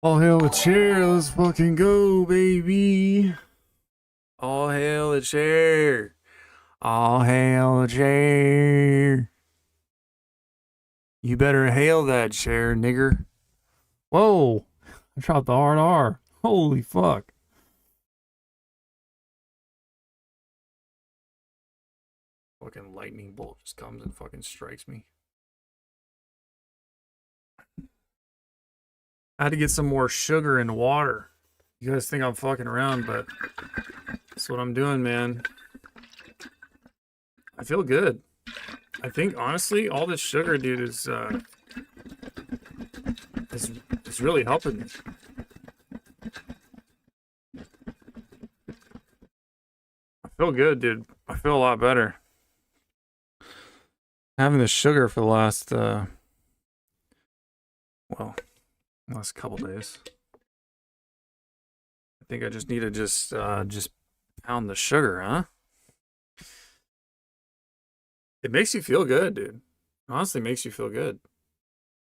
S1: All hail the chair, let's fucking go, baby. All hail the chair. All hail the chair. You better hail that chair, nigger. Whoa, I dropped the hard R. Holy fuck. Fucking lightning bolt just comes and fucking strikes me. I had to get some more sugar and water. You guys think I'm fucking around, but that's what I'm doing, man. I feel good. I think honestly, all this sugar, dude, is really helping me. I feel good, dude. I feel a lot better. Having the sugar for the last couple days. I think I just need to just pound the sugar, huh? It makes you feel good, dude. Honestly, makes you feel good. I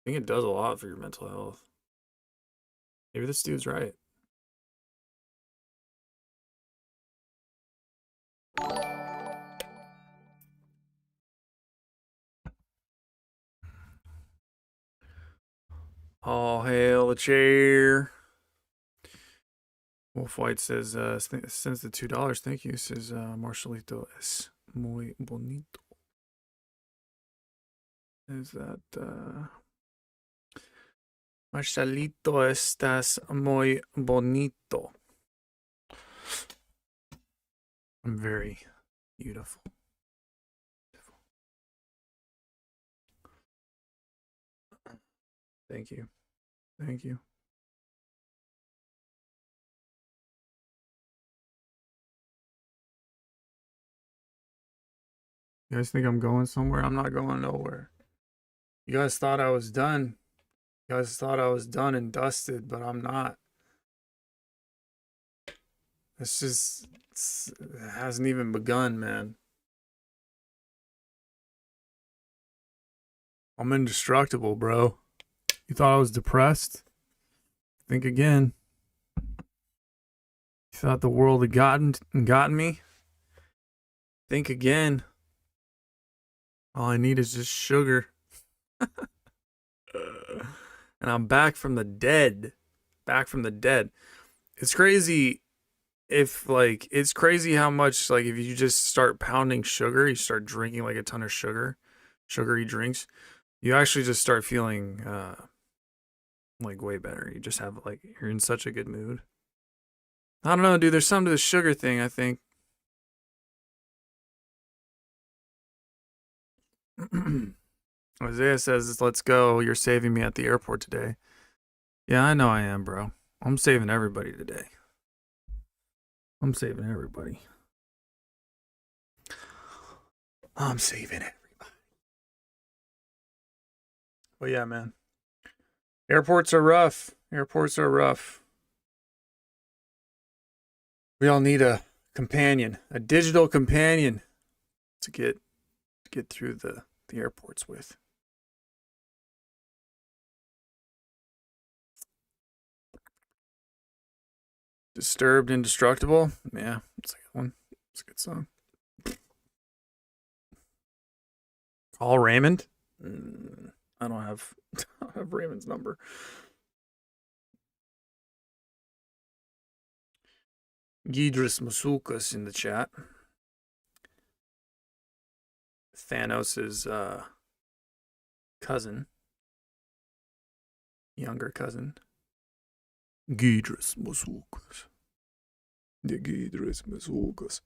S1: think it does a lot for your mental health. Maybe this dude's right. All hail the chair. Wolf White says, sends the $2. Thank you. Says, Marcelito es muy bonito. Is that, Marcelito, estás muy bonito. I'm very beautiful. Thank you. Thank you. You guys think I'm going somewhere? I'm not going nowhere. You guys thought I was done. You guys thought I was done and dusted, but I'm not. It hasn't even begun, man. I'm indestructible, bro. You thought I was depressed? Think again. You thought the world had gotten me? Think again. All I need is just sugar. And I'm back from the dead. Back from the dead. It's crazy it's crazy how much, like, if you just start pounding sugar, you start drinking like a ton of sugary drinks, you actually just start feeling like way better. You just have, like, you're in such a good mood. I don't know, dude. There's something to the sugar thing, I think. Isaiah says, let's go. You're saving me at the airport today. Yeah, I know I am, bro. I'm saving everybody today. I'm saving everybody. I'm saving everybody. But yeah, man. Airports are rough. Airports are rough. We all need a companion, a digital companion to get through the airports with. Disturbed Indestructible. Yeah, it's a good one. It's a good song. Call Raymond. I don't have Raymond's number. Gidris Masukas in the chat. Thanos's cousin, younger cousin. Gidris Masukas. The Gidris Masukas.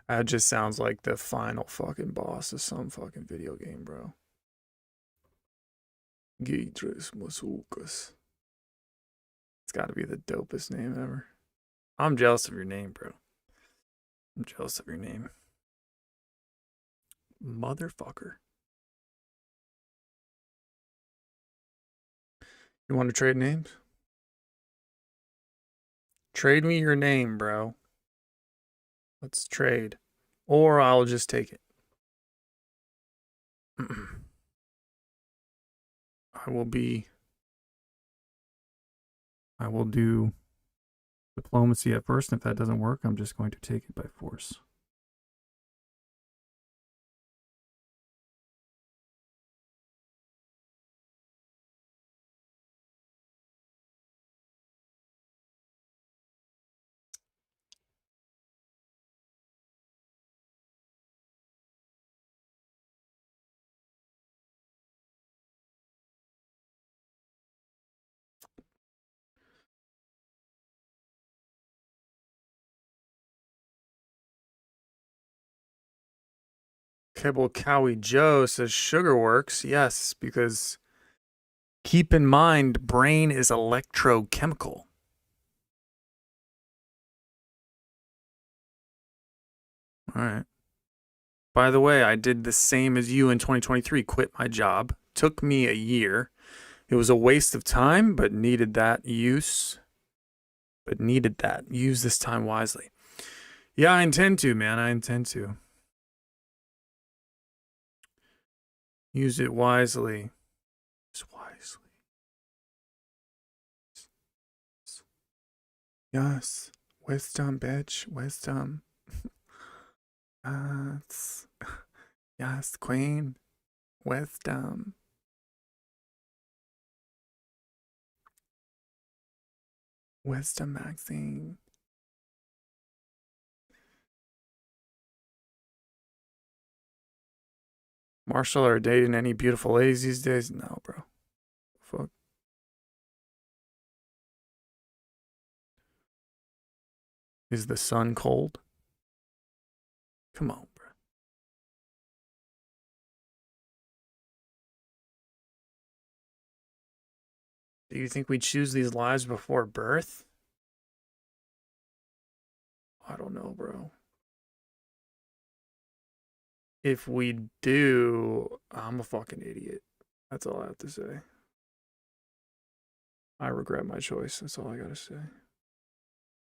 S1: That just sounds like the final fucking boss of some fucking video game, bro. Gidris Masukas. It's got to be the dopest name ever. I'm jealous of your name, bro. I'm jealous of your name. Motherfucker. You want to trade names? Trade me your name, bro. Let's trade. Or I'll just take it. I will be I will do diplomacy at first, and if that doesn't work, I'm just going to take it by force. Cable Cowie Joe says sugar works. Yes, because keep in mind, brain is electrochemical. All right. By the way, I did the same as you in 2023. Quit my job. Took me a year. It was a waste of time, but needed that use. Use this time wisely. Yeah, I intend to, man. I intend to. Use it wisely. Use wisely. Yes. Wisdom, bitch. Wisdom. Yes. Yes, queen. Wisdom. Wisdom Maxine. Marshall, are dating any beautiful ladies these days? No, bro. Fuck. Is the sun cold? Come on, bro. Do you think we choose these lives before birth? I don't know, bro. If we do, I'm a fucking idiot. That's all I have to say. I regret my choice. That's all I gotta say.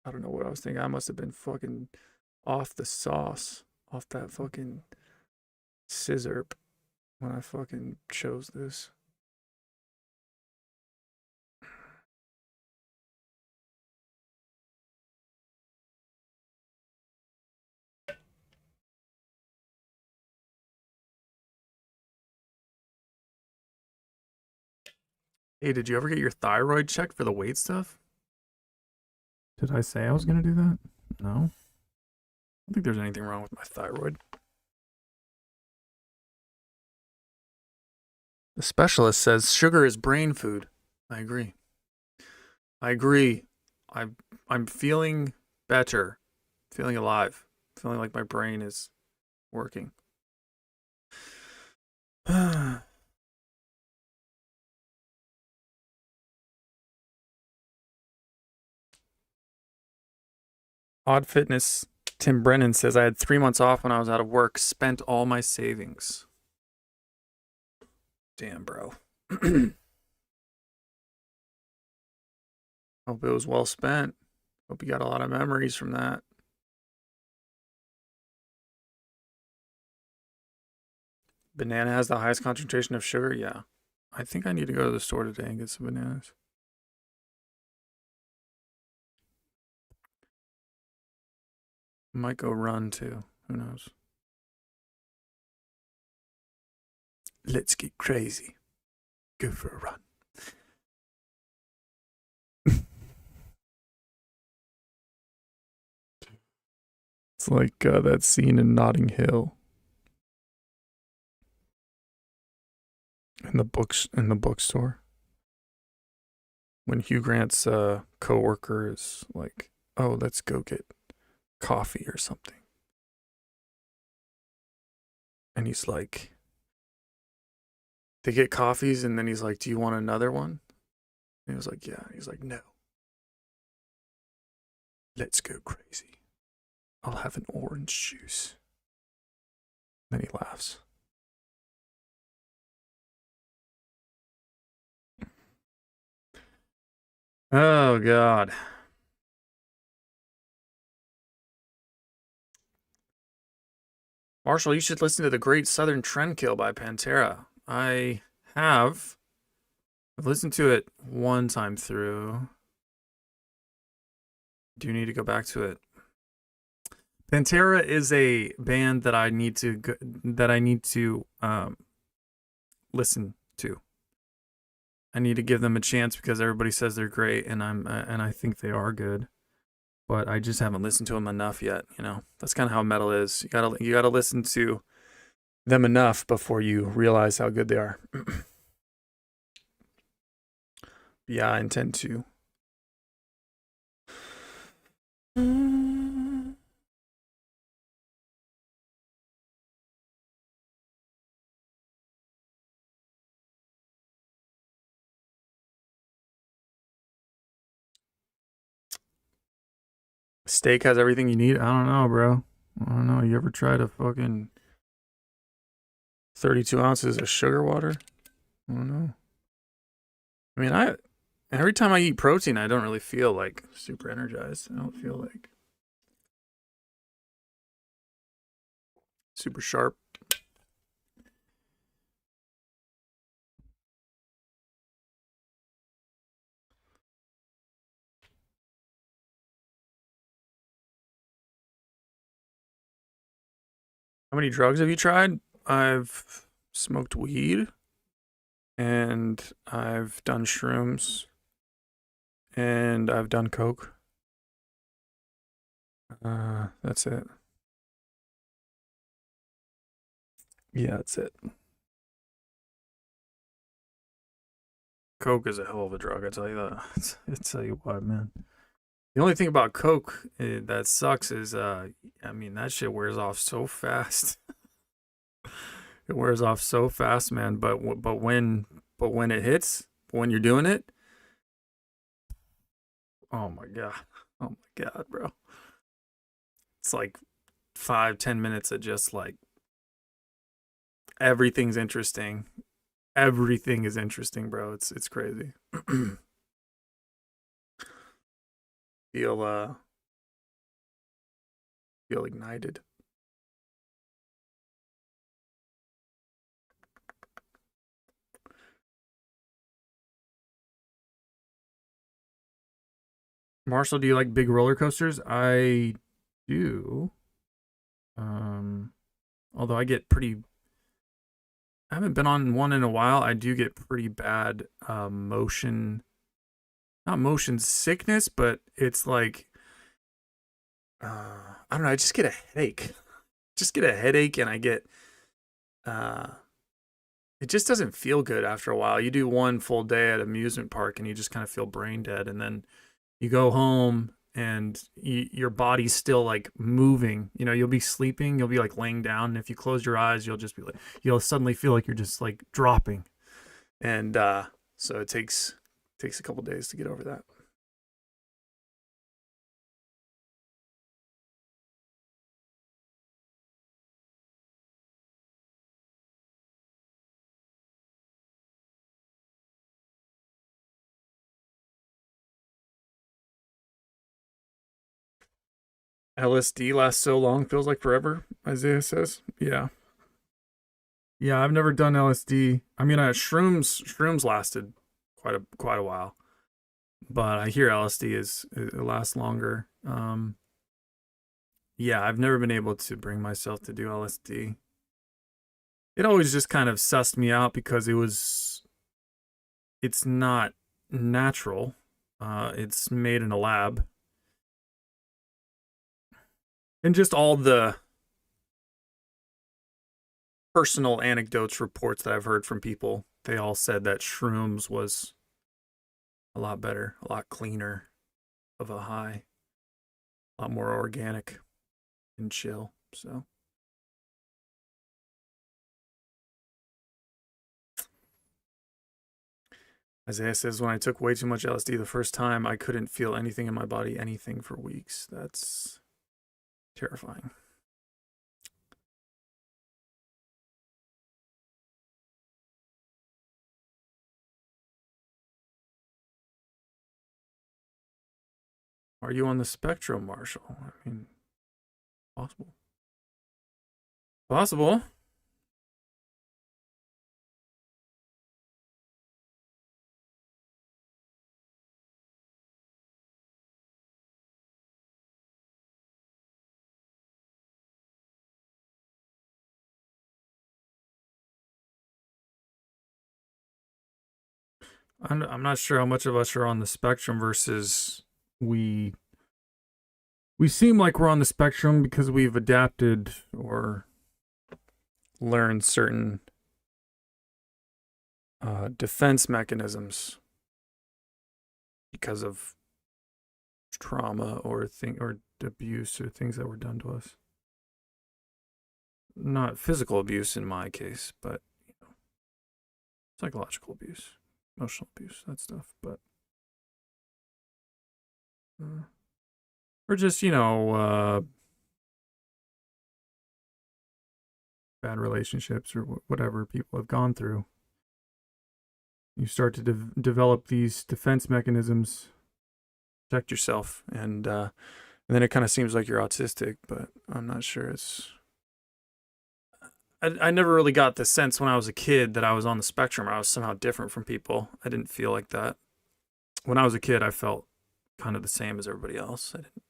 S1: I don't know what I was thinking. I must have been fucking off the sauce, off that fucking scissor when I fucking chose this. Hey, did you ever get your thyroid checked for the weight stuff? Did I say I was going to do that? No. I don't think there's anything wrong with my thyroid. The specialist says sugar is brain food. I agree. I'm feeling better. Feeling alive. Feeling like my brain is working. Odd Fitness Tim Brennan says I had 3 months off when I was out of work, spent all my savings. Damn, bro. Hope it was well spent. Hope you got a lot of memories from that. Banana has the highest concentration of sugar? Yeah. I think I need to go to the store today and get some bananas. Might go run too. Who knows? Let's get crazy. Go for a run. It's like that scene in Notting Hill. In the bookstore. When Hugh Grant's coworker is like, "Oh, let's go get coffee or something." And he's like, they get coffees, and then he's like, "Do you want another one?" And he was like, "Yeah." He's like, "No. Let's go crazy. I'll have an orange juice." Then he laughs. Oh, God. Marshall, you should listen to The Great Southern Trendkill by Pantera. I have. I've listened to it one time through. Do need to go back to it. Pantera is a band that I need to listen to. I need to give them a chance because everybody says they're great, and I think they are good. But I just haven't listened to them enough yet. You know, that's kind of how metal is. You gotta listen to them enough before you realize how good they are. Yeah, I intend to. Steak has everything you need. I don't know, bro. I don't know. You ever tried a fucking 32 ounces of sugar water? I don't know. I mean, every time I eat protein, I don't really feel like super energized. I don't feel like super sharp. How many drugs have you tried? I've smoked weed, and I've done shrooms, and I've done coke. That's it. Yeah, that's it. Coke is a hell of a drug, I tell you that. I tell you what, man. The only thing about coke that sucks is, I mean, that shit wears off so fast. It wears off so fast, man. But when it hits, when you're doing it, oh my god, oh my god, bro. It's like 5-10 minutes of just like everything's interesting. Everything is interesting, bro. It's crazy. feel feel ignited. Marshall, do you like big roller coasters? I do. Although I haven't been on one in a while. I do get pretty bad not motion sickness, but it's like I don't know. I just get a headache. Just get a headache, and I get uh, it just doesn't feel good after a while. You do one full day at amusement park, and you just kind of feel brain dead, and then you go home and your body's still like moving. You know, you'll be sleeping, you'll be like laying down, and if you close your eyes, you'll just be like, you'll suddenly feel like you're just like dropping, and so it takes a couple days to get over that. LSD lasts so long, feels like forever, Isaiah says. Yeah. Yeah, I've never done LSD. I mean, shrooms lasted quite a while, but I hear LSD it lasts longer. Yeah, I've never been able to bring myself to do LSD. It always just kind of sussed me out because it's not natural. It's made in a lab, and just all the personal anecdotes, reports that I've heard from people, they all said that shrooms was a lot better, a lot cleaner of a high, a lot more organic and chill. So Isaiah says, when I took way too much LSD the first time, I couldn't feel anything in my body, anything for weeks. That's terrifying. Are you on the spectrum, Marshall? I mean, possible. Possible. I'm not sure how much of us are on the spectrum versus we we seem like we're on the spectrum because we've adapted or learned certain defense mechanisms because of trauma or abuse or things that were done to us. Not physical abuse in my case, but psychological abuse, emotional abuse, that stuff. But or just bad relationships or whatever people have gone through. You start to develop these defense mechanisms, protect yourself, and then it kind of seems like you're autistic, but I'm not sure it's. I never really got the sense when I was a kid that I was on the spectrum. I was somehow different from people. I didn't feel like that. When I was a kid, I felt kind of the same as everybody else. I didn't,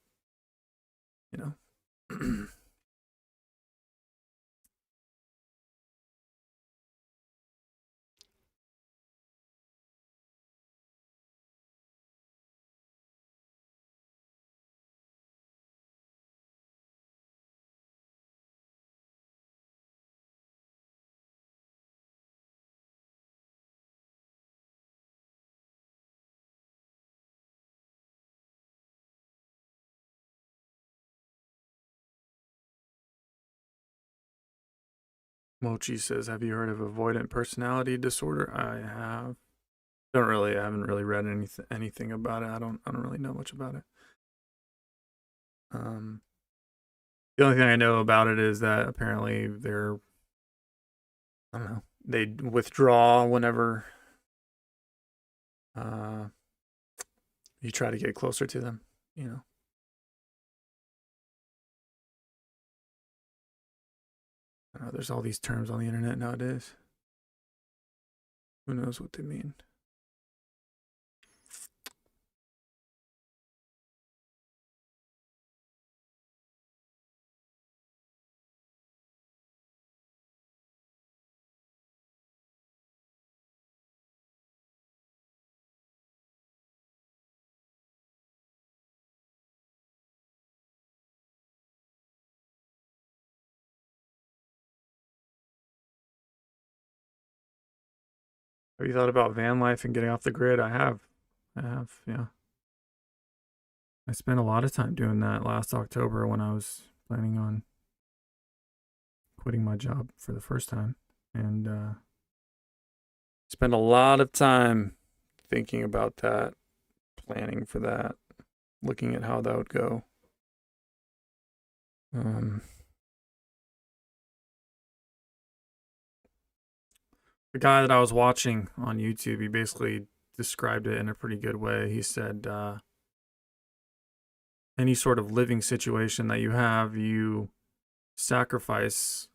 S1: Mochi says, "Have you heard of avoidant personality disorder?" I have. Don't really. I haven't really read anything about it. I don't really know much about it. The only thing I know about it is that apparently I don't know, they withdraw whenever you try to get closer to them. There's all these terms on the internet nowadays. Who knows what they mean? Have you thought about van life and getting off the grid? I have. Yeah. I spent a lot of time doing that last October when I was planning on quitting my job for the first time. And spent a lot of time thinking about that, planning for that, looking at how that would go. The guy that I was watching on YouTube, he basically described it in a pretty good way. He said, any sort of living situation that you have, you sacrifice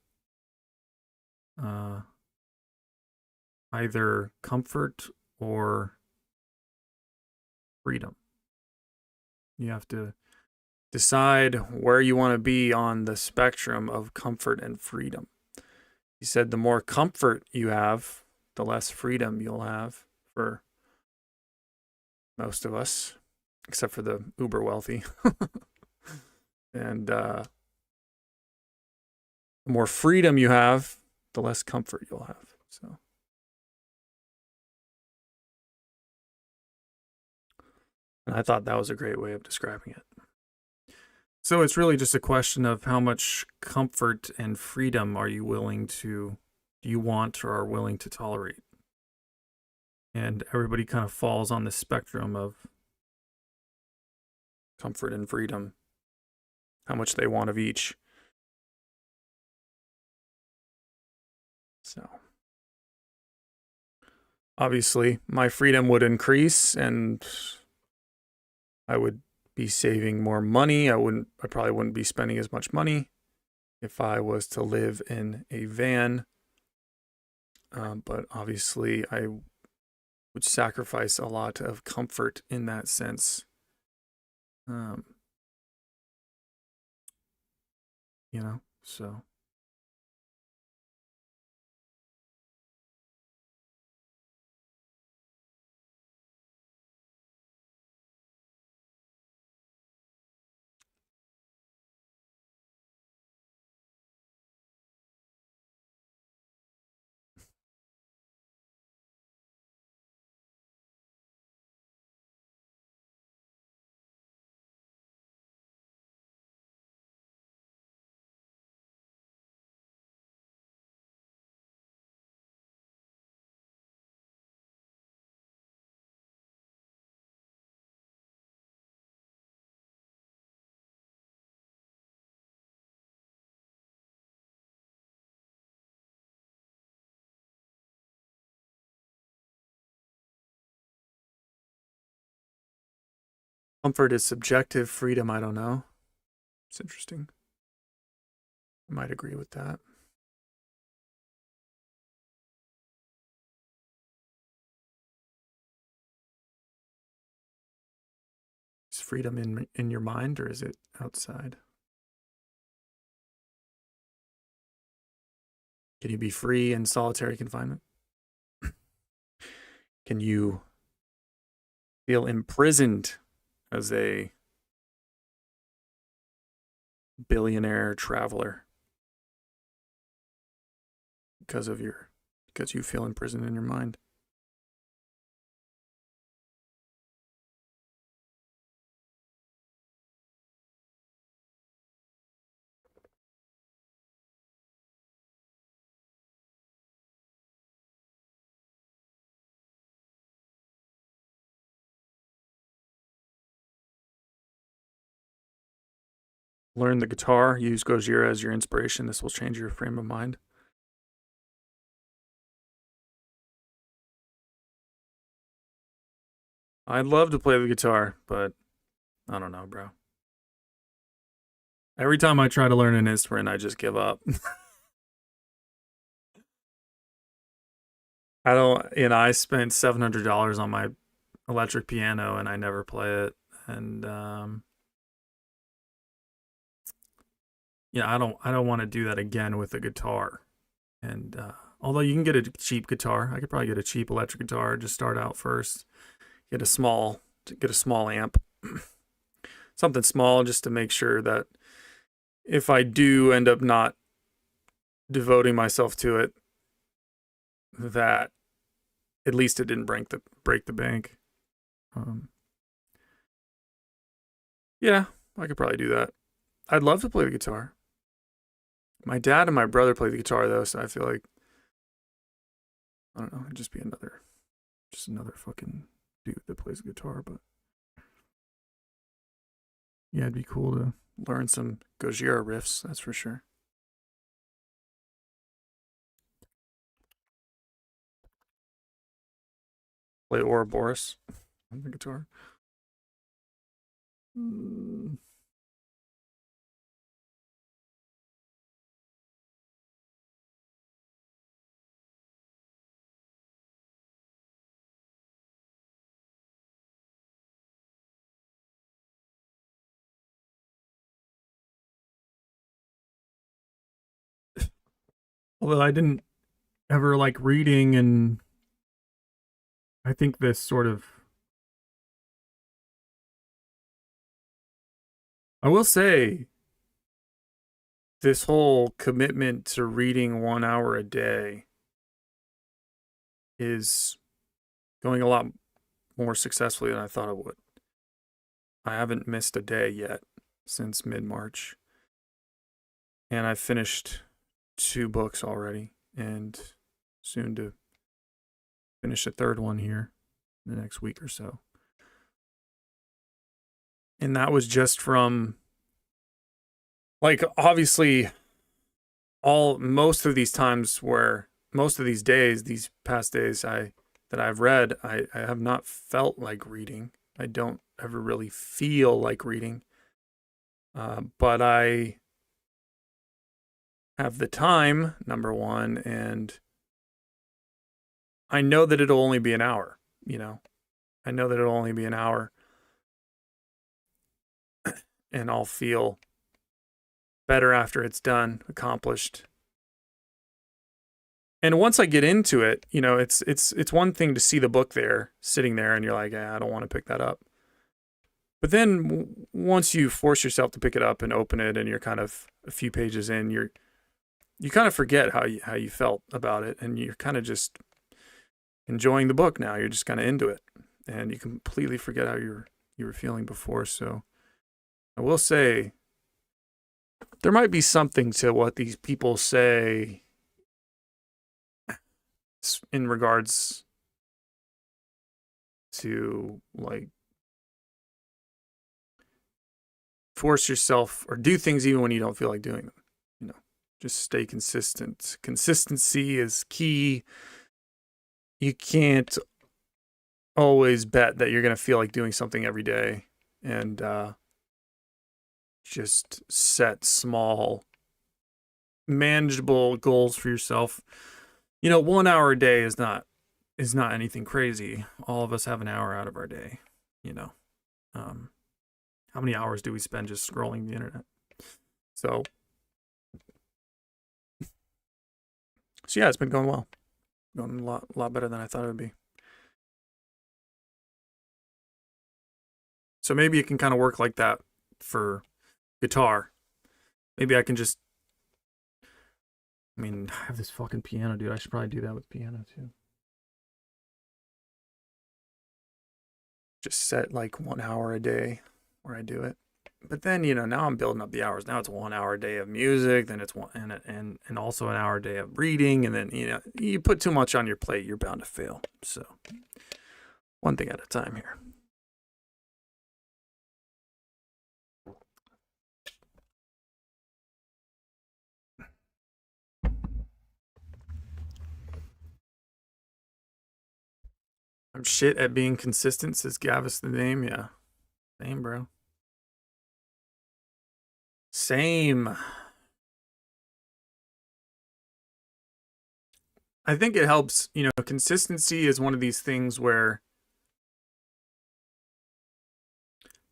S1: either comfort or freedom. You have to decide where you want to be on the spectrum of comfort and freedom. He said the more comfort you have, the less freedom you'll have for most of us, except for the uber wealthy. And the more freedom you have, the less comfort you'll have. So, and I thought that was a great way of describing it. So it's really just a question of how much comfort and freedom do you want or are willing to tolerate? And everybody kind of falls on the spectrum of comfort and freedom, how much they want of each. So obviously my freedom would increase and I would be saving more money. I probably wouldn't be spending as much money if I was to live in a van. But obviously I would sacrifice a lot of comfort in that sense. So Comfort is subjective. Freedom, I don't know. It's interesting. I might agree with that. Is freedom in your mind, or is it outside? Can you be free in solitary confinement? Can you feel imprisoned as a billionaire traveler because you feel imprisoned in your mind? Learn the guitar, use Gojira as your inspiration. This will change your frame of mind. I'd love to play the guitar, but I don't know, bro. Every time I try to learn an instrument, I just give up. I spent $700 on my electric piano and I never play it. And I don't want to do that again with a guitar. And although you can get a cheap guitar, I could probably get a cheap electric guitar. Just start out first, get a small amp, something small, just to make sure that if I do end up not devoting myself to it, that at least it didn't break the bank. Yeah, I could probably do that. I'd love to play the guitar. My dad and my brother play the guitar though, so I feel like, I don't know, it'd just be another fucking dude that plays the guitar. But yeah, it'd be cool to learn some Gojira riffs, that's for sure. Play Ouroboros on the guitar. Although I didn't ever like reading, and I think this sort of, I will say, this whole commitment to reading 1 hour a day is going a lot more successfully than I thought it would. I haven't missed a day yet since mid-March. And I've finished 2 books already, and soon to finish a 3rd one here in the next week or so. And that was just from, like, obviously, most of these days, these past days that I've read, I have not felt like reading. I don't ever really feel like reading. But I have the time, number one, and I know that it'll only be an hour, I know that it'll only be an hour, and I'll feel better after it's done, accomplished. And once I get into it, it's one thing to see the book there, sitting there, and you're like, I don't want to pick that up. But then once you force yourself to pick it up and open it, and you're kind of a few pages in, you kind of forget how you felt about it, and you're kind of just enjoying the book now. You're just kind of into it, and you completely forget how you were feeling before. So I will say, there might be something to what these people say in regards to, like, force yourself or do things even when you don't feel like doing them. Just stay consistent. Consistency is key. You can't always bet that you're going to feel like doing something every day. and just set small, manageable goals for yourself. 1 hour a day is not anything crazy. All of us have an hour out of our day. You know, um, how many hours do we spend just scrolling the internet? So yeah, it's been going well, going a lot better than I thought it would be. So maybe it can kind of work like that for guitar. Maybe I can just, I mean, I have this fucking piano, dude. I should probably do that with piano too. Just set like 1 hour a day where I do it. But then, now I'm building up the hours. Now it's 1 hour a day of music, then it's one and also an hour a day of reading, and then you put too much on your plate, you're bound to fail. So one thing at a time here. I'm shit at being consistent, says Gavis the name. Yeah. Same, bro. Same. I think it helps, consistency is one of these things where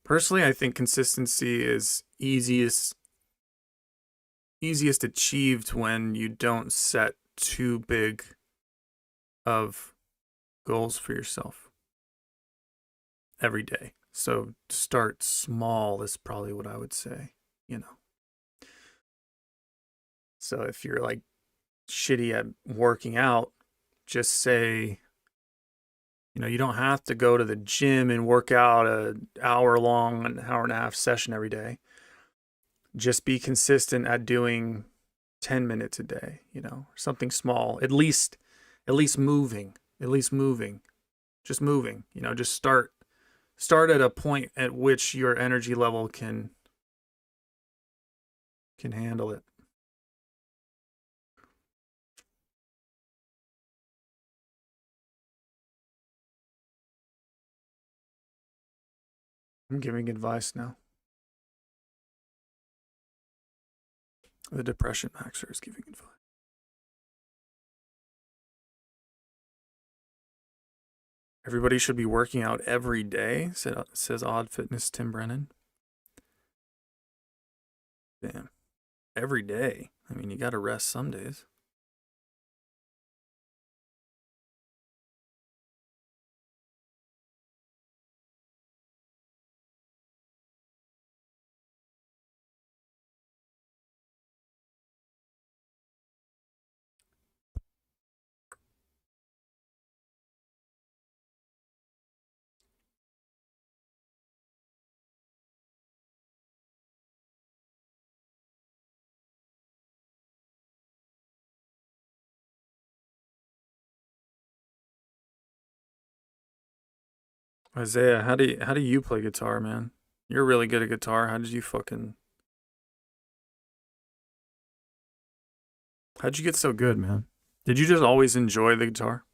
S1: personally I think consistency is easiest achieved when you don't set too big of goals for yourself every day. So start small is probably what I would say, So if you're like shitty at working out, just say, you don't have to go to the gym and work out an hour and a half session every day. Just be consistent at doing 10 minutes a day, something small, at least moving, just moving, just start at a point at which your energy level can handle it. I'm giving advice now. The depression maxer is giving advice. Everybody should be working out every day, says Odd Fitness Tim Brennan. Damn. Every day. I mean, you got to rest some days. Isaiah, how do you play guitar, man? You're really good at guitar. How'd you get so good, man? Did you just always enjoy the guitar?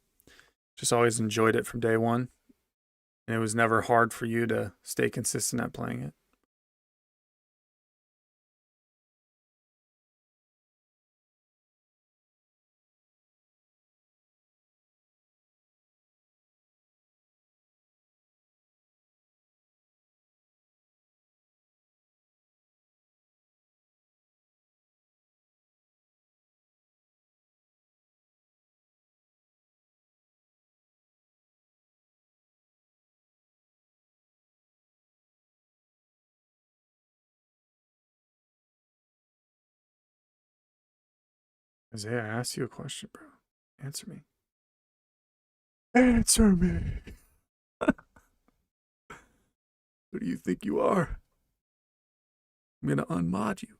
S1: Just always enjoyed it from day one? And it was never hard for you to stay consistent at playing it? Isaiah, I asked you a question, bro. Answer me. Answer me. Who do you think you are? I'm gonna unmod you.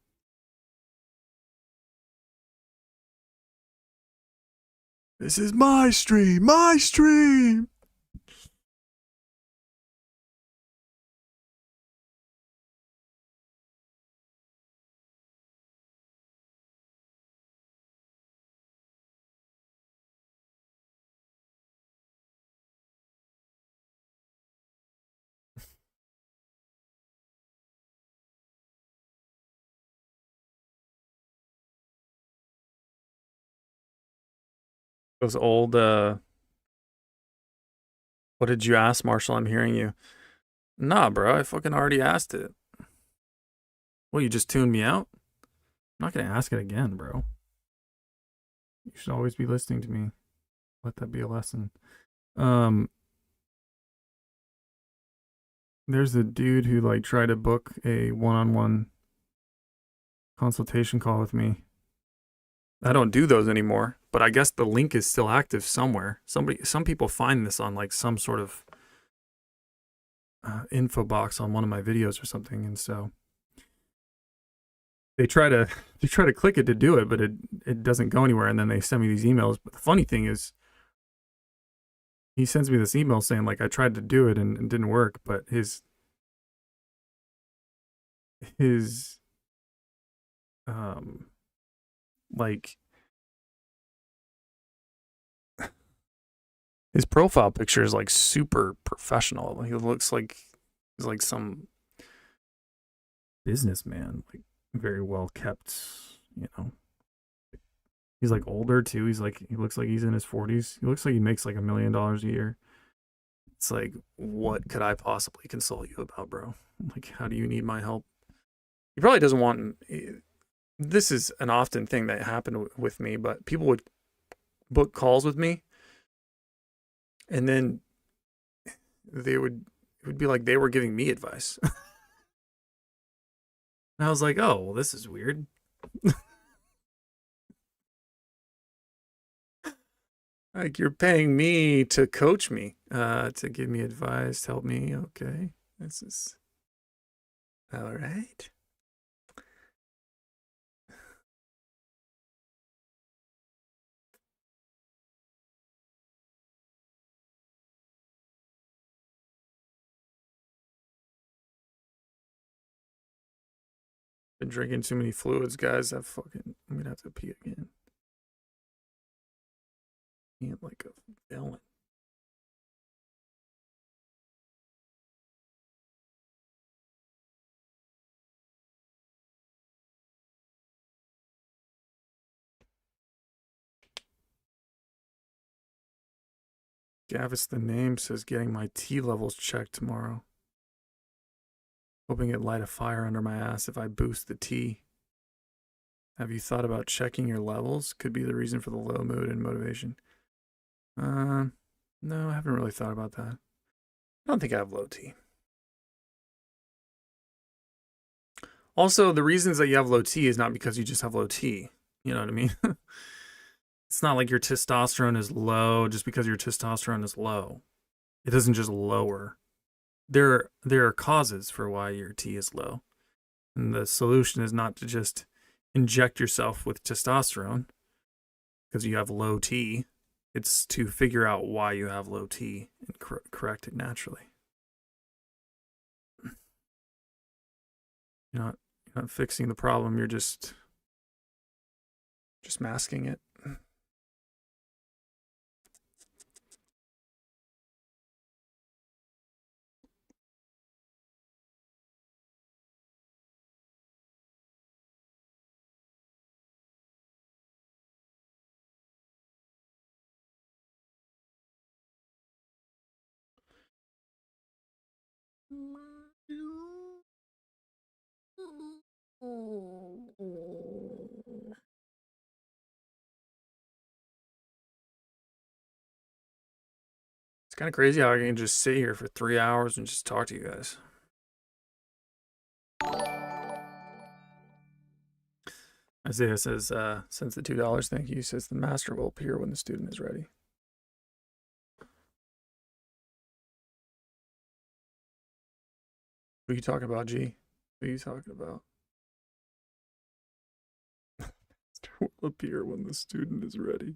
S1: This is my stream. My stream. Those old, what did you ask, Marshall? I'm hearing you. Nah, bro, I fucking already asked it. Well, you just tuned me out? I'm not gonna ask it again, bro. You should always be listening to me. Let that be a lesson. Um, there's a dude who like tried to book a one-on-one consultation call with me. I don't do those anymore, but I guess the link is still active somewhere. Some people find this on like some sort of info box on one of my videos or something, and so they try to click it to do it, but it doesn't go anywhere, and then they send me these emails. But the funny thing is, he sends me this email saying like I tried to do it and it didn't work, but his like his profile picture is like super professional. He looks like he's like some businessman, like very well kept, you know. He's like older too. He looks like he's in his 40s. He looks like he makes like $1 million a year. It's like, what could I possibly consult you about, bro? Like, how do you need my help? He probably doesn't want. This is an often thing that happened with me, but people would book calls with me, and then it would be like they were giving me advice. And I was like, oh, well, this is weird. Like, you're paying me to coach me, to give me advice, help me. Okay, this is all right. Been drinking too many fluids, guys. I'm gonna have to pee again. Peeing like a villain. Gavis the name says getting my T levels checked tomorrow. Hoping it light a fire under my ass if I boost the T. Have you thought about checking your levels? Could be the reason for the low mood and motivation. No, I haven't really thought about that. I don't think I have low T. Also, the reasons that you have low T is not because you just have low T. You know what I mean? It's not like your testosterone is low just because your testosterone is low. It doesn't just lower. There are causes for why your T is low. And the solution is not to just inject yourself with testosterone because you have low T. It's to figure out why you have low T and correct it naturally. You're not fixing the problem, you're just masking it. It's kind of crazy how I can just sit here for 3 hours and just talk to you guys. Isaiah says, sends the $2. Thank you. He says the master will appear when the student is ready. Who are you talking about, G? Who are you talking about? Master will appear when the student is ready.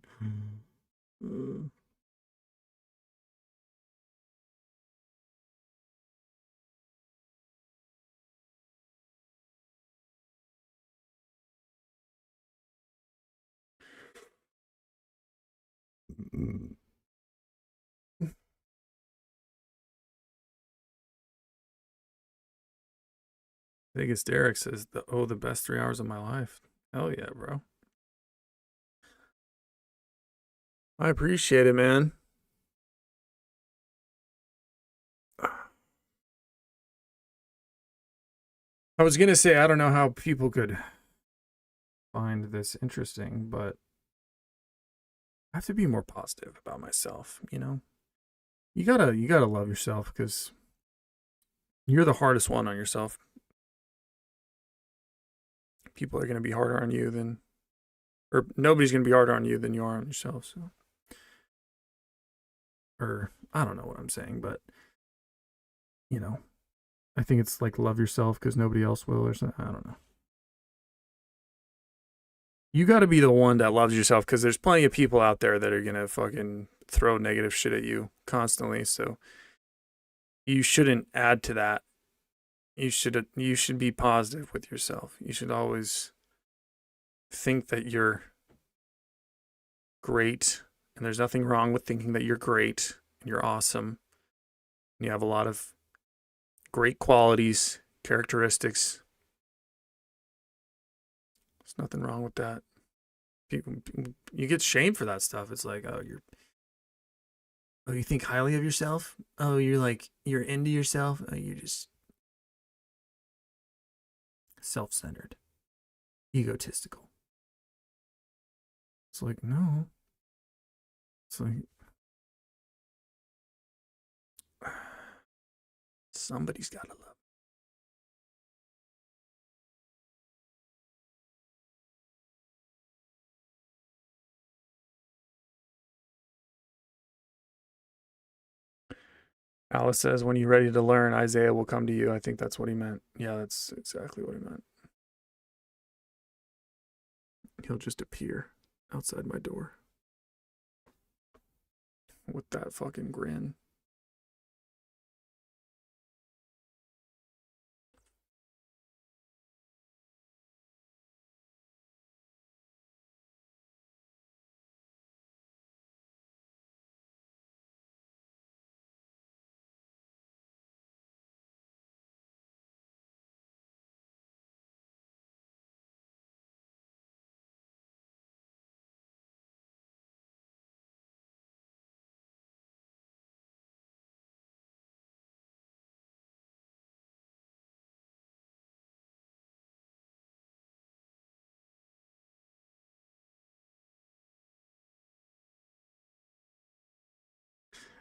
S1: I think it's Derek says, the best 3 hours of my life. Hell yeah, bro. I appreciate it, man. I was gonna say I don't know how people could find this interesting, but I have to be more positive about myself, you know? You gotta love yourself because you're the hardest one on yourself. People are gonna be harder on you than or nobody's gonna be harder on you than you are on yourself, so or I don't know what I'm saying, but you know, I think it's like love yourself because nobody else will or something. I don't know. You got to be the one that loves yourself because there's plenty of people out there that are gonna fucking throw negative shit at you constantly. So you shouldn't add to that. You should be positive with yourself. You should always think that you're great, and there's nothing wrong with thinking that you're great and you're awesome. And you have a lot of great qualities, characteristics. There's nothing wrong with that. People, you get shamed for that stuff. It's like, you think highly of yourself. Oh, you're into yourself. Oh, you're just self-centered, egotistical. It's like, no. It's like somebody's got to love. Alice says, when you're ready to learn, Isaiah will come to you. I think that's what he meant. Yeah, that's exactly what he meant. He'll just appear outside my door with that fucking grin.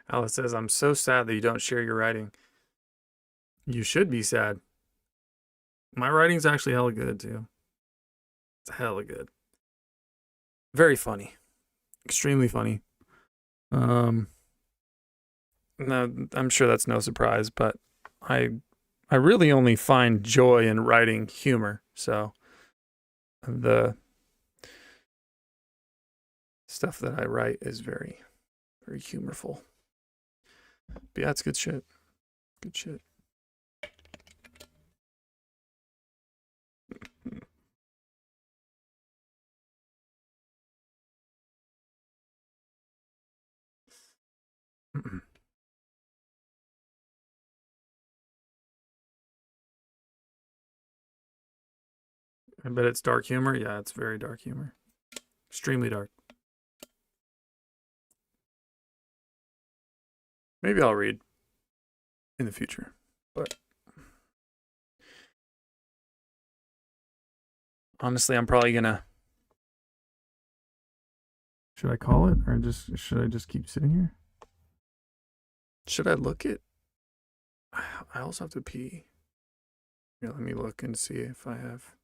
S1: Alice says, I'm so sad that you don't share your writing. You should be sad. My writing's actually hella good, too. It's hella good. Very funny. Extremely funny. No, I'm sure that's no surprise, but I I really only find joy in writing humor. So the stuff that I write is very, very humorful. But yeah, it's good shit. Good shit. I bet it's dark humor. Yeah, it's very dark humor. Extremely dark. Maybe I'll read in the future. But honestly, I'm probably gonna. Should I call it, or should I just keep sitting here? Should I look it? I also have to pee. Here, let me look and see if I have.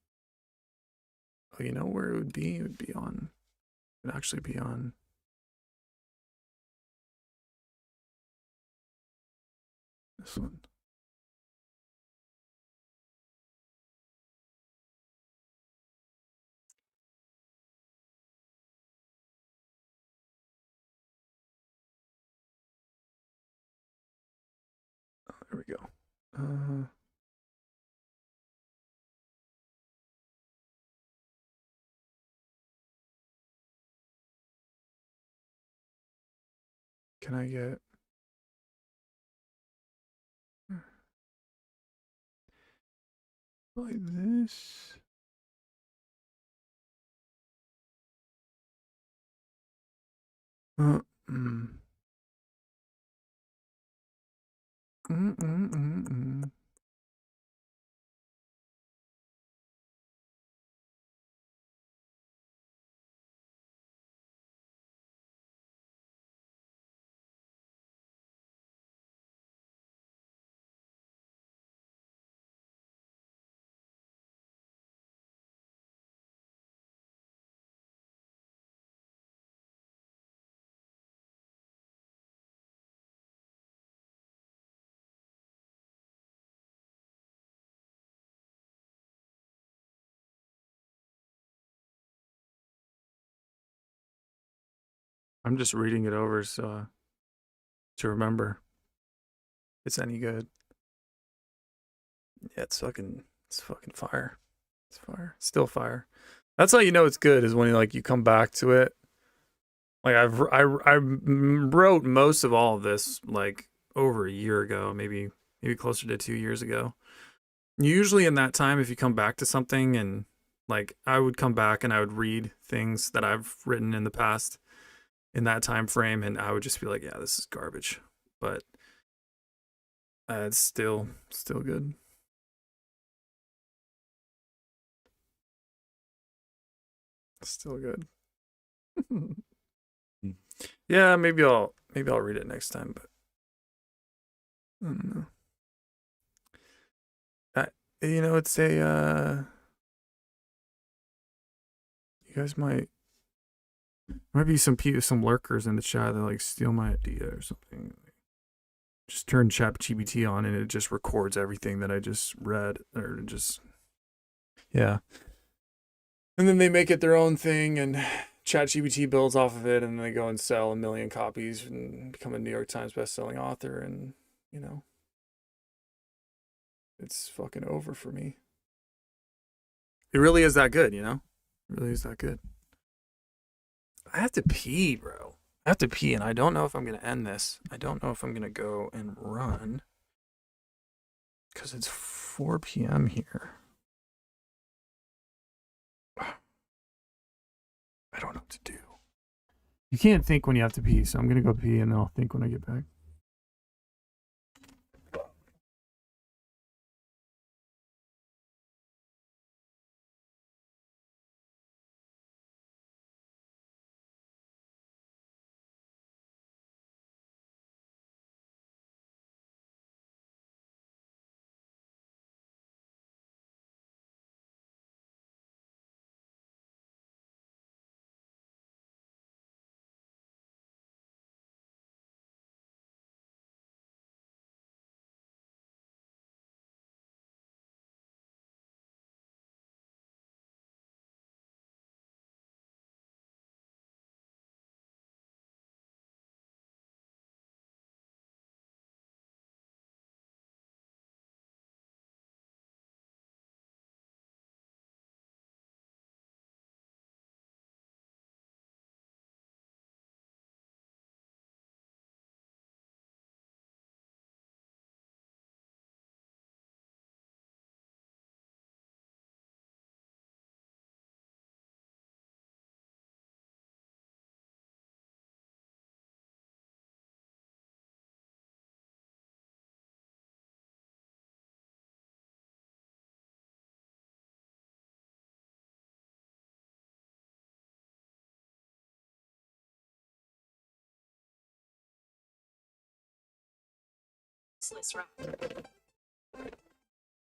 S1: Oh, you know where it would be? It would be on. It would actually be on. This one. Oh, there we go. Can I get like this? Uh, mm. Mm, mm, mm, mm. I'm just reading it over so to remember if it's any good. Yeah, it's fucking fire. It's fire. Still fire. That's how you know it's good is when like you come back to it. Like I wrote most of all of this like over a year ago, maybe closer to 2 years ago. Usually in that time, if you come back to something and like I would come back and I would read things that I've written in the past in that time frame, and I would just be like, yeah, this is garbage. But it's still good. Still good. Yeah, maybe I'll read it next time, but I don't know. It's a you guys might be some lurkers in the chat that like steal my idea or something. Just turn ChatGPT on and it just records everything that I just read or just yeah. And then they make it their own thing and ChatGPT builds off of it and they go and sell 1 million copies and become a New York Times bestselling author and it's fucking over for me. It really is that good, It really is that good. I have to pee, bro. I have to pee, and I don't know if I'm going to end this. I don't know if I'm going to go and run. Because it's 4 p.m. here. I don't know what to do. You can't think when you have to pee, so I'm going to go pee, and then I'll think when I get back.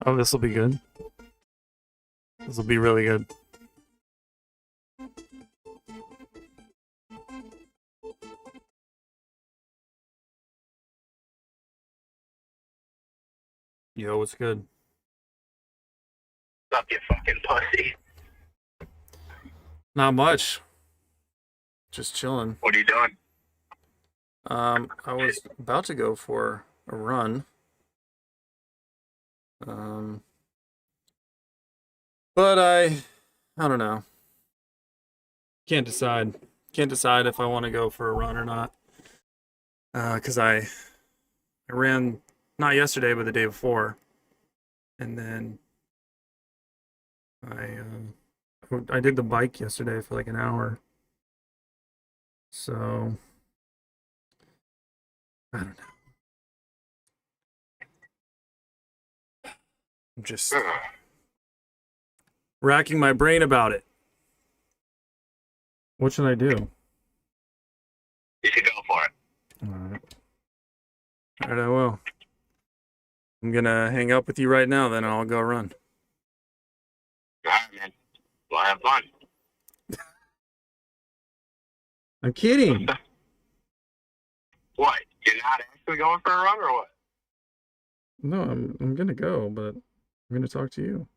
S1: Oh, this will be good. This will be really good. Yo, what's good?
S4: Fuck your fucking pussy.
S1: Not much. Just chilling.
S4: What are you doing?
S1: I was about to go for a run. But I don't know. Can't decide. Can't decide if I want to go for a run or not. Cause I ran not yesterday, but the day before, and then I did the bike yesterday for like an hour. So I don't know. I'm just racking my brain about it. What should I do?
S4: You should go for it.
S1: All right. All right, I will. I'm gonna hang up with you right now, then I'll go run.
S4: All right, man. Well, have fun.
S1: I'm kidding.
S4: What? You're not actually going for a run or what?
S1: No, I'm gonna go, but I'm gonna talk to you.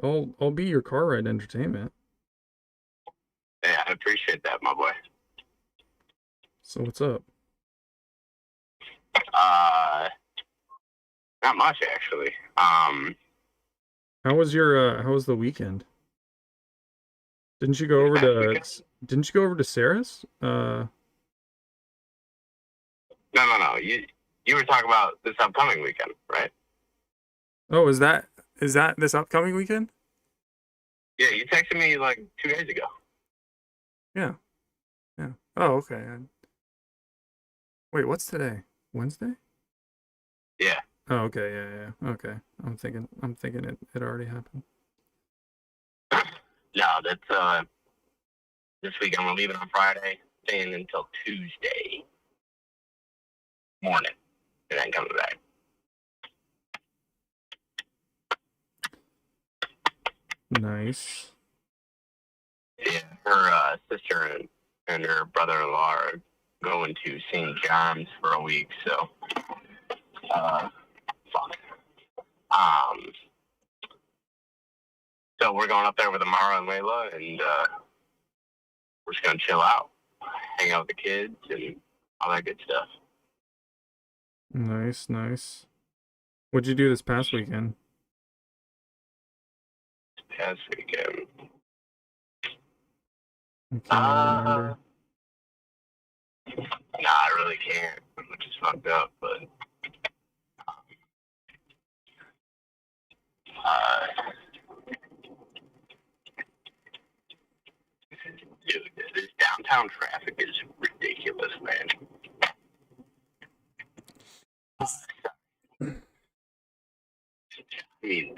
S1: I'll be your car ride entertainment.
S4: Yeah, I appreciate that, my boy.
S1: So what's up?
S4: Not much actually.
S1: How was the weekend? Didn't you go over to Sarah's?
S4: No. You were talking about this upcoming weekend, right?
S1: Oh, is that this upcoming weekend?
S4: Yeah, you texted me like 2 days ago.
S1: Yeah. Oh, okay. Wait, what's today? Wednesday?
S4: Yeah.
S1: Oh, okay. Yeah. Okay. I'm thinking it already happened.
S4: No, that's this weekend. We're leaving on Friday, staying until Tuesday morning, and then coming back.
S1: Nice.
S4: Yeah, her sister and her brother-in-law are going to St. John's for a week, so so we're going up there with Amara and Layla, and we're just gonna chill out, hang out with the kids, and all that good stuff.
S1: Nice. What'd you do this past weekend?
S4: Past weekend.
S1: I can't remember.
S4: Nah, I really can't, which is fucked up, but dude, this downtown traffic is ridiculous, man. I mean,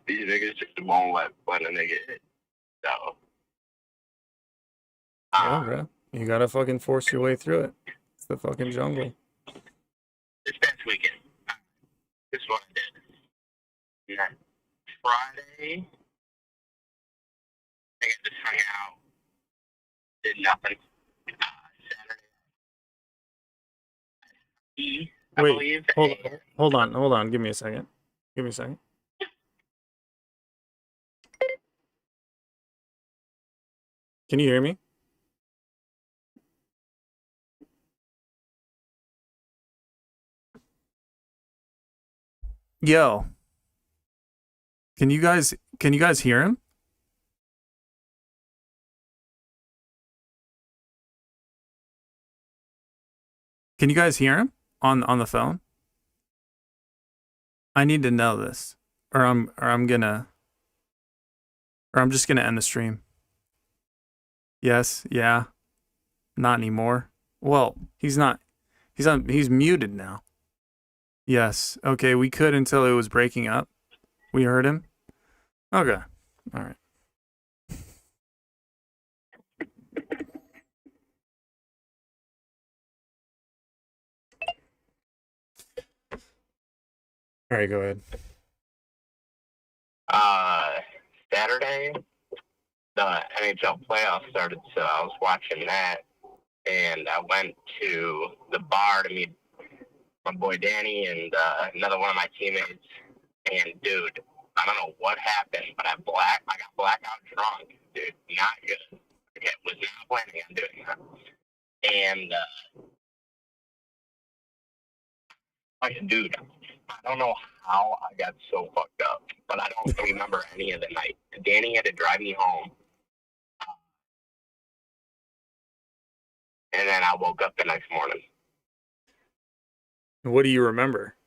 S4: these niggas just won't let a nigga hit. So,
S1: Yeah, bro. You gotta fucking force your way through it. It's the fucking jungle.
S4: this past weekend, this is what I did. Yeah. Friday, I just hung out, did nothing. Saturday, I
S1: Wait,
S4: believe.
S1: hold on. Give me a second. Can you hear me? Yo. Can you guys hear him? Can you guys hear him on the phone? I need to know this, or I'm just gonna end the stream. Yes, yeah, not anymore. Well, he's not. He's muted now. Yes. Okay, we could until it was breaking up. We heard him. Okay. All right. All right, go ahead.
S4: Saturday, the NHL playoffs started, so I was watching that, and I went to the bar to meet my boy Danny and another one of my teammates. And dude, I don't know what happened, but I got blackout drunk, dude. Not good. Okay, was not planning on doing that. And dude, I don't know how I got so fucked up, but I don't remember any of the night. Danny had to drive me home. And then I woke up the next morning.
S1: What do you remember?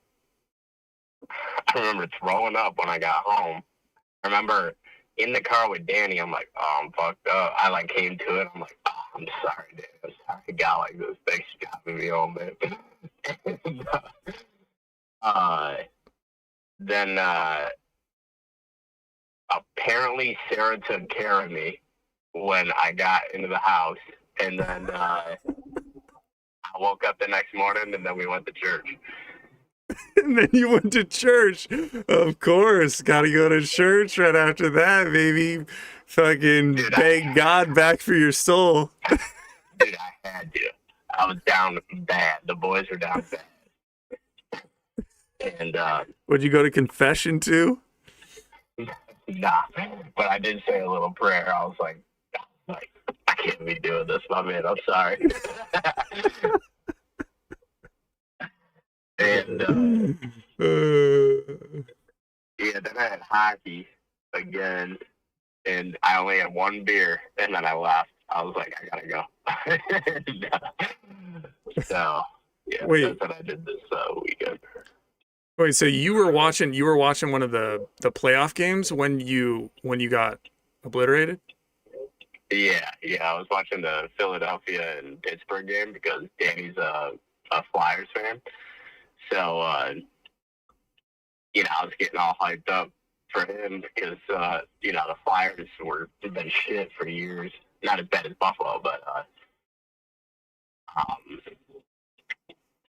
S4: I remember throwing up when I got home. I remember in the car with Danny, I'm like, oh, I'm fucked up. I like came to it. I'm like, oh, I'm sorry, Danny. I'm sorry. I got like this thing stopping me home, man. And, then apparently Sarah took care of me when I got into the house, and then I woke up the next morning, and then we went to church.
S1: And then you went to church. Of course. Gotta go to church right after that, baby. Fucking
S4: Dude,
S1: beg God back for your soul.
S4: Dude, I had to. I was down bad. The boys were down bad. And,
S1: Would you go to confession too?
S4: nah. But I did say a little prayer. I was like, I can't be doing this, my man. I'm sorry. And, yeah, then I had hockey again, and I only had one beer, and then I left. I was like, I gotta go. So, yeah,
S1: Wait.
S4: that's what I did this weekend.
S1: Wait, so you were watching one of the playoff games when you got obliterated?
S4: Yeah, I was watching the Philadelphia and Pittsburgh game because Danny's a Flyers fan. So, I was getting all hyped up for him because, the Flyers have been shit for years. Not as bad as Buffalo, but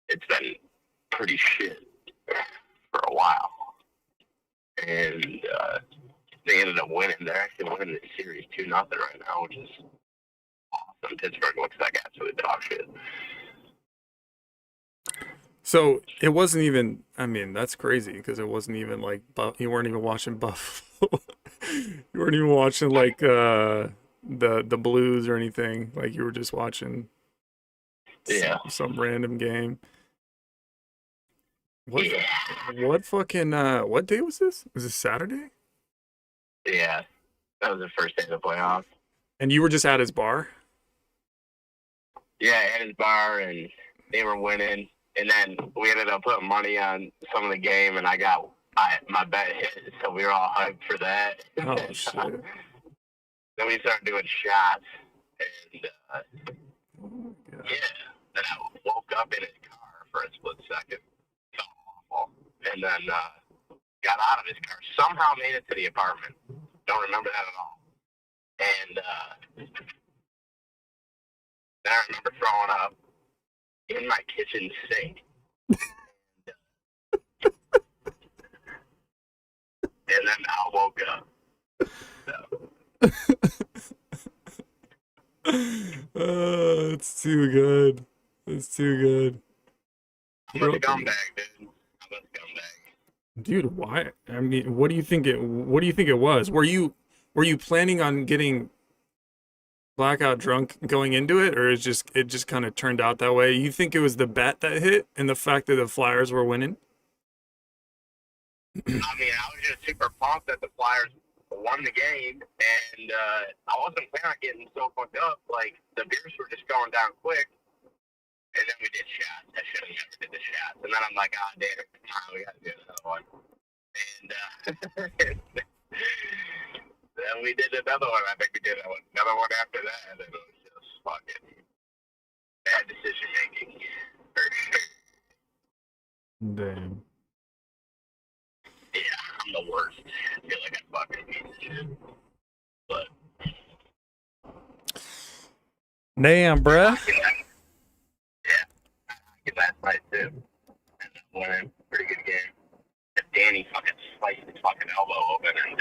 S4: it's been pretty shit for a while. And they ended up winning. They're actually winning the series 2-0 right now, which is awesome. Pittsburgh looks like absolute dog shit.
S1: So it wasn't even, I mean, that's crazy because it wasn't even like, you weren't even watching Buffalo. You weren't even watching like the Blues or anything. Like you were just watching some random game. What fucking, what day was this? Was this Saturday?
S4: Yeah, that was the first day of the playoffs.
S1: And you were just at his bar?
S4: Yeah, at his bar, and they were winning. And then we ended up putting money on some of the game, and my bet hit, so we were all hyped for that.
S1: Oh, shit.
S4: Then we started doing shots, and then I woke up in his car for a split second. It felt awful. And then got out of his car. Somehow made it to the apartment. Don't remember that at all. And then I remember throwing up in my kitchen sink. And then I woke up.
S1: Oh, it's too good. It's too good.
S4: I'm a scumbag, dude. I'm a scumbag.
S1: Dude, why? I mean, what do you think it was? Were you planning on getting blackout drunk going into it, or it just kind of turned out that way? You think it was the bet that hit and the fact that the Flyers were winning?
S4: I mean, I was just super pumped that the Flyers won the game, and I wasn't planning on getting so fucked up. Like, the beers were just going down quick, and then we did shots. I should have never did the shots. And then I'm like, oh, damn it, come on, we got to do another one. And then we did another one. I think we did another one after that, and it was just fucking bad decision making, for sure.
S1: Damn.
S4: Yeah, I'm the worst. I feel like I fucking piece of shit. But
S1: Damn, bruh.
S4: Yeah, I get last night too. And winning, pretty good game. And Danny fucking sliced his fucking elbow open, and